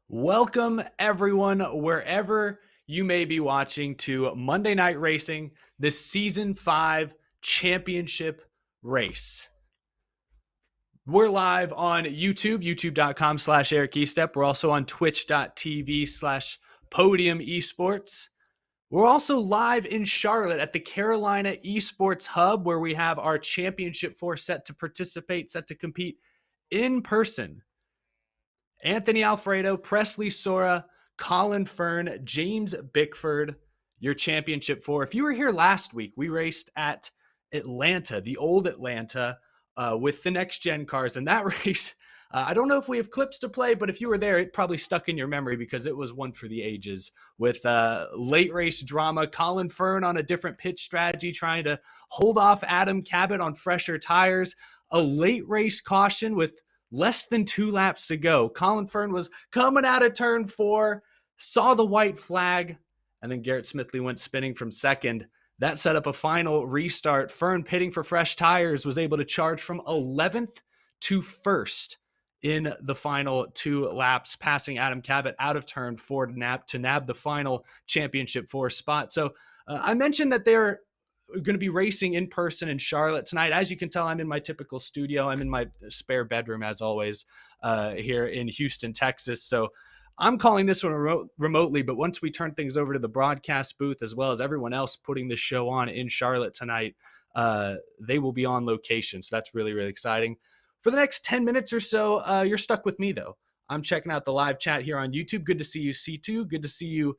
Welcome, everyone, wherever you may be watching, to Monday Night Racing, the Season 5 Championship Race. We're live on YouTube, youtube.com/EricEstep. We're also on twitch.tv/Podium Esports. We're also live in Charlotte at the Carolina Esports Hub, where we have our Championship 4 set to participate, set to compete in person. Anthony Alfredo, Presley Sora, Colin Fern, James Bickford, your championship 4. If you were here last week, we raced at Atlanta, the old Atlanta, with the next gen cars. And that race, I don't know if we have clips to play, but if you were there, it probably stuck in your memory because it was one for the ages with late race drama. Colin Fern on a different pitch strategy, trying to hold off Adam Cabot on fresher tires. A late race caution with less than 2 laps to go. Colin Fern was coming out of turn 4, saw the white flag, and then Garrett Smithley went spinning from second. That set up a final restart. Fern, pitting for fresh tires, was able to charge from 11th to 1st in the final 2 laps, passing Adam Cabot out of turn 4 to nab the final championship 4 spot. So I mentioned that they're going to be racing in person in Charlotte tonight. As you can tell, I'm in my typical studio. I'm in my spare bedroom, as always, here in Houston, Texas. So I'm calling this one remotely, but once we turn things over to the broadcast booth, as well as everyone else putting this show on in Charlotte tonight, they will be on location. So that's really, really exciting. For the next 10 minutes or so, you're stuck with me, though. I'm checking out the live chat here on YouTube. Good to see you, C2. Good to see you,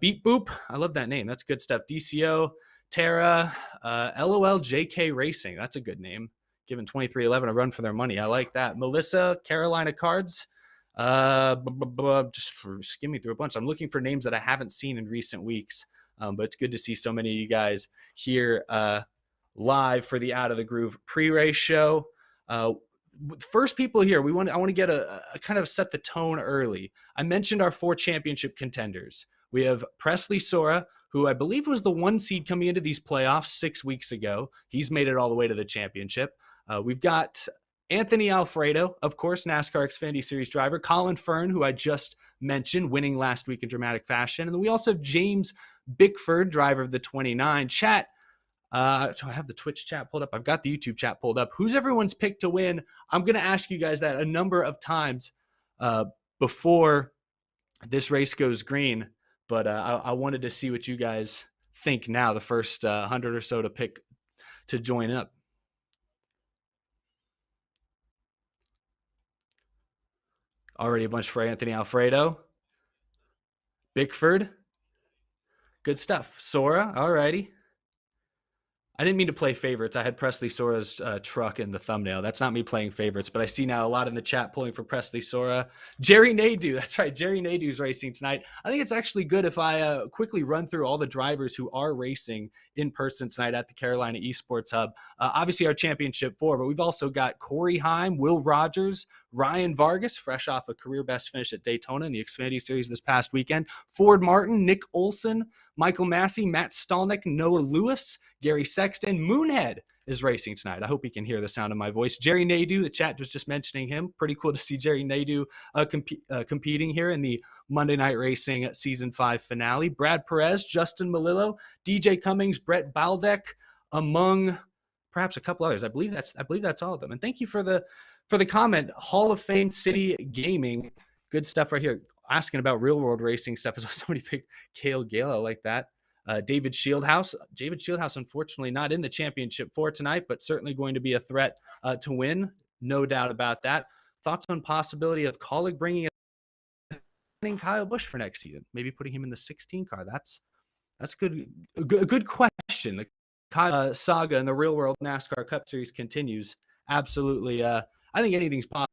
Beat Boop. I love that name. That's good stuff. DCO. Tara, LOL JK Racing. That's a good name. Giving 2311 a run for their money. I like that. Melissa, Carolina Cards. Just skimming through a bunch. I'm looking for names that I haven't seen in recent weeks. But it's good to see so many of you guys here live for the Out of the Groove pre-race show. First people here, I want to get a kind of set the tone early. I mentioned our 4 championship contenders. We have Presley Sora, who I believe was the 1 seed coming into these playoffs 6 weeks ago. He's made it all the way to the championship. We've got Anthony Alfredo, of course, NASCAR Xfinity Series driver. Colin Fern, who I just mentioned, winning last week in dramatic fashion. And then we also have James Bickford, driver of the 29. Chat, so I have the Twitch chat pulled up. I've got the YouTube chat pulled up. Who's everyone's pick to win? I'm going to ask you guys that a number of times before this race goes green. But I wanted to see what you guys think now, the first 100 or so to pick to join up. Already a bunch for Anthony Alfredo. Bickford. Good stuff. Sora. All righty. I didn't mean to play favorites. I had Presley Sora's truck in the thumbnail. That's not me playing favorites, but I see now a lot in the chat pulling for Presley Sora. Jerry Nadeau. That's right. Jerry Nadeau's racing tonight. I think it's actually good if I quickly run through all the drivers who are racing in person tonight at the Carolina Esports Hub. Obviously, our championship 4, but we've also got Corey Heim, Will Rogers, Ryan Vargas, fresh off a career best finish at Daytona in the Xfinity Series this past weekend. Ford Martin, Nick Olson, Michael Massey, Matt Stallnick, Noah Lewis, Gary Sexton. Moonhead is racing tonight. I hope you can hear the sound of my voice. Jerry Nadeau, the chat was just mentioning him. Pretty cool to see Jerry Nadeau competing here in the Monday Night Racing Season 5 finale. Brad Perez, Justin Malillo, DJ Cummings, Brett Baldeck, among perhaps a couple others. I believe that's all of them. And thank you for the comment. Hall of Fame City Gaming. Good stuff right here. Asking about real world racing stuff. As somebody picked Cale Gale. I like that. David Shieldhouse. David Shieldhouse, unfortunately, not in the championship 4 tonight, but certainly going to be a threat to win. No doubt about that. Thoughts on possibility of Kaulig bringing Kyle Busch for next season? Maybe putting him in the 16 car. That's good. A good question. The Kyle saga in the real world NASCAR Cup Series continues. Absolutely. I think anything's possible.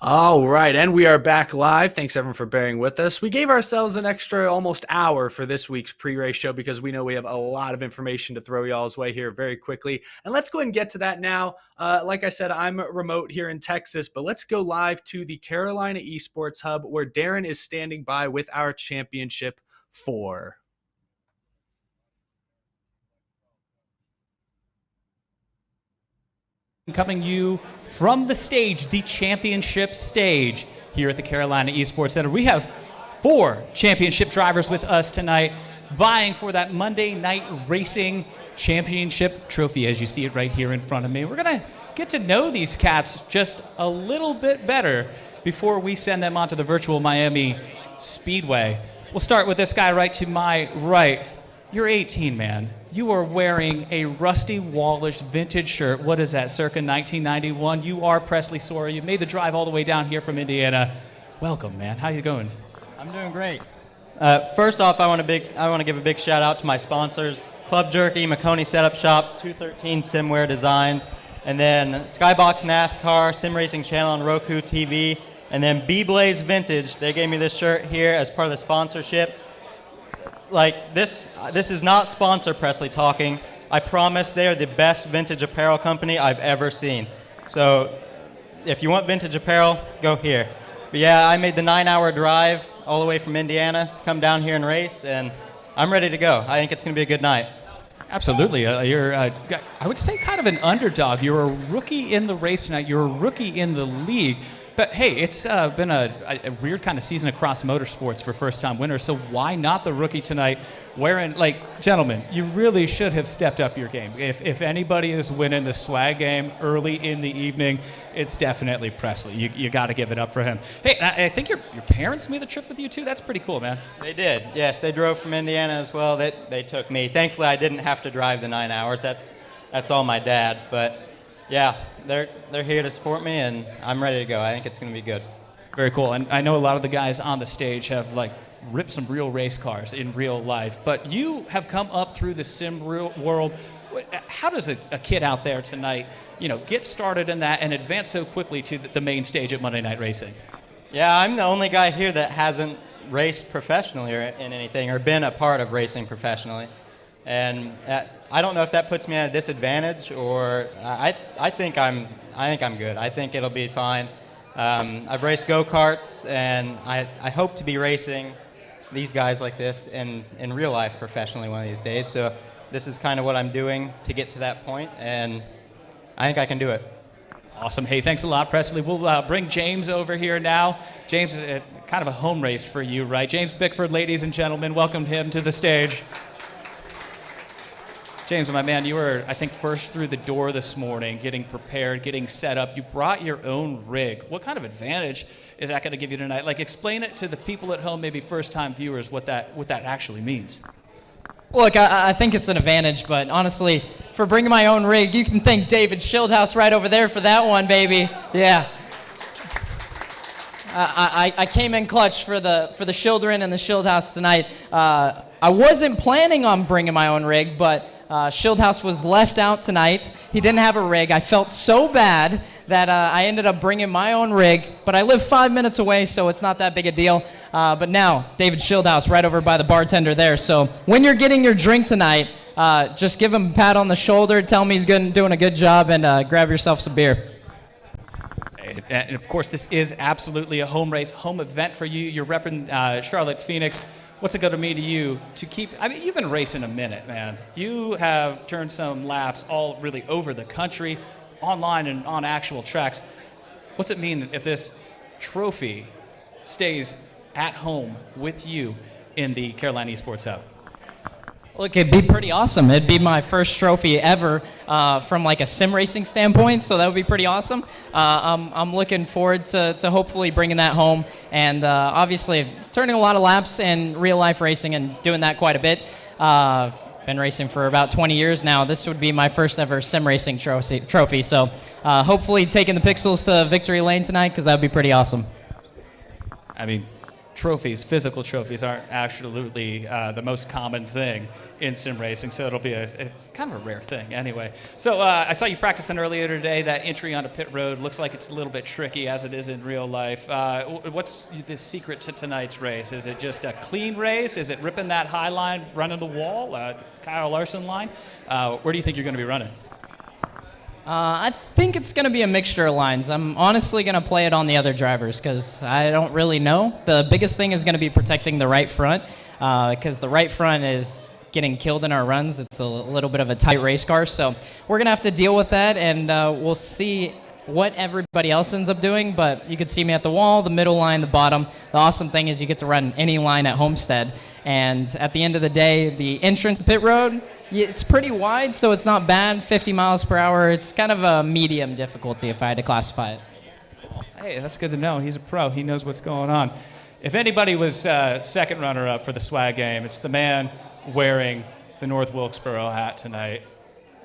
All right, and we are back live. Thanks everyone for bearing with us. We gave ourselves an extra almost hour for this week's pre-race show because we know we have a lot of information to throw y'all's way here very quickly. And let's go ahead and get to that now. Like I said, I'm remote here in Texas, but let's go live to the Carolina Esports Hub where Darren is standing by with our Championship 4. Coming you from the stage, the championship stage here at the Carolina Esports Center. We have 4 championship drivers with us tonight, vying for that Monday Night Racing Championship trophy, as you see it right here in front of me. We're going to get to know these cats just a little bit better before we send them onto the virtual Miami Speedway. We'll start with this guy right to my right. You're 18, man. You are wearing a Rusty Wallish vintage shirt. What is that, circa 1991? You are Presley Sora. You made the drive all the way down here from Indiana. Welcome, man. How you going? I'm doing great. First off, I want to give a big shout out to my sponsors: Club Jerky, McConey Setup Shop, 213 Simware Designs, and then Skybox NASCAR, Sim Racing Channel on Roku TV, and then B-Blaze Vintage. They gave me this shirt here as part of the sponsorship. Like, this is not sponsor Presley talking. I promise they are the best vintage apparel company I've ever seen. So if you want vintage apparel, go here. But yeah, I made the 9-hour drive all the way from Indiana to come down here and race, and I'm ready to go. I think it's going to be a good night. Absolutely. You're, I would say, kind of an underdog. You're a rookie in the race tonight. You're a rookie in the league. But hey, it's been a weird kind of season across motorsports for first-time winners, so why not the rookie tonight wearing, like, gentlemen, you really should have stepped up your game. If anybody is winning the swag game early in the evening, it's definitely Presley. You got to give it up for him. Hey, I think your parents made the trip with you, too? That's pretty cool, man. They did, yes. They drove from Indiana as well. They took me. Thankfully, I didn't have to drive the 9 hours. That's all my dad, but... yeah, they're here to support me, and I'm ready to go. I think it's going to be good. Very cool. And I know a lot of the guys on the stage have, like, ripped some real race cars in real life, but you have come up through the sim world. How does a kid out there tonight, get started in that and advance so quickly to the main stage at Monday Night Racing? Yeah, I'm the only guy here that hasn't raced professionally or in anything or been a part of racing professionally. And I don't know if that puts me at a disadvantage, or I think I'm good. I think it'll be fine. I've raced go-karts, and I hope to be racing these guys like this in real life professionally one of these days. So this is kind of what I'm doing to get to that point, and I think I can do it. Awesome. Hey, thanks a lot, Presley. We'll bring James over here now. James, kind of a home race for you, right? James Bickford, ladies and gentlemen, welcome him to the stage. James, my man, you were, I think, first through the door this morning, getting prepared, getting set up. You brought your own rig. What kind of advantage is that going to give you tonight? Like, explain it to the people at home, maybe first-time viewers, what that actually means. Look, I think it's an advantage, but honestly, for bringing my own rig, you can thank David Schildhouse right over there for that one, baby. Yeah. I came in clutch for the children and the Schildhouse tonight. I wasn't planning on bringing my own rig, but Schildhouse was left out tonight. He didn't have a rig. I felt so bad that I ended up bringing my own rig, but I live 5 minutes away, so it's not that big a deal. But now, David Schildhouse right over by the bartender there. So when you're getting your drink tonight, just give him a pat on the shoulder, tell him he's doing a good job, and grab yourself some beer. And of course, this is absolutely a home race, home event for you. You're repping Charlotte Phoenix. What's it going to mean to you to keep, I mean, you've been racing a minute, man. You have turned some laps all really over the country, online and on actual tracks. What's it mean if this trophy stays at home with you in the Carolina Esports Hub? Look, it'd be pretty awesome. It'd be my first trophy ever from like a sim racing standpoint, so that would be pretty awesome. I'm looking forward to hopefully bringing that home, and obviously turning a lot of laps in real life racing and doing that quite a bit. Been racing for about 20 years now. This would be my first ever sim racing trophy, so hopefully taking the Pixels to victory lane tonight, because that would be pretty awesome. I mean, trophies, physical trophies, aren't absolutely the most common thing in sim racing, so it'll be a kind of a rare thing anyway. So I saw you practicing earlier today. That entry onto pit road looks like it's a little bit tricky as it is in real life. What's the secret to tonight's race? Is it just a clean race? Is it ripping that high line, running the wall, Kyle Larson line? Where do you think you're going to be running? I think it's going to be a mixture of lines. I'm honestly going to play it on the other drivers because I don't really know. The biggest thing is going to be protecting the right front because the right front is getting killed in our runs. It's a little bit of a tight race car, so we're going to have to deal with that, and we'll see what everybody else ends up doing, but you could see me at the wall, the middle line, the bottom. The awesome thing is you get to run any line at Homestead, and at the end of the day, the entrance to pit road, it's pretty wide, so it's not bad, 50 miles per hour. It's kind of a medium difficulty if I had to classify it. Hey, that's good to know. He's a pro. He knows what's going on. If anybody was second runner-up for the swag game, it's the man wearing the North Wilkesboro hat tonight.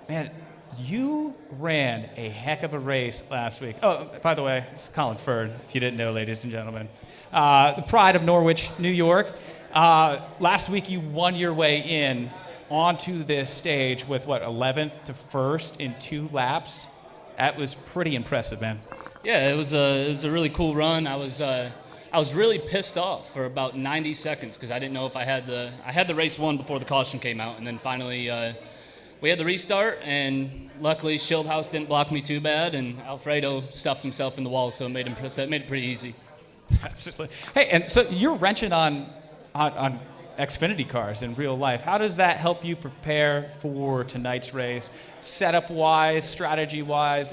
Man, you ran a heck of a race last week. Oh, by the way, it's Colin Ferd, if you didn't know, ladies and gentlemen. The pride of Norwich, New York. Last week you won your way in onto this stage with, 11th to 1st in 2 laps. That was pretty impressive, man. Yeah, it was a really cool run. I was really pissed off for about 90 seconds because I didn't know if I had the race won before the caution came out, and then finally we had the restart, and luckily Shieldhouse didn't block me too bad, and Alfredo stuffed himself in the wall, so it made it pretty easy. Absolutely. Hey, and so you're wrenching on Xfinity cars in real life. How does that help you prepare for tonight's race, setup-wise, strategy-wise?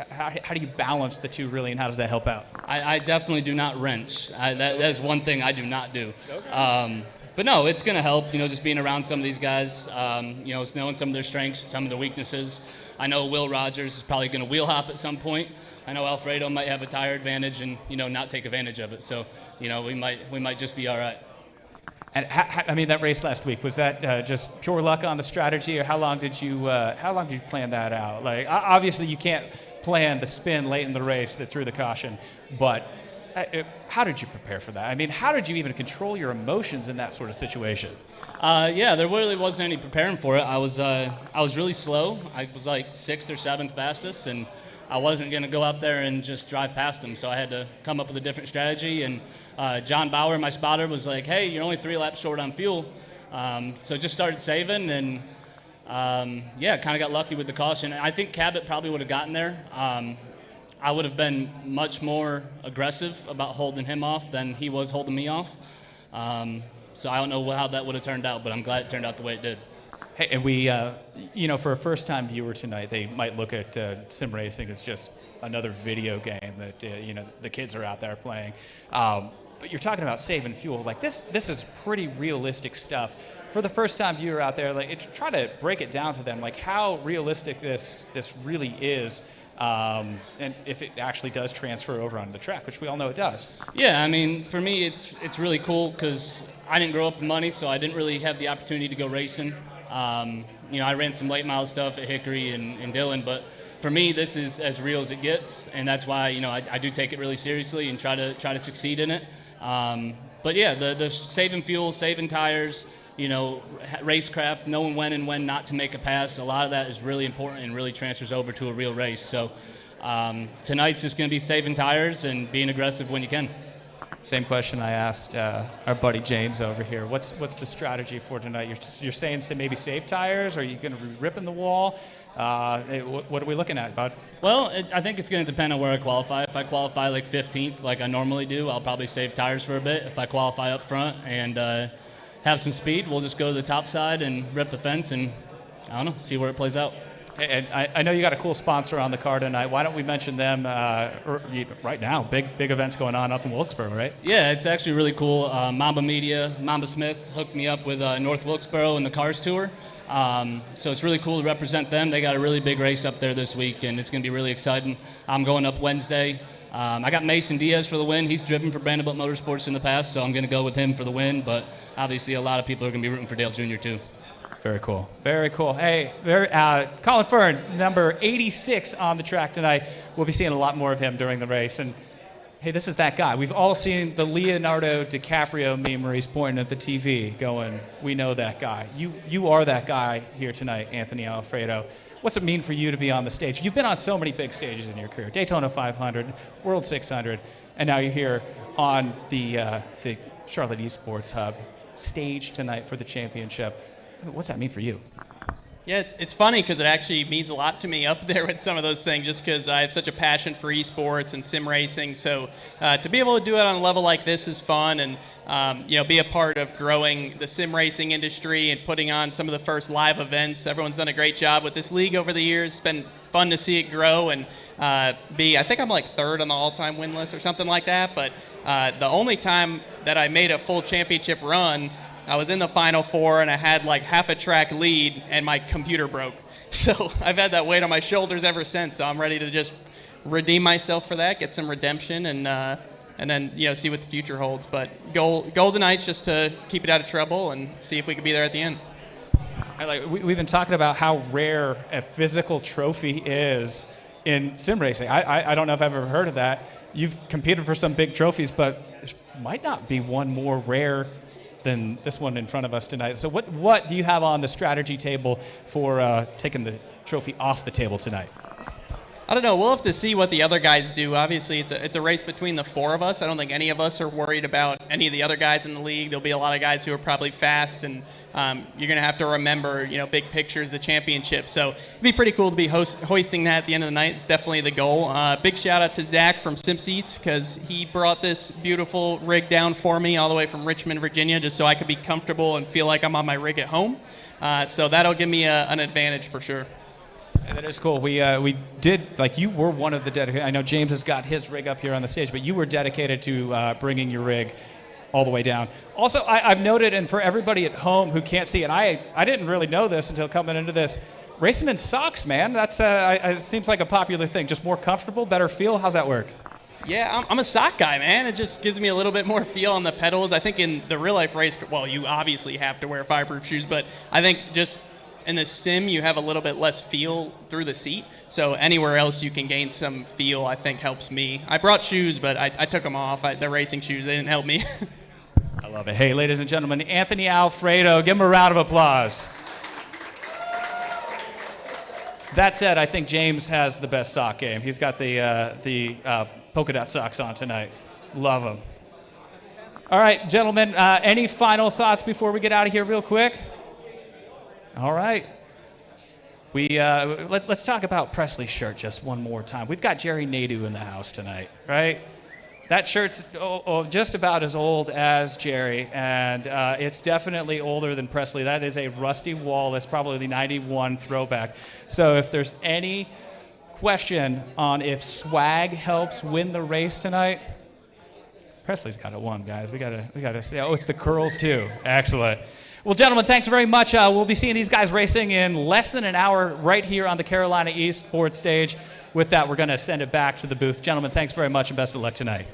How do you balance the two, really, and how does that help out? I definitely do not wrench. That is one thing I do not do. Okay. But no, it's going to help, just being around some of these guys, knowing some of their strengths, some of their weaknesses. I know Will Rogers is probably going to wheel hop at some point. I know Alfredo might have a tire advantage and, not take advantage of it. So, we might just be all right. And that race last week, was that just pure luck on the strategy, or how long did you plan that out? Like, obviously you can't plan the spin late in the race that threw the caution, but how did you prepare for that? How did you even control your emotions in that sort of situation? Yeah, there really wasn't any preparing for it. I was really slow. I was like 6th or 7th fastest, and I wasn't going to go out there and just drive past them, so I had to come up with a different strategy. And John Bauer, my spotter, was like, hey, you're only 3 laps short on fuel. So just started saving, and kind of got lucky with the caution. I think Cabot probably would have gotten there. I would have been much more aggressive about holding him off than he was holding me off. So I don't know how that would have turned out, but I'm glad it turned out the way it did. Hey, and we, for a first-time viewer tonight, they might look at sim racing as just another video game that, the kids are out there playing. But you're talking about saving fuel. Like, this is pretty realistic stuff. For the first-time viewer out there, try to break it down to them, like how realistic this really is, and if it actually does transfer over onto the track, which we all know it does. Yeah, for me, it's really cool because I didn't grow up with money, so I didn't really have the opportunity to go racing. I ran some late model stuff at Hickory and Dillon, but for me, this is as real as it gets, and that's why I do take it really seriously and try to succeed in it. But yeah, the saving fuel, saving tires, racecraft, knowing when and when not to make a pass, a lot of that is really important and really transfers over to a real race. So tonight's just going to be saving tires and being aggressive when you can. Same question I asked our buddy James over here. What's the strategy for tonight? You're saying maybe save tires? Are you going to be ripping the wall? What are we looking at, bud? Well, I think it's going to depend on where I qualify. If I qualify like 15th, like I normally do, I'll probably save tires for a bit. If I qualify up front and have some speed, we'll just go to the top side and rip the fence and, see where it plays out. And I know you got a cool sponsor on the car tonight. Why don't we mention them right now? Big events going on up in Wilkesboro, right? Yeah, it's actually really cool. Mamba Media, Mamba Smith hooked me up with North Wilkesboro and the Cars Tour. So it's really cool to represent them. They got a really big race up there this week, and it's going to be really exciting. I'm going up Wednesday. I got Mason Diaz for the win. He's driven for Vanderbilt Motorsports in the past, so I'm going to go with him for the win. But obviously a lot of people are going to be rooting for Dale Jr. too. Very cool. Very cool. Hey, Colin Fern, number 86 on the track tonight. We'll be seeing a lot more of him during the race. And Hey, this is that guy. We've all seen the Leonardo DiCaprio meme where he's pointing at the TV going, we know that guy. You are that guy here tonight, Anthony Alfredo. What's it mean for you to be on the stage? You've been on so many big stages in your career, Daytona 500, World 600, and now you're here on the Charlotte Esports Hub stage tonight for the championship. What's that mean for you? Yeah, it's funny because it actually means a lot to me up there with some of those things, just because I have such a passion for esports and sim racing. So to be able to do it on a level like this is fun, and be a part of growing the sim racing industry and putting on some of the first live events. Everyone's done a great job with this league over the years. It's been fun to see it grow and I think I'm like third on the all-time win list or something like that. But the only time that I made a full championship run, I was in the Final Four, and I had like half a track lead, and my computer broke. So I've had that weight on my shoulders ever since. So I'm ready to just redeem myself for that, get some redemption, and then see what the future holds. But goal tonight's just to keep it out of trouble and see if we can be there at the end. We've been talking about how rare a physical trophy is in sim racing. I don't know if I've ever heard of that. You've competed for some big trophies, but there might not be one more rare than this one in front of us tonight. So what do you have on the strategy table for taking the trophy off the table tonight? I don't know. We'll have to see what the other guys do. Obviously, it's a race between the four of us. I don't think any of us are worried about any of the other guys in the league. There'll be a lot of guys who are probably fast, and you're going to have to remember, big pictures, the championship. So it'd be pretty cool to be hoisting that at the end of the night. It's definitely the goal. Big shout out to Zach from SimSeats, because he brought this beautiful rig down for me all the way from Richmond, Virginia, just so I could be comfortable and feel like I'm on my rig at home. So that'll give me an advantage for sure. That is cool. We did, you were one of the dedicated. I know James has got his rig up here on the stage, but you were dedicated to bringing your rig all the way down. Also, I've noted, and for everybody at home who can't see, and I didn't really know this until coming into this, racing in socks, man, that's it seems like a popular thing. Just more comfortable, better feel. How's that work? Yeah, I'm a sock guy, man. It just gives me a little bit more feel on the pedals. I think in the real life race, well, you obviously have to wear fireproof shoes, but I think just in the sim, you have a little bit less feel through the seat. So anywhere else you can gain some feel, I think helps me. I brought shoes, but I took them off. The racing shoes, they didn't help me. I love it. Hey, ladies and gentlemen, Anthony Alfredo. Give him a round of applause. That said, I think James has the best sock game. He's got the polka dot socks on tonight. Love them. All right, gentlemen, any final thoughts before we get out of here real quick? All right. Let's talk about Presley's shirt just one more time. We've got Jerry Nadeau in the house tonight, right? That shirt's just about as old as Jerry, and it's definitely older than Presley. That is a rusty wall. That's probably the 91 throwback. So if there's any question on if swag helps win the race tonight, Presley's got it won, guys. We gotta say, it's the curls too. Excellent. Well, gentlemen, thanks very much. We'll be seeing these guys racing in less than an hour right here on the Carolina Esports stage. With that, we're going to send it back to the booth. Gentlemen, thanks very much and best of luck tonight.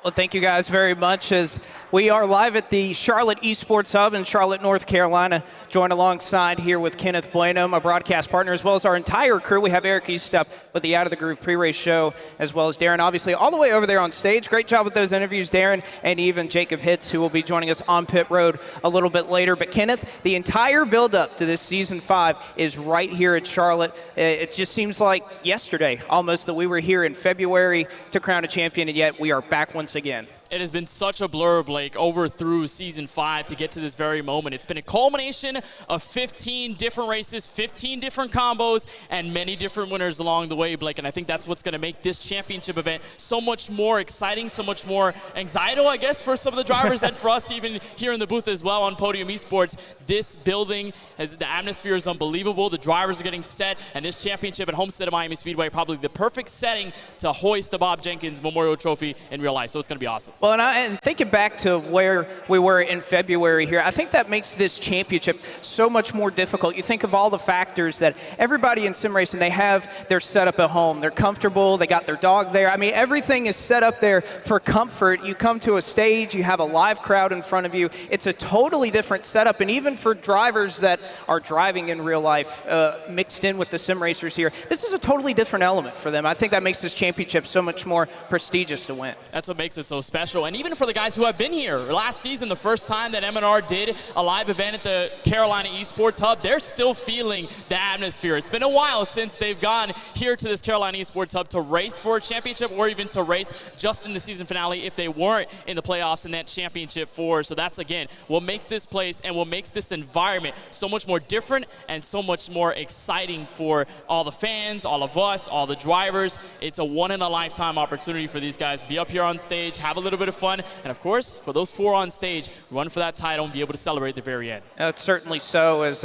Well, thank you guys very much as we are live at the Charlotte Esports Hub in Charlotte, North Carolina. Joined alongside here with Kenneth Bueno, my broadcast partner, as well as our entire crew. We have Eric Eastup with the Out of the Groove pre-race show, as well as Darren, obviously, all the way over there on stage. Great job with those interviews, Darren, and even Jacob Hitz, who will be joining us on pit road a little bit later. But Kenneth, the entire build-up to this Season 5 is right here at Charlotte. It just seems like yesterday, almost, that we were here in February to crown a champion, and yet we are back once again. It has been such a blur, Blake, over through Season 5 to get to this very moment. It's been a culmination of 15 different races, 15 different combos, and many different winners along the way, Blake. And I think that's what's going to make this championship event so much more exciting, so much more anxiety, I guess, for some of the drivers and for us even here in the booth as well on Podium Esports. This building, the atmosphere is unbelievable. The drivers are getting set, and this championship at Homestead at Miami Speedway, probably the perfect setting to hoist the Bob Jenkins Memorial Trophy in real life. So it's going to be awesome. Well, and thinking back to where we were in February here, I think that makes this championship so much more difficult. You think of all the factors that everybody in sim racing, they have their setup at home. They're comfortable. They got their dog there. I mean, everything is set up there for comfort. You come to a stage, you have a live crowd in front of you. It's a totally different setup. And even for drivers that are driving in real life, mixed in with the sim racers here, this is a totally different element for them. I think that makes this championship so much more prestigious to win. That's what makes it so special. And even for the guys who have been here last season, the first time that M&R did a live event at the Carolina Esports Hub, they're still feeling the atmosphere. It's been a while since they've gone here to this Carolina Esports Hub to race for a championship or even to race just in the season finale if they weren't in the playoffs in that championship four. So that's, again, what makes this place and what makes this environment so much more different and so much more exciting for all the fans, all of us, all the drivers. It's a one-in-a-lifetime opportunity for these guys to be up here on stage, have a little bit of fun, and of course, for those four on stage, run for that title and be able to celebrate at the very end. Certainly so, as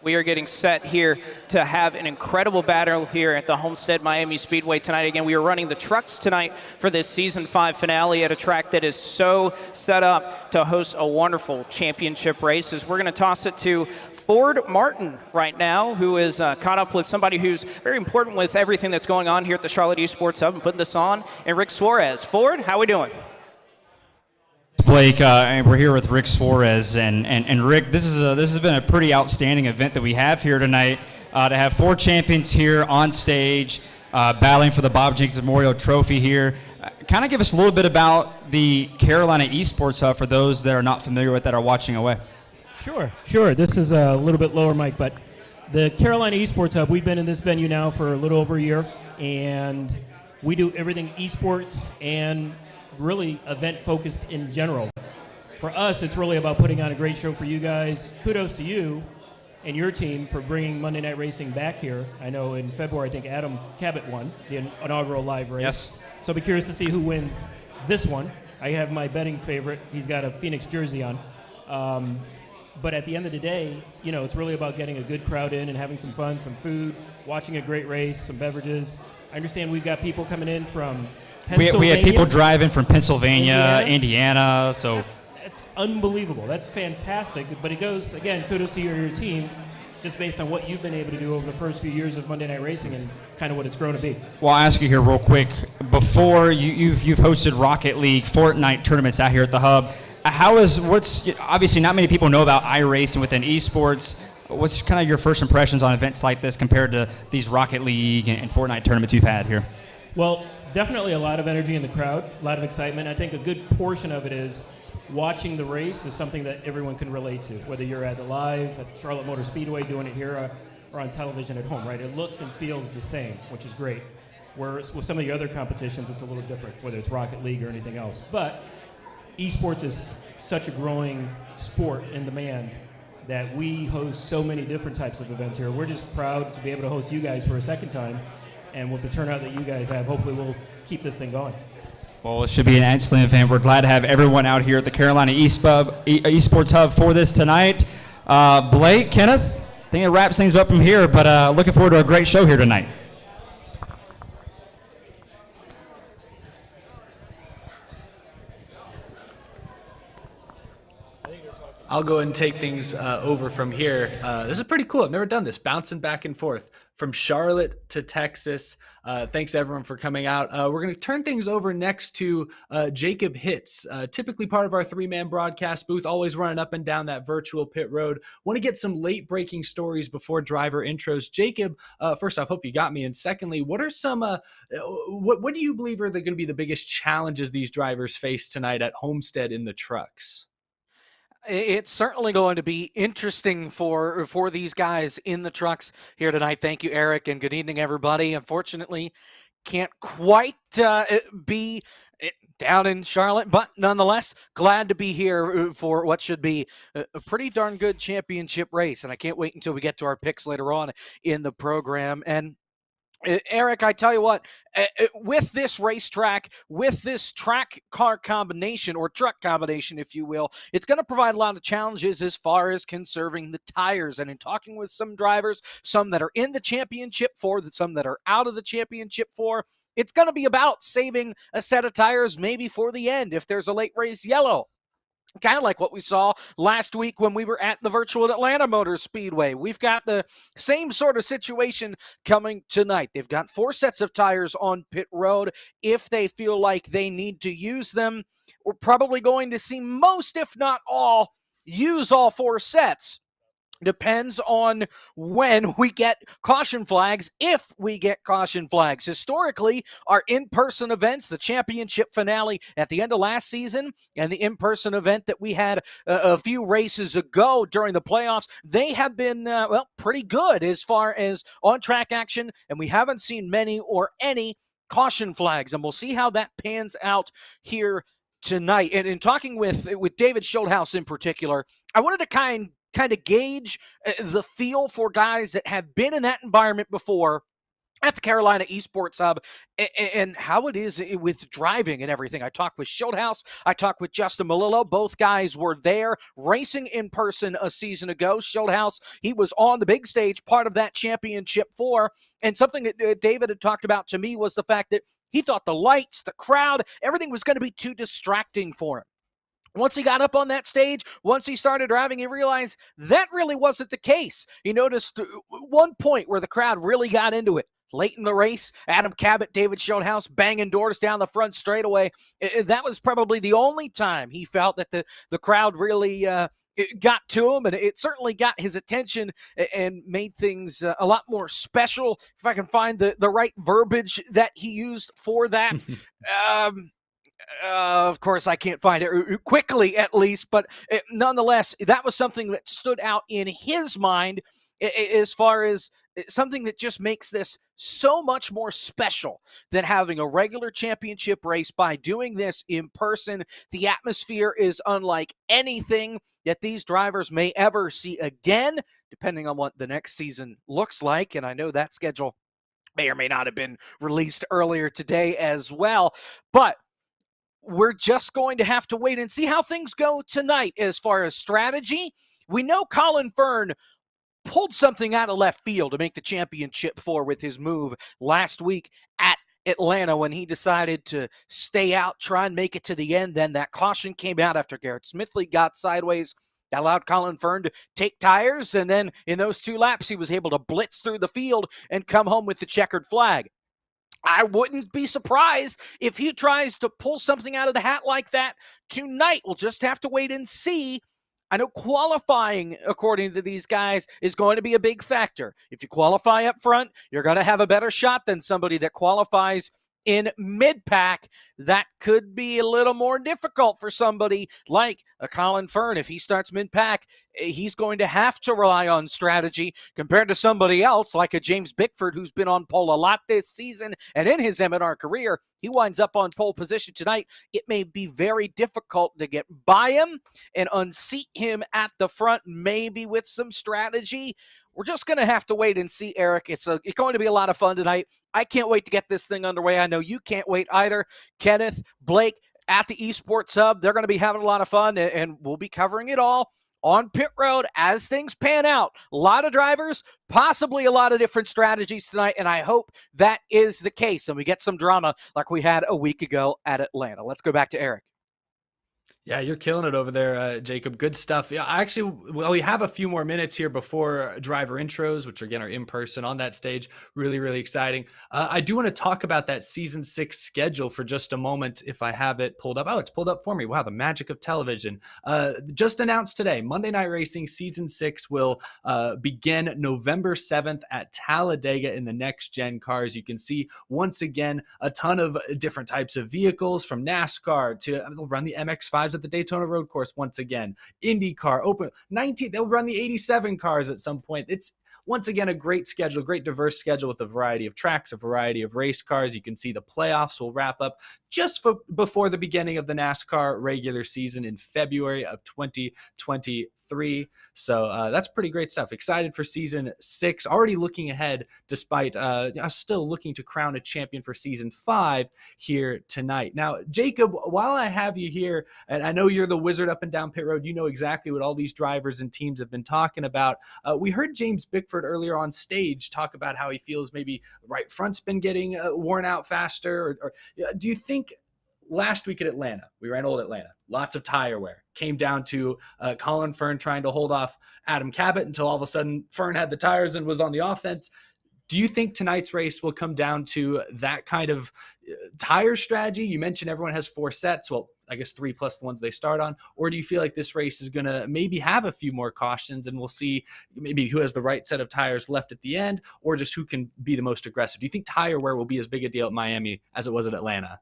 we are getting set here to have an incredible battle here at the Homestead Miami Speedway tonight. Again, we are running the trucks tonight for this Season 5 finale at a track that is so set up to host a wonderful championship race. As we're going to toss it to Ford Martin right now, who is caught up with somebody who's very important with everything that's going on here at the Charlotte Esports Hub and putting this on, and Rick Suarez. Ford, how we doing? Blake, and we're here with Rick Suarez, and Rick, this has been a pretty outstanding event that we have here tonight. To have four champions here on stage, battling for the Bob Jenkins Memorial Trophy here. Kind of give us a little bit about the Carolina Esports Hub for those that are not familiar with that are watching away. Sure. This is a little bit lower mic, but the Carolina Esports Hub, we've been in this venue now for a little over a year, and we do everything esports and really event focused in general. For us, it's really about putting on a great show for you guys. Kudos to you and your team for bringing Monday Night Racing back here. I know in February, I think Adam Cabot won the inaugural live race. Yes. So I'll be curious to see who wins this one. I have my betting favorite. He's got a Phoenix jersey on. But at the end of the day, you know, it's really about getting a good crowd in and having some fun, some food, watching a great race, some beverages. I understand we've got people coming in from Pennsylvania. We had people driving from Pennsylvania, Indiana, so it's unbelievable. That's fantastic. But it goes, again, kudos to you and your team, just based on what you've been able to do over the first few years of Monday Night Racing and kind of what it's grown to be. Well, I'll ask you here real quick. Before you've hosted Rocket League, Fortnite tournaments out here at the Hub. Obviously not many people know about iRacing within esports. What's kind of your first impressions on events like this compared to these Rocket League and Fortnite tournaments you've had here? Well, definitely a lot of energy in the crowd, a lot of excitement. I think a good portion of it is watching the race is something that everyone can relate to, whether you're at the live at Charlotte Motor Speedway doing it here or on television at home, right? It looks and feels the same, which is great. Whereas with some of the other competitions, it's a little different, whether it's Rocket League or anything else. But esports is such a growing sport in demand that we host so many different types of events here. We're just proud to be able to host you guys for a second time. And with the turnout that you guys have, hopefully we'll keep this thing going. Well, it should be an excellent event. We're glad to have everyone out here at the Carolina Esports Hub for this tonight. Blake, Kenneth, I think it wraps things up from here, but looking forward to a great show here tonight. I'll go and take things over from here. This is pretty cool. I've never done this, bouncing back and forth from Charlotte to Texas. Thanks everyone for coming out. We're going to turn things over next to Jacob Hitz, typically part of our three-man broadcast booth, always running up and down that virtual pit road. Want to get some late-breaking stories before driver intros. Jacob, first off, hope you got me. And secondly, what are some, what do you believe are going to be the biggest challenges these drivers face tonight at Homestead in the trucks? It's certainly going to be interesting for these guys in the trucks here tonight. Thank you, Eric, and good evening, everybody. Unfortunately, can't quite be down in Charlotte, but nonetheless, glad to be here for what should be a pretty darn good championship race, and I can't wait until we get to our picks later on in the program. And Eric, I tell you what, with this racetrack, with this track car combination or truck combination, if you will, it's going to provide a lot of challenges as far as conserving the tires. And in talking with some drivers, some that are in the championship for, some that are out of the championship for, it's going to be about saving a set of tires maybe for the end if there's a late race yellow. Kind of like what we saw last week when we were at the virtual Atlanta Motor Speedway. We've got the same sort of situation coming tonight. They've got 4 sets of tires on pit road. If they feel like they need to use them, we're probably going to see most, if not all, use all 4 sets. Depends on when we get caution flags, if we get caution flags. Historically, our in-person events, the championship finale at the end of last season and the in-person event that we had a few races ago during the playoffs, they have been, pretty good as far as on-track action, and we haven't seen many or any caution flags, and we'll see how that pans out here tonight. And in talking with David Schildhouse in particular, I wanted to kind of gauge the feel for guys that have been in that environment before at the Carolina Esports Hub and how it is with driving and everything. I talked with Schildhouse. I talked with Justin Malillo. Both guys were there racing in person a season ago. Schildhouse, he was on the big stage, part of that championship 4. And something that David had talked about to me was the fact that he thought the lights, the crowd, everything was going to be too distracting for him. Once he got up on that stage, once he started driving, he realized that really wasn't the case. He noticed one point where the crowd really got into it. Late in the race, Adam Cabot, David Schildhouse banging doors down the front straightaway. That was probably the only time he felt that the crowd really it got to him, and it certainly got his attention and made things a lot more special, if I can find the right verbiage that he used for that. Of course, I can't find it quickly, at least, but nonetheless, that was something that stood out in his mind as far as something that just makes this so much more special than having a regular championship race. By doing this in person, the atmosphere is unlike anything that these drivers may ever see again, depending on what the next season looks like. And I know that schedule may or may not have been released earlier today as well, but we're just going to have to wait and see how things go tonight as far as strategy. We know Colin Fern pulled something out of left field to make the championship 4 with his move last week at Atlanta when he decided to stay out, try and make it to the end. Then that caution came out after Garrett Smithley got sideways. That allowed Colin Fern to take tires, and then in those 2 laps, he was able to blitz through the field and come home with the checkered flag. I wouldn't be surprised if he tries to pull something out of the hat like that tonight. We'll just have to wait and see. I know qualifying, according to these guys, is going to be a big factor. If you qualify up front, you're going to have a better shot than somebody that qualifies in mid-pack. That could be a little more difficult for somebody like a Colin Fern. If he starts mid-pack, he's going to have to rely on strategy compared to somebody else like a James Bickford, who's been on pole a lot this season, and in his M&R career, he winds up on pole position tonight. It may be very difficult to get by him and unseat him at the front, maybe with some strategy. We're just going to have to wait and see, Eric. It's going to be a lot of fun tonight. I can't wait to get this thing underway. I know you can't wait either. Kenneth, Blake, at the Esports Hub, they're going to be having a lot of fun, and we'll be covering it all on pit road as things pan out. A lot of drivers, possibly a lot of different strategies tonight, and I hope that is the case, and we get some drama like we had a week ago at Atlanta. Let's go back to Eric. Yeah, you're killing it over there, Jacob. Good stuff. Yeah, we have a few more minutes here before driver intros, which again are in person on that stage. Really, really exciting. I do want to talk about that season 6 schedule for just a moment if I have it pulled up. Oh, it's pulled up for me. Wow, the magic of television. Just announced today, Monday Night Racing season 6 will begin November 7th at Talladega in the next gen cars. You can see once again a ton of different types of vehicles from NASCAR to they'll run the MX-5s at the Daytona Road Course once again. IndyCar, Open 19, they'll run the 87 cars at some point. It's once again a great schedule, great diverse schedule with a variety of tracks, a variety of race cars. You can see the playoffs will wrap up just before the beginning of the NASCAR regular season in February of 2023. So that's pretty great stuff. Excited for season 6, already looking ahead despite still looking to crown a champion for season 5 here tonight. Now, Jacob, while I have you here, and I know you're the wizard up and down pit road, you know exactly what all these drivers and teams have been talking about. We heard James Bickford earlier on stage talk about how he feels maybe right front's been getting worn out faster. Or do you think last week at Atlanta, we ran Old Atlanta, lots of tire wear, came down to Colin Fern trying to hold off Adam Cabot until all of a sudden Fern had the tires and was on the offense. Do you think tonight's race will come down to that kind of tire strategy? You mentioned everyone has 4 sets. Well, I guess 3 plus the ones they start on. Or do you feel like this race is going to maybe have a few more cautions and we'll see maybe who has the right set of tires left at the end, or just who can be the most aggressive? Do you think tire wear will be as big a deal at Miami as it was at Atlanta?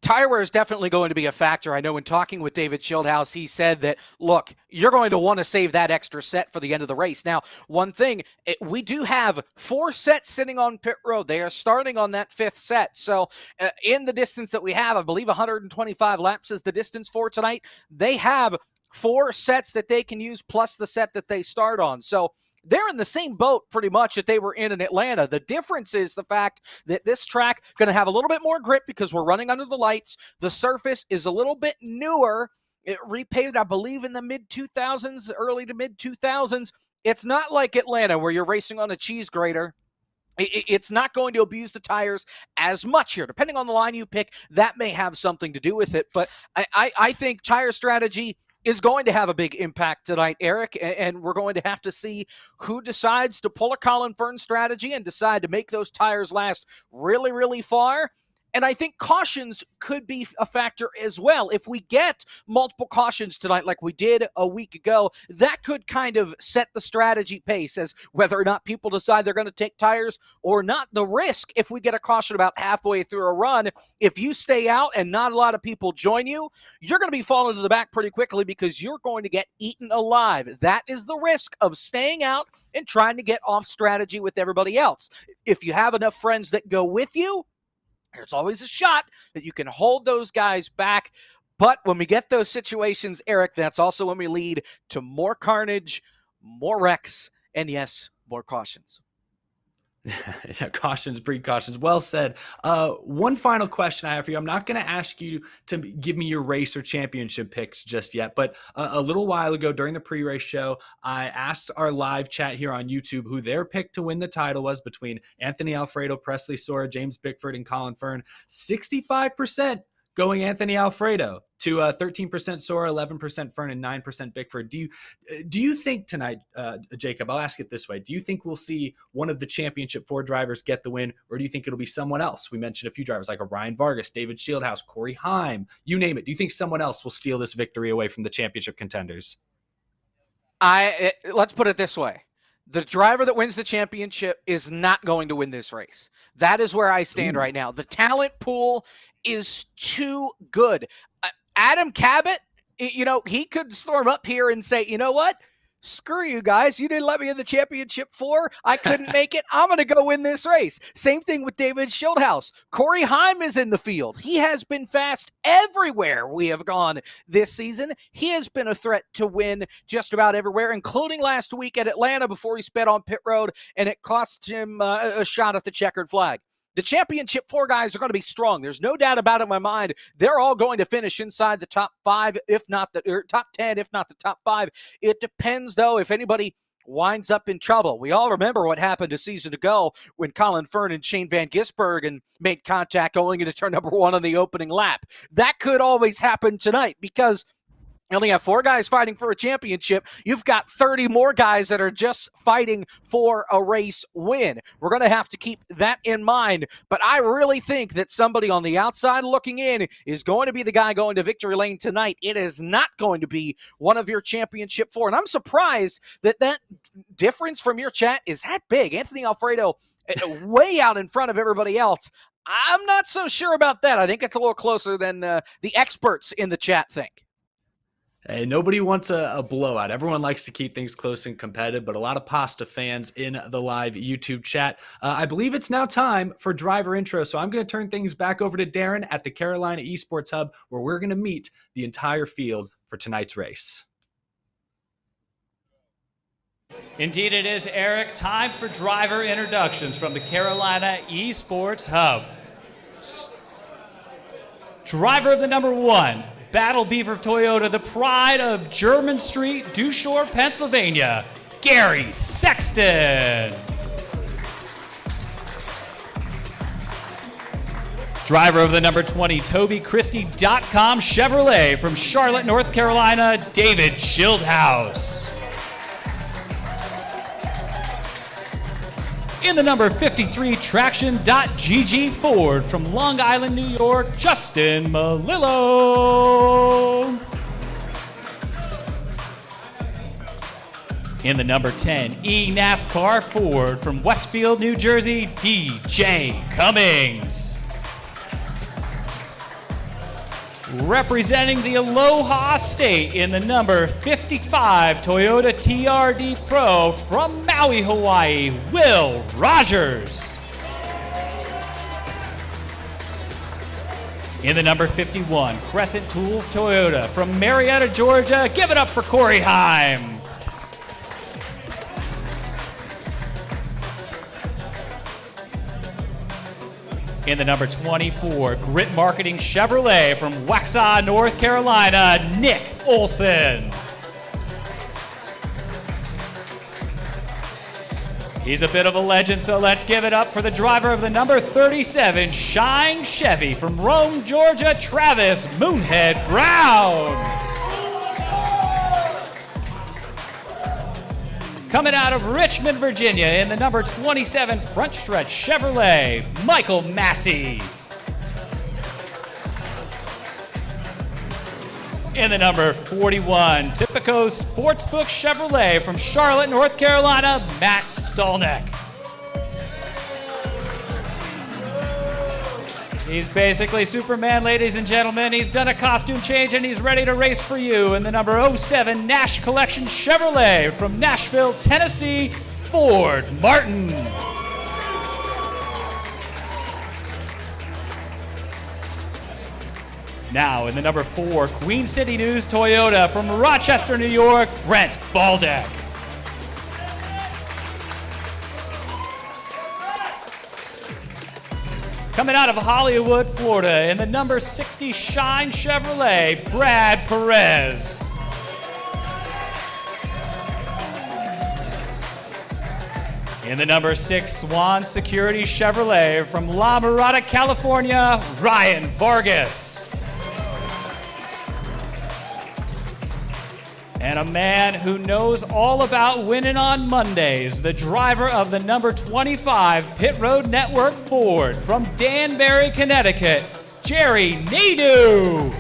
Tire wear is definitely going to be a factor. I know in talking with David Schildhouse, he said that, look, you're going to want to save that extra set for the end of the race. Now, one thing, we do have 4 sets sitting on pit road. They are starting on that 5th set. So in the distance that we have, I believe 125 laps is the distance for tonight. They have 4 sets that they can use plus the set that they start on. So they're in the same boat pretty much that they were in Atlanta. The difference is the fact that this track going to have a little bit more grip because we're running under the lights. The surface is a little bit newer. It repaved, I believe, in the mid-2000s, early to mid-2000s. It's not like Atlanta where you're racing on a cheese grater. It's not going to abuse the tires as much here. Depending on the line you pick, that may have something to do with it. But I think tire strategy is going to have a big impact tonight, Eric, and we're going to have to see who decides to pull a Colin Fern strategy and decide to make those tires last really, really far. And I think cautions could be a factor as well. If we get multiple cautions tonight like we did a week ago, that could kind of set the strategy pace as whether or not people decide they're going to take tires or not. The risk, if we get a caution about halfway through a run, if you stay out and not a lot of people join you, you're going to be falling to the back pretty quickly because you're going to get eaten alive. That is the risk of staying out and trying to get off strategy with everybody else. If you have enough friends that go with you, there's always a shot that you can hold those guys back. But when we get those situations, Eric, that's also when we lead to more carnage, more wrecks, and yes, more cautions. Yeah, cautions breed cautions. Well said. One final question I have for you. I'm not going to ask you to give me your race or championship picks just yet, but a little while ago during the pre-race show, I asked our live chat here on YouTube who their pick to win the title was between Anthony Alfredo, Presley Sora, James Bickford, and Colin Fern. 65% going Anthony Alfredo to 13% Sora, 11% Fern, and 9% Bickford. Do you think tonight, Jacob, I'll ask it this way. Do you think we'll see one of the championship 4 drivers get the win, or do you think it'll be someone else? We mentioned a few drivers like a Ryan Vargas, David Schildhouse, Corey Heim, you name it. Do you think someone else will steal this victory away from the championship contenders? Let's put it this way. The driver that wins the championship is not going to win this race. That is where I stand right now. The talent pool is too good. Adam Cabot, he could storm up here and say, you know what? Screw you guys. You didn't let me in the championship 4. I couldn't make it. I'm going to go win this race. Same thing with David Schildhouse. Corey Heim is in the field. He has been fast everywhere we have gone this season. He has been a threat to win just about everywhere, including last week at Atlanta before he sped on pit road, and it cost him a shot at the checkered flag. The championship 4 guys are going to be strong. There's no doubt about it in my mind. They're all going to finish inside the top 5, if not the top 10, if not the top 5. It depends, though, if anybody winds up in trouble. We all remember what happened a season ago when Colin Fern and Shane Van Gisbergen made contact going into turn number 1 on the opening lap. That could always happen tonight because you only have 4 guys fighting for a championship. You've got 30 more guys that are just fighting for a race win. We're going to have to keep that in mind. But I really think that somebody on the outside looking in is going to be the guy going to victory lane tonight. It is not going to be one of your championship 4. And I'm surprised that difference from your chat is that big. Anthony Alfredo way out in front of everybody else. I'm not so sure about that. I think it's a little closer than the experts in the chat think. Hey, nobody wants a blowout. Everyone likes to keep things close and competitive, but a lot of pasta fans in the live YouTube chat. I believe it's now time for driver intro, so I'm going to turn things back over to Darren at the Carolina Esports Hub, where we're going to meet the entire field for tonight's race. Indeed it is, Eric. Time for driver introductions from the Carolina Esports Hub. Driver of the number 1. Battle Beaver Toyota, the pride of German Street, Dushore, Pennsylvania. Gary Sexton. Driver of the number 20, TobyChristie.com Chevrolet from Charlotte, North Carolina, David Schildhouse. In the number 53, Traction.GG Ford from Long Island, New York, Justin Malillo. In the number 10, NASCAR Ford from Westfield, New Jersey, DJ Cummings. Representing the Aloha State in the number 55 Toyota TRD Pro from Maui, Hawaii, Will Rogers. In the number 51 Crescent Tools Toyota from Marietta, Georgia, give it up for Corey Heim. In the number 24, Grit Marketing Chevrolet from Waxhaw, North Carolina, Nick Olson. He's a bit of a legend, so let's give it up for the driver of the number 37, Shine Chevy from Rome, Georgia, Travis Moonhead Brown. Coming out of Richmond, Virginia, in the number 27 Front Stretch Chevrolet, Michael Massey. In the number 41 Tipico Sportsbook Chevrolet from Charlotte, North Carolina, Matt Stolnick. He's basically Superman, ladies and gentlemen. He's done a costume change and he's ready to race for you in the number 07 Nash Collection Chevrolet from Nashville, Tennessee, Ford Martin. Now in the number 4 Queen City News Toyota from Rochester, New York, Brent Baldeck. Coming out of Hollywood, Florida, in the number 60 Shine Chevrolet, Brad Perez. In the number 6 Swan Security Chevrolet from La Mirada, California, Ryan Vargas. And a man who knows all about winning on Mondays, the driver of the number 25 Pit Road Network Ford from Danbury, Connecticut, Jerry Nadeau.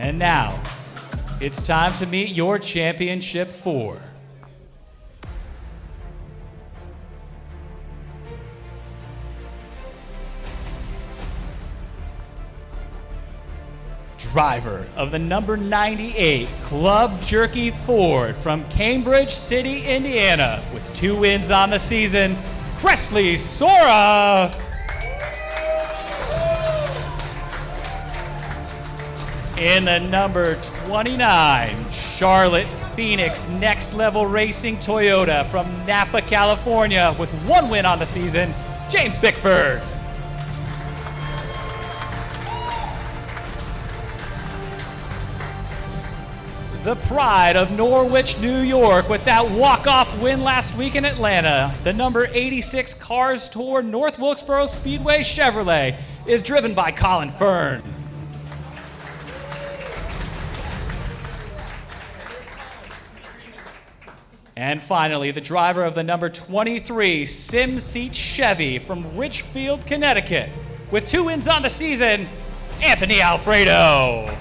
And now, it's time to meet your championship 4. Driver of the number 98 Club Jerky Ford from Cambridge City, Indiana, with 2 wins on the season, Presley Sora. In the number 29 Charlotte Phoenix Next Level Racing Toyota from Napa, California, with 1 win on the season, James Bickford. The pride of Norwich, New York, with that walk-off win last week in Atlanta, the number 86 Cars Tour North Wilkesboro Speedway Chevrolet is driven by Colin Fern. And finally, the driver of the number 23 Sim Seat Chevy from Richfield, Connecticut, with 2 wins on the season, Anthony Alfredo.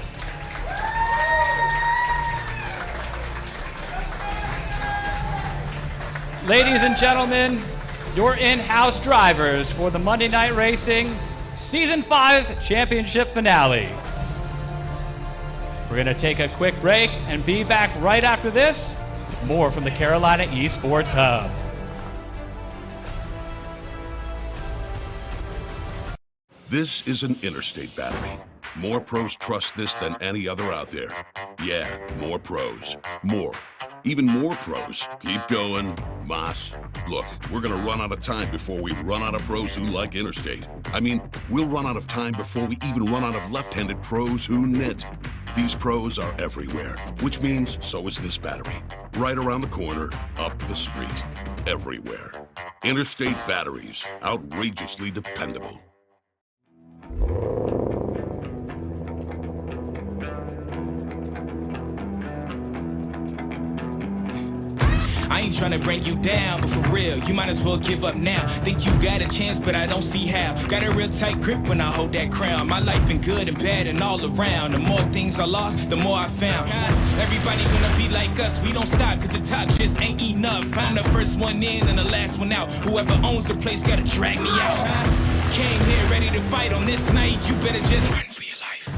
Ladies and gentlemen, your in-house drivers for the Monday Night Racing Season 5 Championship Finale. We're going to take a quick break and be back right after this. More from the Carolina Esports Hub. This is an Interstate battery. More pros trust this than any other out there. Yeah, more pros. More Even more pros. Keep going, Moss. Look, we're gonna run out of time before we run out of pros who like Interstate. I mean, we'll run out of time before we even run out of left-handed pros who knit. These pros are everywhere, which means so is this battery. Right around the corner, up the street, everywhere. Interstate Batteries, outrageously dependable. I ain't tryna break you down, but for real, you might as well give up now. Think you got a chance, but I don't see how. Got a real tight grip when I hold that crown. My life been good and bad and all around. The more things I lost, the more I found. Everybody wanna be like us, we don't stop, cause the top just ain't enough. I'm the first one in and the last one out. Whoever owns the place gotta drag me out. Came here ready to fight on this night, you better just run for your life.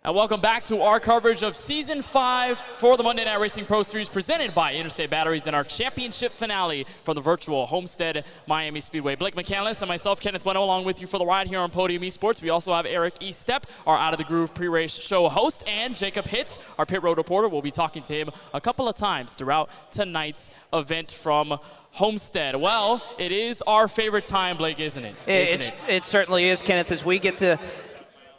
And welcome back to our coverage of Season 5 for the Monday Night Racing Pro Series presented by Interstate Batteries and our championship finale from the virtual Homestead Miami Speedway. Blake McCandless and myself, Kenneth Bueno, along with you for the ride here on Podium Esports. We also have Eric E. Stepp, our Out of the Groove pre-race show host, and Jacob Hitz, our pit road reporter. We'll be talking to him a couple of times throughout tonight's event from Homestead. Well, it is our favorite time, Blake, isn't it? It certainly is, Kenneth, as we get to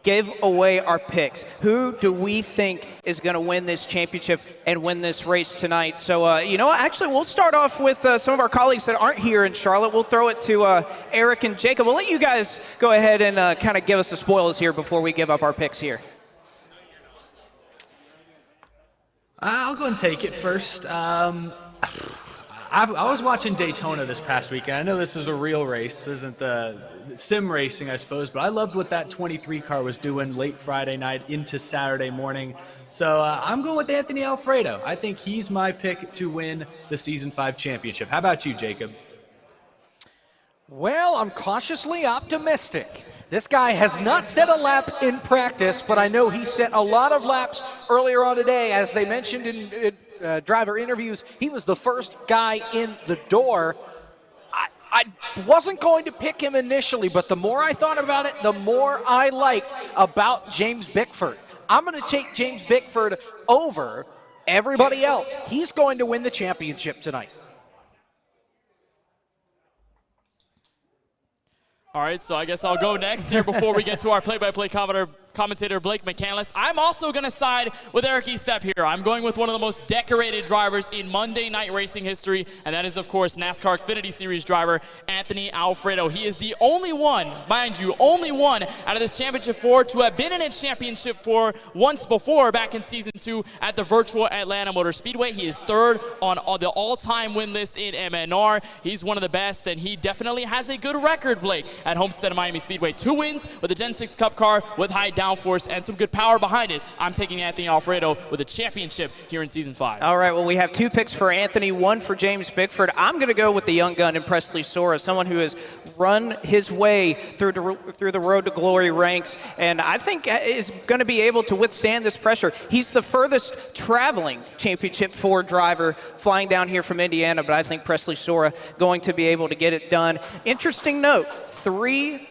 give away our picks. Who do we think is going to win this championship and win this race tonight? So, you know, actually, we'll start off with some of our colleagues that aren't here in Charlotte. We'll throw it to Eric and Jacob. We'll let you guys go ahead and kind of give us the spoils here before we give up our picks here. I'll go and take it first. I was watching Daytona this past weekend. I know this is a real race. This isn't the sim racing, I suppose, but I loved what that 23 car was doing late Friday night into Saturday morning. So I'm going with Anthony Alfredo. I think he's my pick to win the Season 5 championship. How about you, Jacob? Well, I'm cautiously optimistic. This guy has not set a lap in practice, but I know he set a lot of laps earlier on today. As they mentioned in driver interviews, he was the first guy in the door. I wasn't going to pick him initially, but the more I thought about it, the more I liked about James Bickford. I'm going to take James Bickford over everybody else. He's going to win the championship tonight. All right, so I guess I'll go next here before we get to our play-by-play commentator Blake McCandless. I'm also going to side with Eric E. Stepp here. I'm going with one of the most decorated drivers in Monday Night Racing history, and that is, of course, NASCAR Xfinity Series driver Anthony Alfredo. He is the only one, mind you, only one out of this Championship 4 to have been in a Championship 4 once before back in Season 2 at the virtual Atlanta Motor Speedway. He is third on the all-time win list in MNR. He's one of the best, and he definitely has a good record, Blake, at Homestead and Miami Speedway. 2 wins with a Gen 6 Cup car with high downforce and some good power behind it. I'm taking Anthony Alfredo with a championship here in Season 5. All right, well, we have 2 picks for Anthony, 1 for James Bickford. I'm going to go with the young gun in Presley Sora, someone who has run his way through the road to glory ranks, and I think is going to be able to withstand this pressure. He's the furthest traveling Championship 4 driver flying down here from Indiana, but I think Presley Sora going to be able to get it done. Interesting note, 3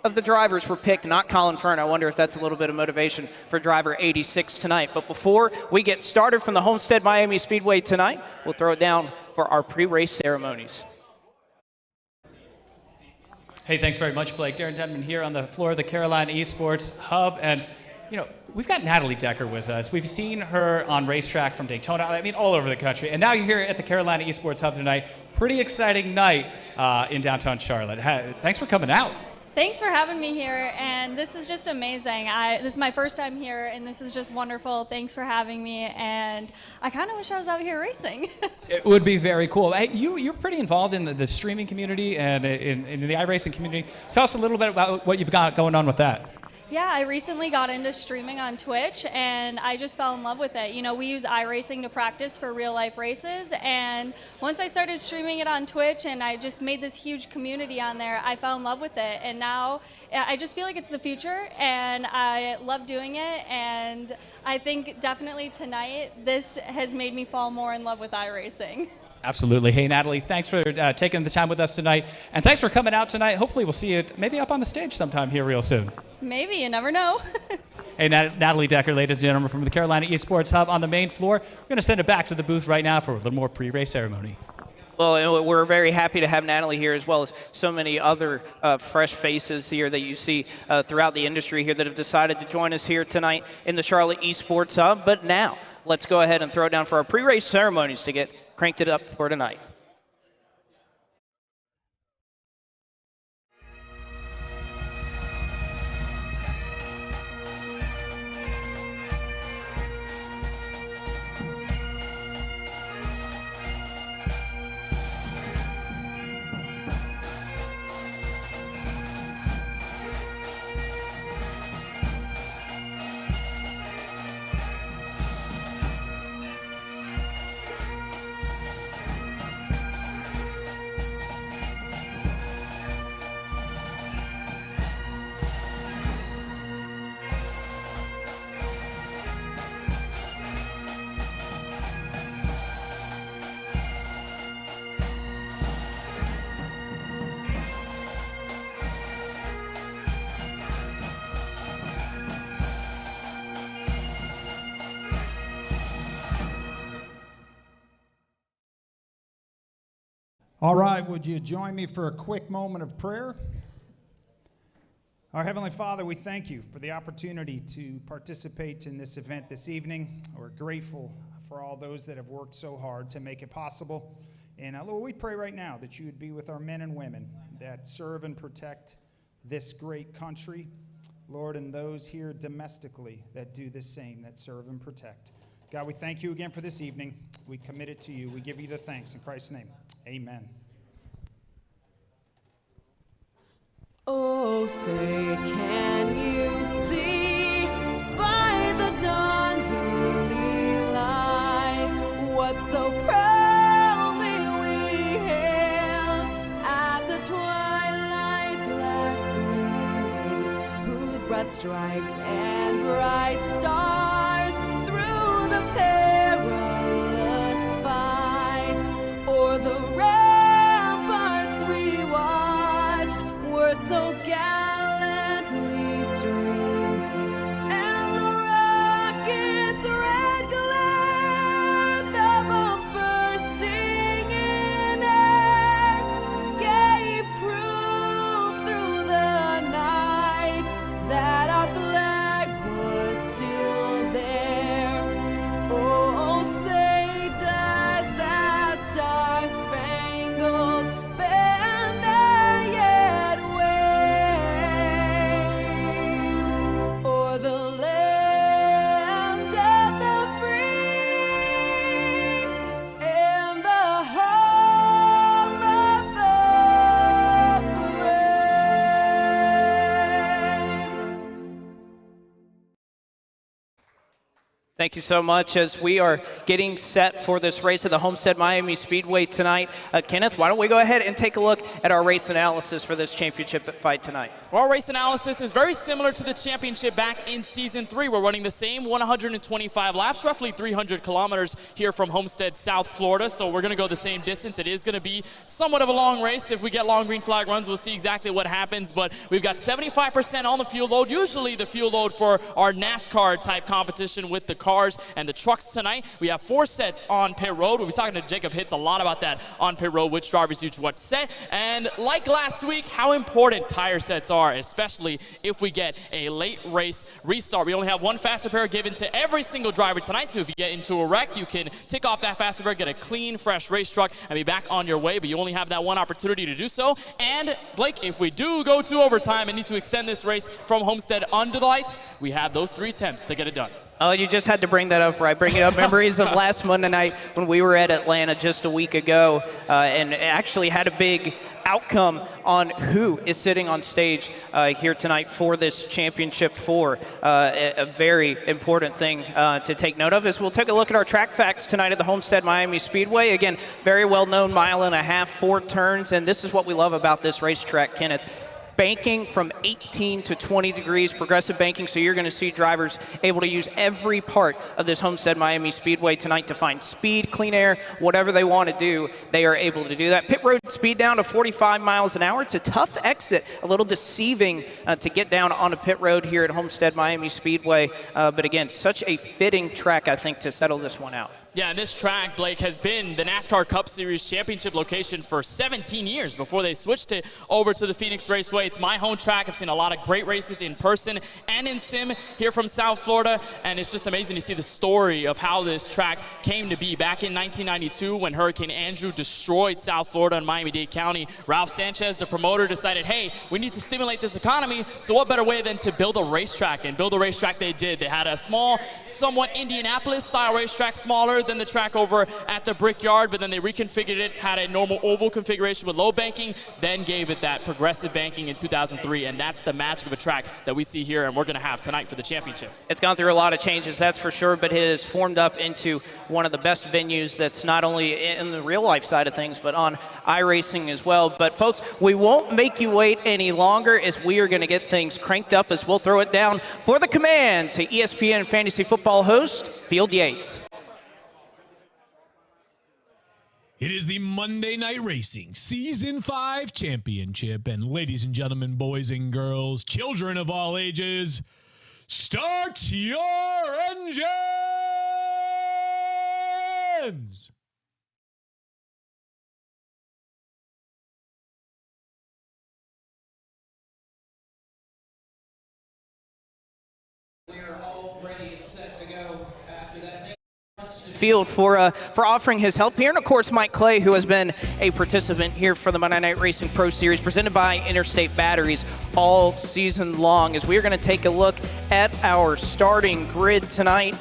of the drivers were picked, not Colin Fern. I wonder if that's a little bit of motivation for driver 86 tonight. But before we get started from the Homestead Miami Speedway tonight, we'll throw it down for our pre-race ceremonies. Hey, thanks very much, Blake. Darren Denman here on the floor of the Carolina Esports Hub. And, you know, we've got Natalie Decker with us. We've seen her on racetrack from Daytona, I mean, all over the country. And now you're here at the Carolina Esports Hub tonight. Pretty exciting night in downtown Charlotte. Thanks for coming out. Thanks for having me here, and this is just amazing. This is my first time here, and this is just wonderful. Thanks for having me, and I kind of wish I was out here racing. It would be very cool. Hey, you're pretty involved in the streaming community and in the iRacing community. Tell us a little bit about what you've got going on with that. Yeah, I recently got into streaming on Twitch, and I just fell in love with it. You know, we use iRacing to practice for real-life races, and once I started streaming it on Twitch and I just made this huge community on there, I fell in love with it. And now I just feel like it's the future, and I love doing it, and I think definitely tonight this has made me fall more in love with iRacing. Absolutely. Hey, Natalie, thanks for taking the time with us tonight. And thanks for coming out tonight. Hopefully we'll see you maybe up on the stage sometime here real soon. Maybe, you never know. Hey, Natalie Decker, ladies and gentlemen, from the Carolina Esports Hub on the main floor. We're going to send it back to the booth right now for a little more pre-race ceremony. Well, we're very happy to have Natalie here, as well as so many other fresh faces here that you see throughout the industry here that have decided to join us here tonight in the Charlotte Esports Hub. But now, let's go ahead and throw it down for our pre-race ceremonies to get cranked it up for tonight. All right, would you join me for a quick moment of prayer? Our Heavenly Father, we thank you for the opportunity to participate in this event this evening. We're grateful for all those that have worked so hard to make it possible. And Lord, we pray right now that you would be with our men and women that serve and protect this great country. Lord, and those here domestically that do the same, that serve and protect. God, we thank you again for this evening. We commit it to you. We give you the thanks in Christ's name. Amen. Oh, say, can you see by the dawn's early light what so proudly we hailed at the twilight's last gleaming, whose broad stripes and bright stars through the perilous fight o'er the ramparts we watched were so gallantly streaming, and the rocket's red glare, the bombs bursting in air, gave proof through the night that our flag was still there. Oh, say does that star-spangled banner yet wave o'er the land of the free and the home of the Thank you so much. As we are getting set for this race at the Homestead Miami Speedway tonight, Kenneth, why don't we go ahead and take a look at our race analysis for this championship fight tonight? Well, our race analysis is very similar to the championship back in Season 3. We're running the same 125 laps, roughly 300 kilometers here from Homestead, South Florida, so we're going to go the same distance. It is going to be somewhat of a long race. If we get long green flag runs, we'll see exactly what happens, but we've got 75% on the fuel load, usually the fuel load for our NASCAR-type competition with the cars and the trucks tonight. We have 4 sets on pit road. We'll be talking to Jacob Hitz a lot about that on pit road, which drivers use what set, and like last week, how important tire sets are, especially if we get a late race restart. We only have 1 fast repair given to every single driver tonight, so if you get into a wreck, you can tick off that fast repair, get a clean, fresh race truck, and be back on your way, but you only have that 1 opportunity to do so. And Blake, if we do go to overtime and need to extend this race from Homestead under the lights, we have those 3 attempts to get it done. Oh, you just had to bring that up, right? Bringing up memories of last Monday night when we were at Atlanta just a week ago and actually had a big outcome on who is sitting on stage here tonight for this Championship 4. A very important thing to take note of is we'll take a look at our track facts tonight at the Homestead Miami Speedway. Again, very well-known 1.5 miles, 4 turns, and this is what we love about this racetrack, Kenneth. Banking from 18 to 20 degrees, progressive banking, so you're going to see drivers able to use every part of this Homestead Miami Speedway tonight to find speed, clean air, whatever they want to do, they are able to do that. Pit road speed down to 45 miles an hour. It's a tough exit, a little deceiving to get down on a pit road here at Homestead Miami Speedway, but again, such a fitting track, I think, to settle this one out. Yeah, and this track, Blake, has been the NASCAR Cup Series championship location for 17 years before they switched it over to the Phoenix Raceway. It's my home track. I've seen a lot of great races in person and in sim here from South Florida, and it's just amazing to see the story of how this track came to be. Back in 1992, when Hurricane Andrew destroyed South Florida and Miami-Dade County, Ralph Sanchez, the promoter, decided, hey, we need to stimulate this economy, so what better way than to build a racetrack? And build a racetrack they did. They had a small, somewhat Indianapolis-style racetrack, smaller than the track over at the Brickyard, but then they reconfigured it, had a normal oval configuration with low banking, then gave it that progressive banking in 2003, and that's the magic of a track that we see here and we're going to have tonight for the championship. It's gone through a lot of changes, that's for sure, but it has formed up into one of the best venues that's not only in the real life side of things, but on iRacing as well. But folks, we won't make you wait any longer as we are going to get things cranked up as we'll throw it down for the command to ESPN Fantasy Football host, Field Yates. It is the Monday Night Racing Season 5 Championship. And ladies and gentlemen, boys and girls, children of all ages, start your engines! We are all ready and set to go after that. Field for offering his help here, and of course Mike Clay, who has been a participant here for the Monday Night Racing Pro Series presented by Interstate Batteries all season long, as we are going to take a look at our starting grid tonight.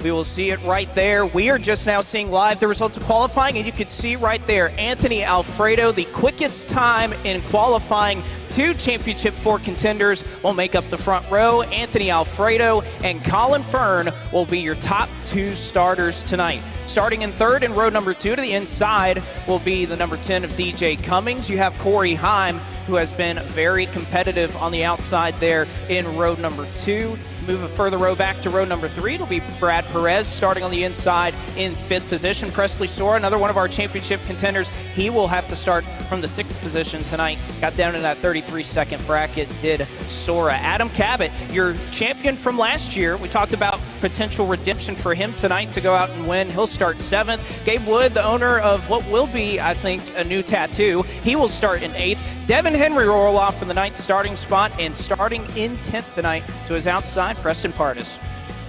We will see it right there. We are just now seeing live the results of qualifying, and you can see right there Anthony Alfredo, the quickest time in qualifying. 2 Championship 4 contenders will make up the front row. Anthony Alfredo and Colin Fern will be your top 2 starters tonight. Starting in third in row number 2 to the inside will be the number 10 of DJ Cummings. You have Corey Heim, who has been very competitive on the outside there in row number 2. Move a further row back to row number 3. It'll be Brad Perez starting on the inside in 5th position. Presley Sora, another one of our championship contenders, he will have to start from the 6th position tonight. Got down in that 33-second bracket, did Sora. Adam Cabot, your champion from last year. We talked about potential redemption for him tonight to go out and win. He'll start 7th. Gabe Wood, the owner of what will be, I think, a new tattoo, he will start in 8th. Devin Henry will roll off from the 9th starting spot, and starting in 10th tonight to his outside, Preston Pardis.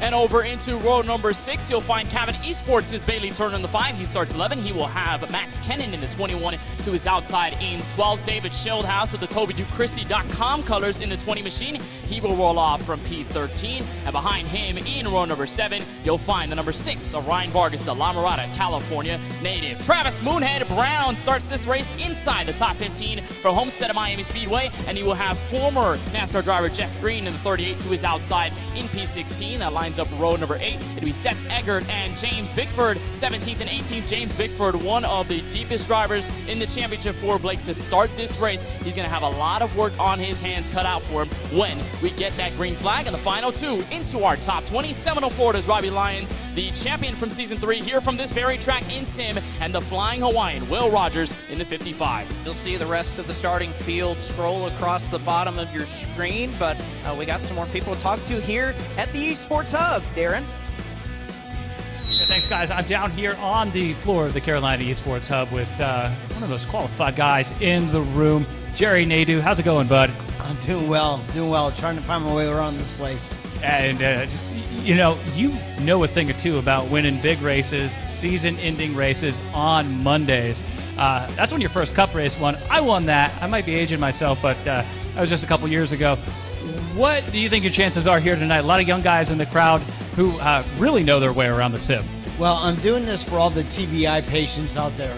And over into row number 6, you'll find Cabot Esports is Bailey Turner in the 5. He starts 11. He will have Max Kennan in the 21 to his outside in 12. David Schildhouse with the TobyDuChristy.com colors in the 20 machine. He will roll off from P13. And behind him in row number 7, you'll find the number 6 of Ryan Vargas, the La Mirada, California native. Travis Moonhead Brown starts this race inside the top 15 from Homestead of Miami Speedway. And he will have former NASCAR driver Jeff Green in the 38 to his outside in P16. That lines up row number 8. It'll be Seth Eggert and James Bickford, 17th and 18th. James Bickford, one of the deepest drivers in the Championship 4, Blake, to start this race. He's going to have a lot of work on his hands cut out for him when we get that green flag. And the final 2 into our top 20. Seminole, Florida's Robbie Lyons, the champion from Season 3, here from this very track in sim, and the Flying Hawaiian, Will Rogers, in the 55. You'll see the rest of the starting field scroll across the bottom of your screen, but we got some more people to talk to here at the Esports Hub. Darren? Yeah, thanks, guys. I'm down here on the floor of the Carolina Esports Hub with one of those qualified guys in the room, Jerry Nadeau. How's it going, bud? I'm doing well, trying to find my way around this place. And, you know a thing or two about winning big races, season-ending races on Mondays. That's when your first Cup race won. I won that. I might be aging myself, but that was just a couple years ago. What do you think your chances are here tonight? A lot of young guys in the crowd who really know their way around the sim. Well, I'm doing this for all the TBI patients out there.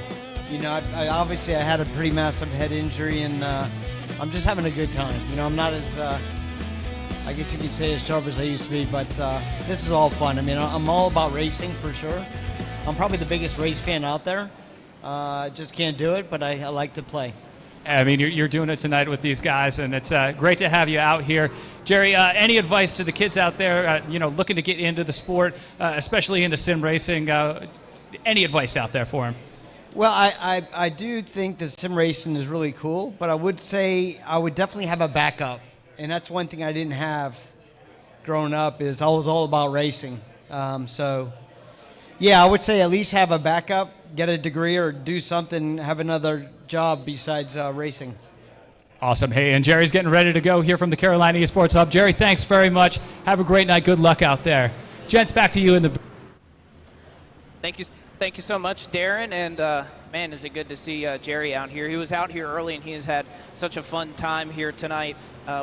You know, obviously I had a pretty massive head injury, and I'm just having a good time. You know, I'm not as, I guess you could say, as sharp as I used to be, but this is all fun. I mean, I'm all about racing for sure. I'm probably the biggest race fan out there. Just can't do it, but I like to play. I mean, you're doing it tonight with these guys, and it's great to have you out here. Jerry, any advice to the kids out there, you know, looking to get into the sport, especially into sim racing? Any advice out there for them? Well, I do think the sim racing is really cool, but I would say I would definitely have a backup. And that's one thing I didn't have growing up, is I was all about racing. So, yeah, I would say at least have a backup, get a degree or do something, have another job besides racing. Awesome. Hey, and Jerry's getting ready to go here from the Carolina Esports Hub. Jerry, thanks very much. Have a great night. Good luck out there. Gents, back to you in the... Thank you so much, Darren. And man, is it good to see Jerry out here. He was out here early, and he has had such a fun time here tonight.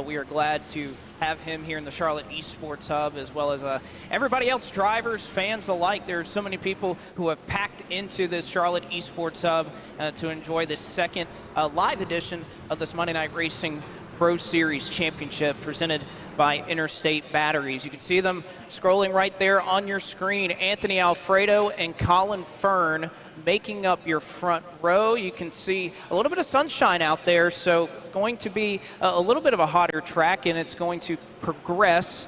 We are glad to have him here in the Charlotte Esports Hub, as well as everybody else, drivers, fans alike. There are so many people who have packed into this Charlotte Esports Hub to enjoy this second live edition of this Monday Night Racing Pro Series Championship presented by Interstate Batteries. You can see them scrolling right there on your screen. Anthony Alfredo and Colin Fern making up your front row. You can see a little bit of sunshine out there, so going to be a little bit of a hotter track, and it's going to progress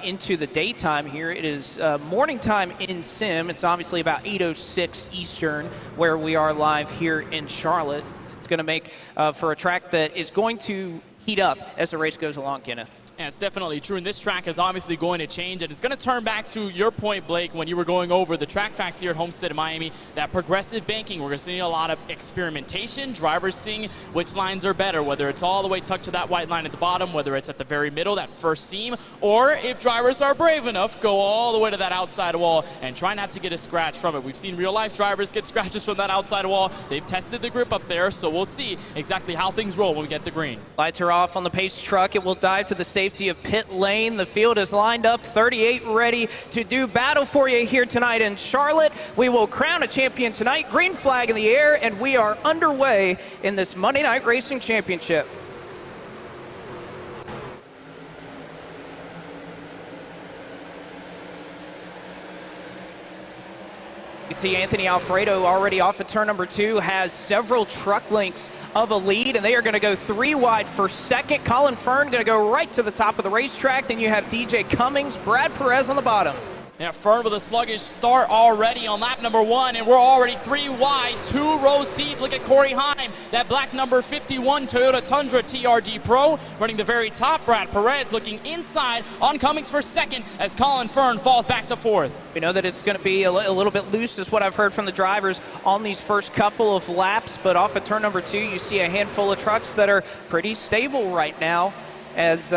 into the daytime here. It is morning time in Sim. It's obviously about 8:06 Eastern where we are live here in Charlotte. It's going to make for a track that is going to heat up as the race goes along, Kenneth. Yeah, it's definitely true, and this track is obviously going to change, and it's going to turn back to your point, Blake, when you were going over the track facts here at Homestead in Miami, that progressive banking. We're going to see a lot of experimentation, drivers seeing which lines are better, whether it's all the way tucked to that white line at the bottom, whether it's at the very middle, that first seam, or if drivers are brave enough, go all the way to that outside wall and try not to get a scratch from it. We've seen real-life drivers get scratches from that outside wall. They've tested the grip up there, so we'll see exactly how things roll when we get the green. Lights are off on the pace truck. It will dive to the safety of pit lane. The field is lined up, 38 ready to do battle for you here tonight in Charlotte. We will crown a champion tonight, green flag in the air, and we are underway in this Monday Night Racing Championship. You can see Anthony Alfredo already off at turn number 2, has several truck lengths of a lead, and they are going to go 3 wide for second. Colin Fern going to go right to the top of the racetrack. Then you have DJ Cummings, Brad Perez on the bottom. Yeah, Fern with a sluggish start already on lap number 1, and we're already 3 wide, 2 rows deep. Look at Corey Heim, that black number 51 Toyota Tundra TRD Pro, running the very top. Brad Perez looking inside on Cummings for second as Colin Fern falls back to 4th. We know that it's going to be a little bit loose, is what I've heard from the drivers on these first couple of laps, but off at turn number 2, you see a handful of trucks that are pretty stable right now as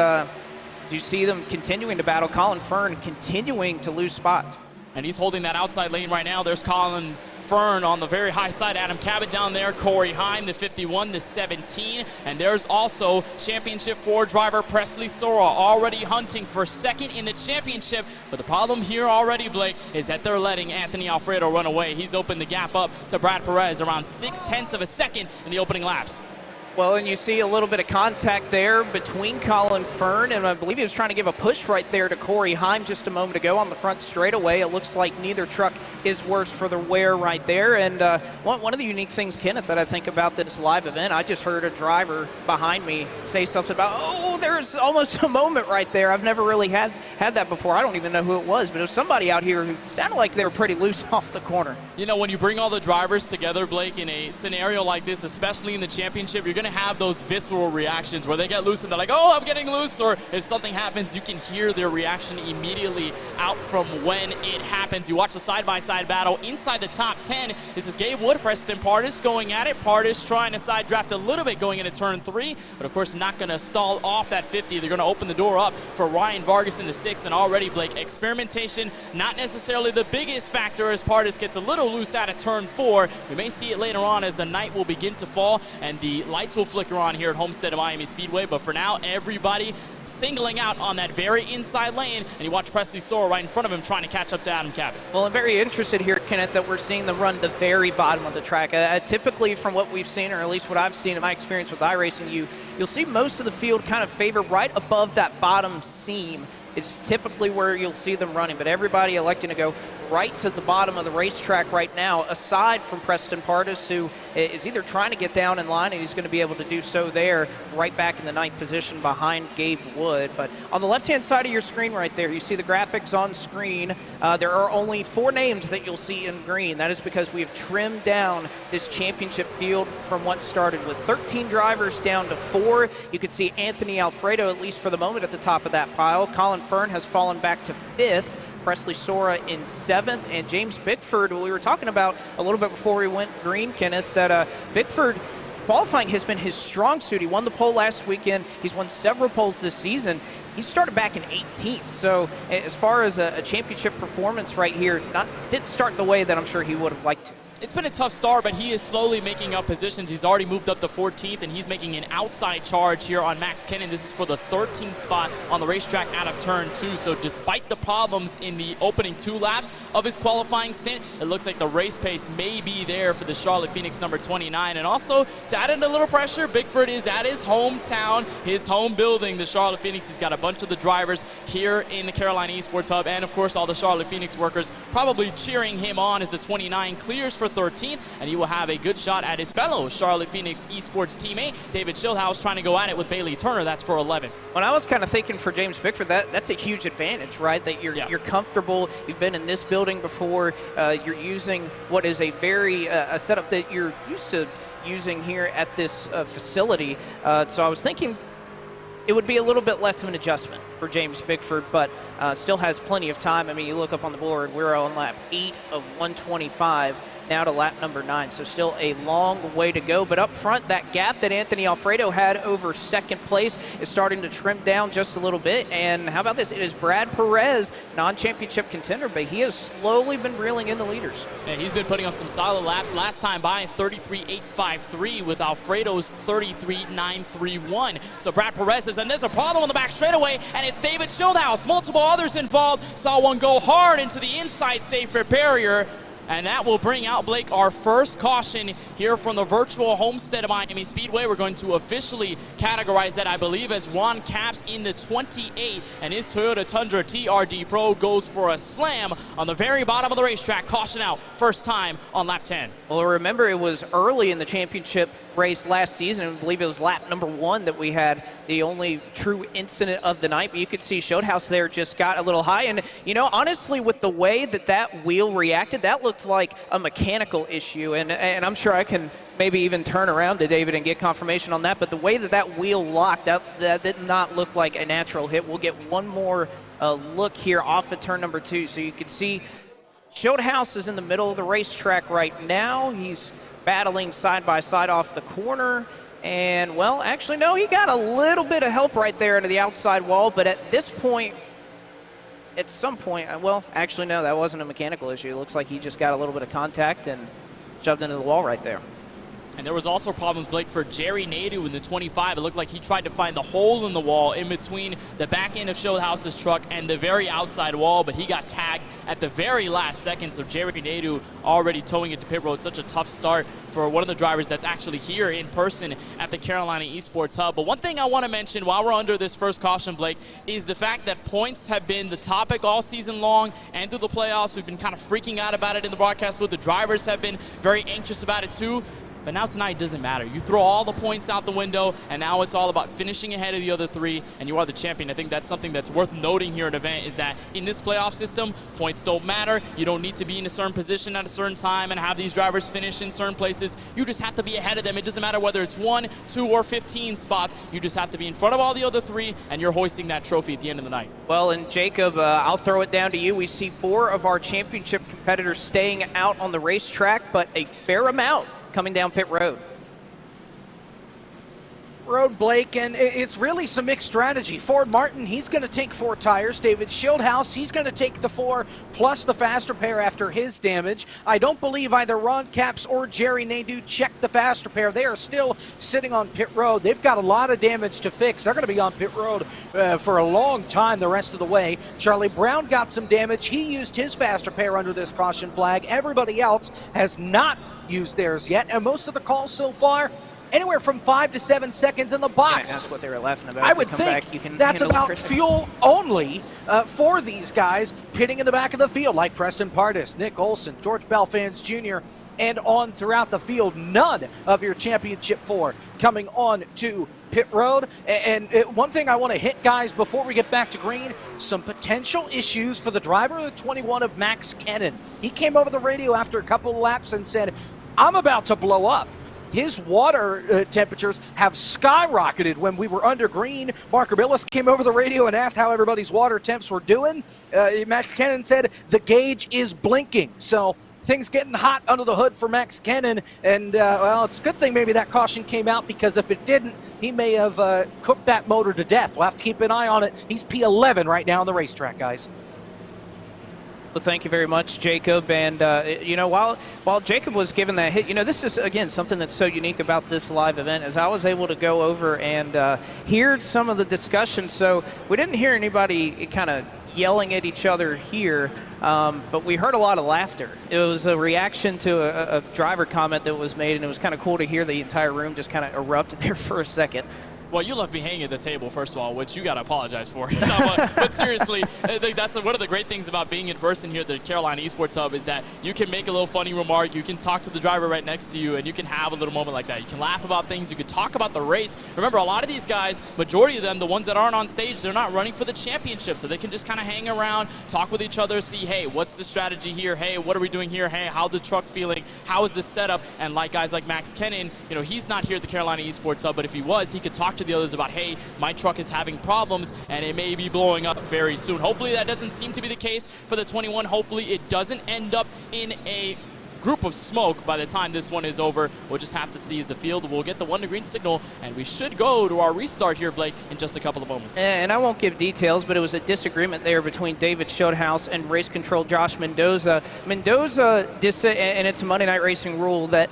you see them continuing to battle. Colin Fern continuing to lose spots. And he's holding that outside lane right now. There's Colin Fern on the very high side. Adam Cabot down there. Corey Heim, the 51, the 17. And there's also Championship 4 driver Presley Sora already hunting for second in the championship. But the problem here already, Blake, is that they're letting Anthony Alfredo run away. He's opened the gap up to Brad Perez around 0.6 of a second in the opening laps. Well, and you see a little bit of contact there between Colin Fern, and I believe he was trying to give a push right there to Corey Heim just a moment ago on the front straightaway. It looks like neither truck is worse for the wear right there. And one of the unique things, Kenneth, that I think about this live event, I just heard a driver behind me say something about, oh, there's almost a moment right there. I've never really had that before. I don't even know who it was, but it was somebody out here who sounded like they were pretty loose off the corner. You know, when you bring all the drivers together, Blake, in a scenario like this, especially in the championship, you're going to have those visceral reactions where they get loose and they're like, oh, I'm getting loose, or if something happens, you can hear their reaction immediately out from when it happens. You watch the side-by-side battle inside the top 10. This is Gabe Wood, Preston Pardis going at it. Pardis trying to side draft a little bit going into turn 3, but of course not going to stall off that 50. They're going to open the door up for Ryan Vargas in the 6, and already, Blake, experimentation not necessarily the biggest factor as Pardis gets a little loose out of turn 4. We may see it later on as the night will begin to fall and the lights lights will flicker on here at Homestead of Miami Speedway, but for now, everybody singling out on that very inside lane, and you watch Presley Sora right in front of him trying to catch up to Adam Cabot. Well, I'm very interested here, Kenneth, that we're seeing them run the very bottom of the track. Typically, from what we've seen, or at least what I've seen in my experience with iRacing, you'll see most of the field kind of favor right above that bottom seam. It's typically where you'll see them running, but everybody electing to go right to the bottom of the racetrack right now, aside from Preston Pardis, who is either trying to get down in line, and he's going to be able to do so there, right back in the 9th position behind Gabe Wood. But on the left-hand side of your screen right there, you see the graphics on screen. There are only 4 names that you'll see in green. That is because we have trimmed down this championship field from what started with 13 drivers down to 4. You can see Anthony Alfredo, at least for the moment, at the top of that pile. Colin Fern has fallen back to 5th. Presley Sora in 7th, and James Bickford, we were talking about a little bit before we went green, Kenneth, that Bickford qualifying has been his strong suit. He won the pole last weekend. He's won several poles this season. He started back in 18th, so as far as a championship performance right here, didn't start the way that I'm sure he would have liked to. It's been a tough start, but he is slowly making up positions. He's already moved up to 14th, and he's making an outside charge here on Max Kennan. This is for the 13th spot on the racetrack out of turn 2. So despite the problems in the opening 2 laps of his qualifying stint, it looks like the race pace may be there for the Charlotte Phoenix number 29. And also, to add in a little pressure, Bickford is at his hometown, his home building, the Charlotte Phoenix. He's got a bunch of the drivers here in the Carolina Esports Hub, and of course all the Charlotte Phoenix workers probably cheering him on as the 29 clears for 13th, and he will have a good shot at his fellow Charlotte Phoenix Esports teammate, David Schildhaus, trying to go at it with Bailey Turner. That's for 11. When I was kind of thinking for James Bickford, that's a huge advantage, right? That you're comfortable. You've been in this building before. You're using what is a very a setup that you're used to using here at this facility. So I was thinking it would be a little bit less of an adjustment for James Bickford, but still has plenty of time. I mean, you look up on the board, we're on lap 8 of 125. Now to lap number 9, so still a long way to go. But up front, that gap that Anthony Alfredo had over 2nd place is starting to trim down just a little bit. And how about this? It is Brad Perez, non-championship contender, but he has slowly been reeling in the leaders. Yeah, he's been putting up some solid laps. Last time by 33.853 with Alfredo's 33.931. So Brad Perez says, and there's a problem on the back straightaway, and it's David Schildhaus. Multiple others involved. Saw one go hard into the inside safety barrier. And that will bring out, Blake, our first caution here from the virtual Homestead of Miami Speedway. We're going to officially categorize that, I believe, as Ron Capps in the 28, and his Toyota Tundra TRD Pro goes for a slam on the very bottom of the racetrack. Caution out, first time on lap 10. Well, remember, it was early in the championship race last season. I believe it was lap number 1 that we had the only true incident of the night, but you could see Schildhaus there just got a little high. And, you know, honestly, with the way that wheel reacted, that looked like a mechanical issue. And I'm sure I can maybe even turn around to David and get confirmation on that. But the way that wheel locked, that did not look like a natural hit. We'll get one more look here off of turn number 2. So you can see Schildhaus is in the middle of the racetrack right now. He's battling side by side off the corner. And, well, actually, no, he got a little bit of help right there into the outside wall. But at this point, at some point, well, actually, no, that wasn't a mechanical issue. It looks like he just got a little bit of contact and shoved into the wall right there. And there was also problems, Blake, for Jerry Nadeau in the 25. It looked like he tried to find the hole in the wall in between the back end of Schildhaus's truck and the very outside wall, but he got tagged at the very last second. So Jerry Nadeau already towing it to pit road. Such a tough start for one of the drivers that's actually here in person at the Carolina Esports Hub. But one thing I want to mention while we're under this first caution, Blake, is the fact that points have been the topic all season long and through the playoffs. We've been kind of freaking out about it in the broadcast booth. The drivers have been very anxious about it too. But now tonight it doesn't matter. You throw all the points out the window, and now it's all about finishing ahead of the other 3, and you are the champion. I think that's something that's worth noting here at an event, is that in this playoff system, points don't matter. You don't need to be in a certain position at a certain time and have these drivers finish in certain places. You just have to be ahead of them. It doesn't matter whether it's 1, 2, or 15 spots. You just have to be in front of all the other 3, and you're hoisting that trophy at the end of the night. Well, and Jacob, I'll throw it down to you. We see 4 of our championship competitors staying out on the racetrack, but a fair amount coming down pit road. road, Blake, and it's really some mixed strategy. Ford Martin, he's going to take 4 tires. David Schildhaus, he's going to take the 4 plus the faster pair after his damage. I don't believe either Ron Capps or Jerry Nadeau checked the faster pair. They are still sitting on pit road. They've got a lot of damage to fix. They're going to be on pit road for a long time the rest of the way. Charlie Brown got some damage. He used his faster pair under this caution flag. Everybody else has not used theirs yet, and most of the calls so far, anywhere from 5 to 7 seconds in the box. Yeah, that's what they were laughing about. I would think that's about fuel only for these guys pitting in the back of the field, like Preston Pardis, Nick Olson, George Belfans Jr., and on throughout the field. None of your Championship 4 coming on to pit road. And one thing I want to hit, guys, before we get back to green, some potential issues for the driver of the 21 of Max Kennan. He came over the radio after a couple of laps and said, I'm about to blow up. His water temperatures have skyrocketed when we were under green. Mark Urbillis came over the radio and asked how everybody's water temps were doing. Max Kennan said the gauge is blinking. So things getting hot under the hood for Max Kennan. And, well, it's a good thing maybe that caution came out, because if it didn't, he may have cooked that motor to death. We'll have to keep an eye on it. He's P11 right now on the racetrack, guys. Well, thank you very much, Jacob. And, you know, while Jacob was given that hit, you know, this is, again, something that's so unique about this live event, is I was able to go over and hear some of the discussion. So we didn't hear anybody kind of yelling at each other here, but we heard a lot of laughter. It was a reaction to a driver comment that was made, and it was kind of cool to hear the entire room just kind of erupt there for a second. Well, you left me hanging at the table, first of all, which you got to apologize for. But seriously, that's one of the great things about being in person here at the Carolina Esports Hub, is that you can make a little funny remark, you can talk to the driver right next to you, and you can have a little moment like that. You can laugh about things, you can talk about the race. Remember, a lot of these guys, majority of them, the ones that aren't on stage, they're not running for the championship, so they can just kind of hang around, talk with each other, see, hey, what's the strategy here? Hey, what are we doing here? Hey, how's the truck feeling? How is this setup? And like guys like Max Kennan, you know, he's not here at the Carolina Esports Hub, but if he was, he could talk to the others about, hey, my truck is having problems and it may be blowing up very soon. Hopefully that doesn't seem to be the case for the 21. Hopefully it doesn't end up in a group of smoke by the time this one is over. We'll just have to see as the field will get the 1 to green signal, and we should go to our restart here, Blake, in just a couple of moments. And I won't give details, but it was a disagreement there between David Schildhaus and race control Josh Mendoza. Mendoza, and it's a Monday Night Racing rule that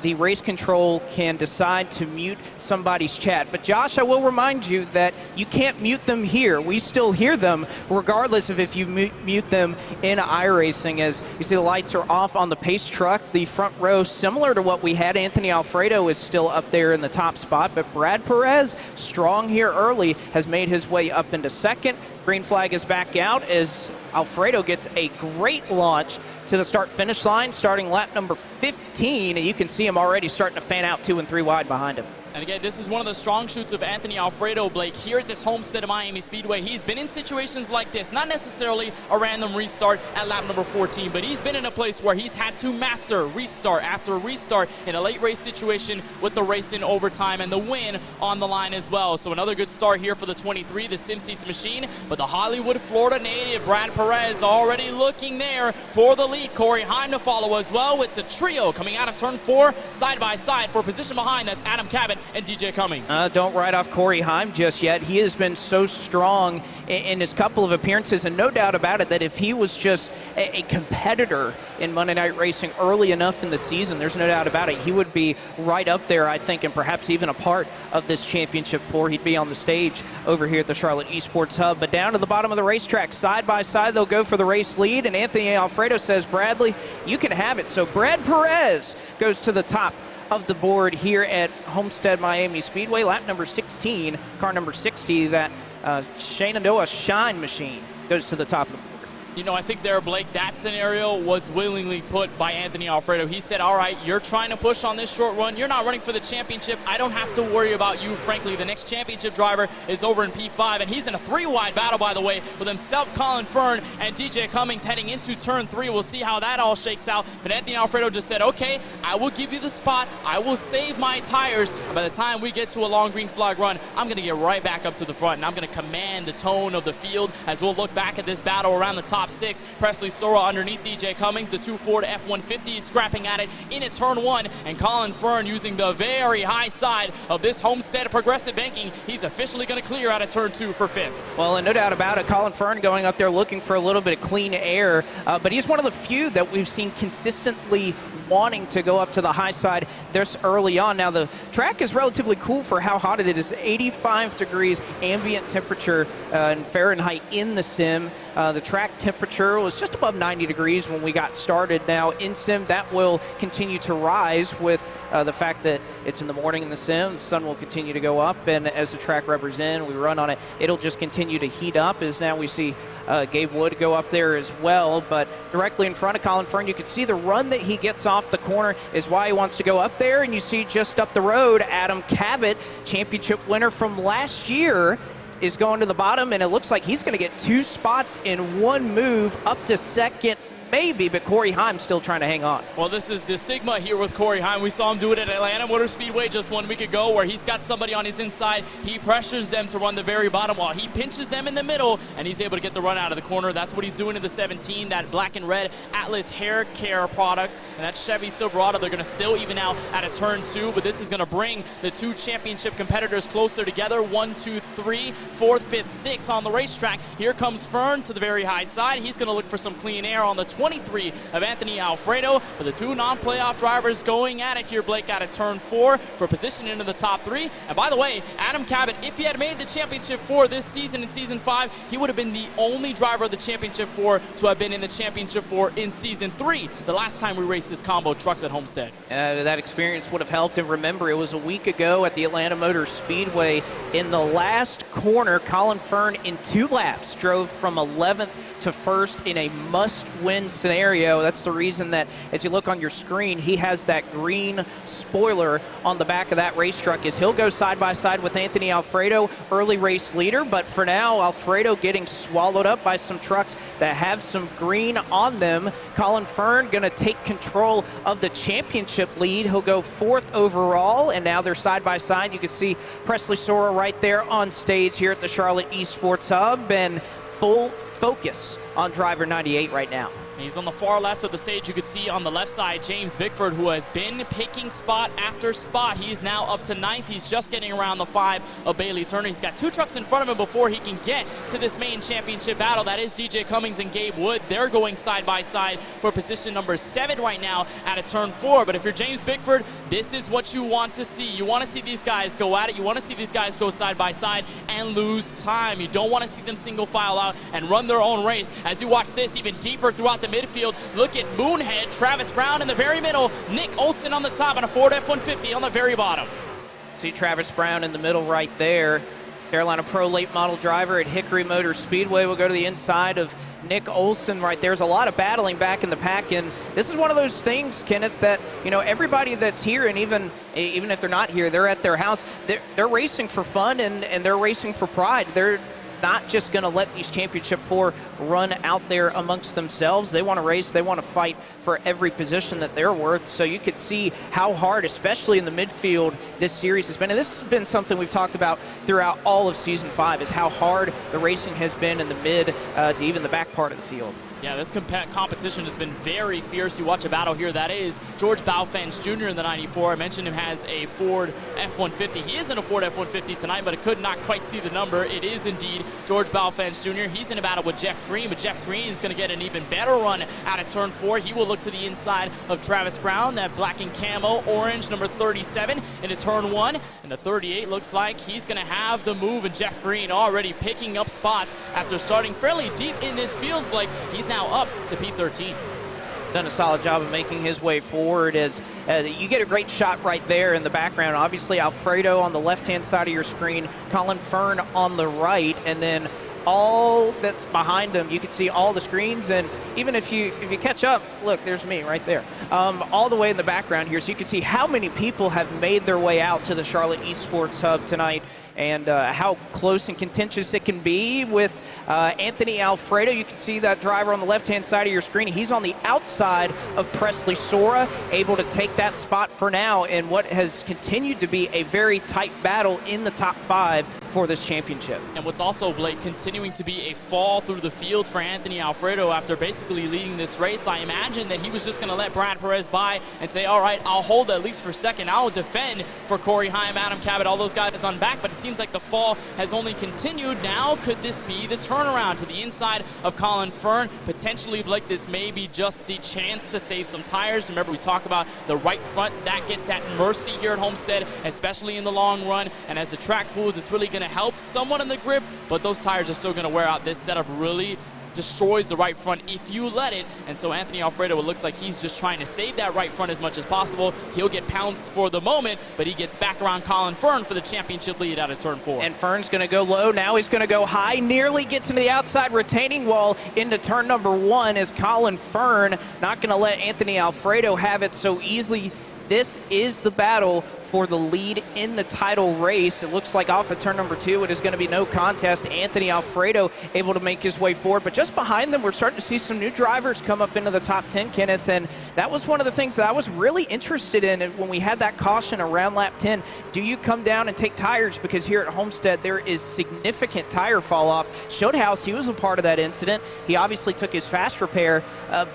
the race control can decide to mute somebody's chat. But Josh, I will remind you that you can't mute them here. We still hear them regardless of if you mute them in iRacing. As you see, the lights are off on the pace truck. The front row, similar to what we had, Anthony Alfredo is still up there in the top spot, but Brad Perez, strong here early, has made his way up into second. Green flag is back out as Alfredo gets a great launch to the start-finish line, starting lap number 15, and you can see him already starting to fan out 2 and 3 wide behind him. And again, this is one of the strong shoots of Anthony Alfredo, Blake, here at this Homestead of Miami Speedway. He's been in situations like this, not necessarily a random restart at lap number 14, but he's been in a place where he's had to master restart after restart in a late race situation with the race in overtime and the win on the line as well. So another good start here for the 23, the SimSeats machine, but the Hollywood, Florida native, Brad Perez, already looking there for the lead. Corey Heim to follow as well. It's a trio coming out of turn 4, side by side for position behind. That's Adam Cabot and DJ Cummings. Don't write off Corey Heim just yet. He has been so strong in his couple of appearances, and no doubt about it that if he was just a competitor in Monday Night Racing early enough in the season, there's no doubt about it, he would be right up there, I think, and perhaps even a part of this Championship 4. He'd be on the stage over here at the Charlotte Esports Hub. But down to the bottom of the racetrack, side by side, they'll go for the race lead, and Anthony Alfredo says, Bradley, you can have it. So Brad Perez goes to the top of the board here at Homestead Miami Speedway. Lap number 16, car number 60, that Shenandoah Shine machine goes to the top of the board. You know, I think there, Blake, that scenario was willingly put by Anthony Alfredo. He said, all right, you're trying to push on this short run. You're not running for the championship. I don't have to worry about you, frankly. The next championship driver is over in P5, and he's in a 3-wide battle, by the way, with himself, Colin Fern, and DJ Cummings heading into turn 3. We'll see how that all shakes out. But Anthony Alfredo just said, okay, I will give you the spot. I will save my tires. And by the time we get to a long green flag run, I'm going to get right back up to the front, and I'm going to command the tone of the field as we'll look back at this battle around the top top 6. Presley Sora underneath DJ Cummings. The two Ford F-150s scrapping at it in at turn 1. And Colin Fern using the very high side of this Homestead progressive banking. He's officially going to clear out of turn 2 for 5th. Well, and no doubt about it, Colin Fern going up there looking for a little bit of clean air, but he's one of the few that we've seen consistently wanting to go up to the high side this early on. Now, the track is relatively cool for how hot it is. 85 degrees ambient temperature in Fahrenheit in the sim. The track temperature was just above 90 degrees when we got started. Now, in sim, that will continue to rise with the fact that it's in the morning in the sim. The sun will continue to go up, and as the track rubber's in, we run on it, it'll just continue to heat up, as now we see Gabe Wood go up there as well. But directly in front of Colin Fern, you can see the run that he gets off the corner is why he wants to go up there. And you see just up the road, Adam Cabot, championship winner from last year, is going to the bottom, and it looks like he's going to get 2 spots in one move up to second, maybe, but Corey Heim's still trying to hang on. Well, this is the stigma here with Corey Heim. We saw him do it at Atlanta Motor Speedway just 1 week ago, where he's got somebody on his inside. He pressures them to run the very bottom while he pinches them in the middle, and he's able to get the run out of the corner. That's what he's doing in the 17, that black and red Atlas hair care products, and that Chevy Silverado. They're going to still even out at a turn 2, but this is going to bring the 2 championship competitors closer together. 1, 2, 3, 4th, 5th, 6th on the racetrack. Here comes Fern to the very high side. He's going to look for some clean air on the 23 of Anthony Alfredo. For the 2 non-playoff drivers going at it here, Blake, out of turn 4 for position into the top 3. And by the way, Adam Cabot, if he had made the championship 4 this season in season 5, he would have been the only driver of the championship 4 to have been in the championship 4 in season 3, the last time we raced this combo trucks at Homestead. That experience would have helped. And remember, it was a week ago at the Atlanta Motor Speedway. In the last corner, Colin Fern in 2 laps drove from 11th to 1st in a must-win scenario. That's the reason that, as you look on your screen, he has that green spoiler on the back of that race truck, is he'll go side by side with Anthony Alfredo, early race leader. But for now, Alfredo getting swallowed up by some trucks that have some green on them. Colin Fern going to take control of the championship lead. He'll go 4th overall, and now they're side by side. You can see Presley Sora right there on stage here at the Charlotte Esports Hub, and full focus on driver 98 right now. He's on the far left of the stage. You can see on the left side James Bickford, who has been picking spot after spot. He is now up to 9th. He's just getting around the 5 of Bailey Turner. He's got 2 trucks in front of him before he can get to this main championship battle. That is DJ Cummings and Gabe Wood. They're going side by side for position number 7 right now at a turn 4. But if you're James Bickford, this is what you want to see. You want to see these guys go at it. You want to see these guys go side by side and lose time. You don't want to see them single file out and run their own race. As you watch this even deeper throughout the midfield, look at Moonhead, Travis Brown in the very middle, Nick Olson on the top, and a Ford F-150 on the very bottom. See Travis Brown in the middle right there. Carolina Pro late model driver at Hickory Motor Speedway will go to the inside of Nick Olson right there. There's a lot of battling back in the pack, and this is one of those things, Kenneth, that, you know, everybody that's here, and even if they're not here, they're at their house, they're racing for fun, and they're racing for pride. They're not just going to let these championship 4 run out there amongst themselves. They want to race. They want to fight for every position that they're worth. So you could see how hard, especially in the midfield, this series has been. And this has been something we've talked about throughout all of Season 5, is how hard the racing has been in the mid to even the back part of the field. Yeah, this competition has been very fierce. You watch a battle here. That is George Balfans Jr. in the 94. I mentioned him has a Ford F-150. He is in a Ford F-150 tonight, but I could not quite see the number. It is indeed George Balfans Jr. He's in a battle with Jeff Green, but Jeff Green is going to get an even better run out of turn 4. He will look to the inside of Travis Brown, that black and camo orange number 37 into turn 1. And the 38 looks like he's going to have the move, and Jeff Green already picking up spots after starting fairly deep in this field. Like, he's now up to P13. Done a solid job of making his way forward, as you get a great shot right there in the background. Obviously Alfredo on the left-hand side of your screen, Colin Fern on the right, and then all that's behind him, you can see all the screens. And even if you catch up, look, there's me right there, all the way in the background here, so you can see how many people have made their way out to the Charlotte Esports Hub tonight. and how close and contentious it can be with Anthony Alfredo. You can see that driver on the left-hand side of your screen. He's on the outside of Presley Sora, able to take that spot for now in what has continued to be a very tight battle in the top 5 for this championship. And what's also, Blake, continuing to be a fall through the field for Anthony Alfredo after basically leading this race. I imagine that he was just going to let Brad Perez by and say, all right, I'll hold at least for second. I'll defend for Corey Heim, Adam Cabot, all those guys on back. But it seems like the fall has only continued. Now could this be the turnaround to the inside of Colin Fern? Potentially, Blake, this may be just the chance to save some tires. Remember, we talk about the right front. That gets at mercy here at Homestead, especially in the long run. And as the track cools, it's really going to help someone in the grip, but those tires are still going to wear out. This setup really destroys the right front if you let it, and so Anthony Alfredo, it looks like he's just trying to save that right front as much as possible. He'll get pounced for the moment, but he gets back around Colin Fern for the championship lead out of turn 4. And Fern's going to go low. Now he's going to go high, nearly gets into the outside retaining wall into turn number 1 as Colin Fern not going to let Anthony Alfredo have it so easily. This is the battle for the lead in the title race. It looks like off of turn number 2, it is going to be no contest. Anthony Alfredo able to make his way forward, but just behind them, we're starting to see some new drivers come up into the top 10, Kenneth, and that was one of the things that I was really interested in when we had that caution around lap 10. Do you come down and take tires? Because here at Homestead, there is significant tire fall off. Showhouse, he was a part of that incident. He obviously took his fast repair,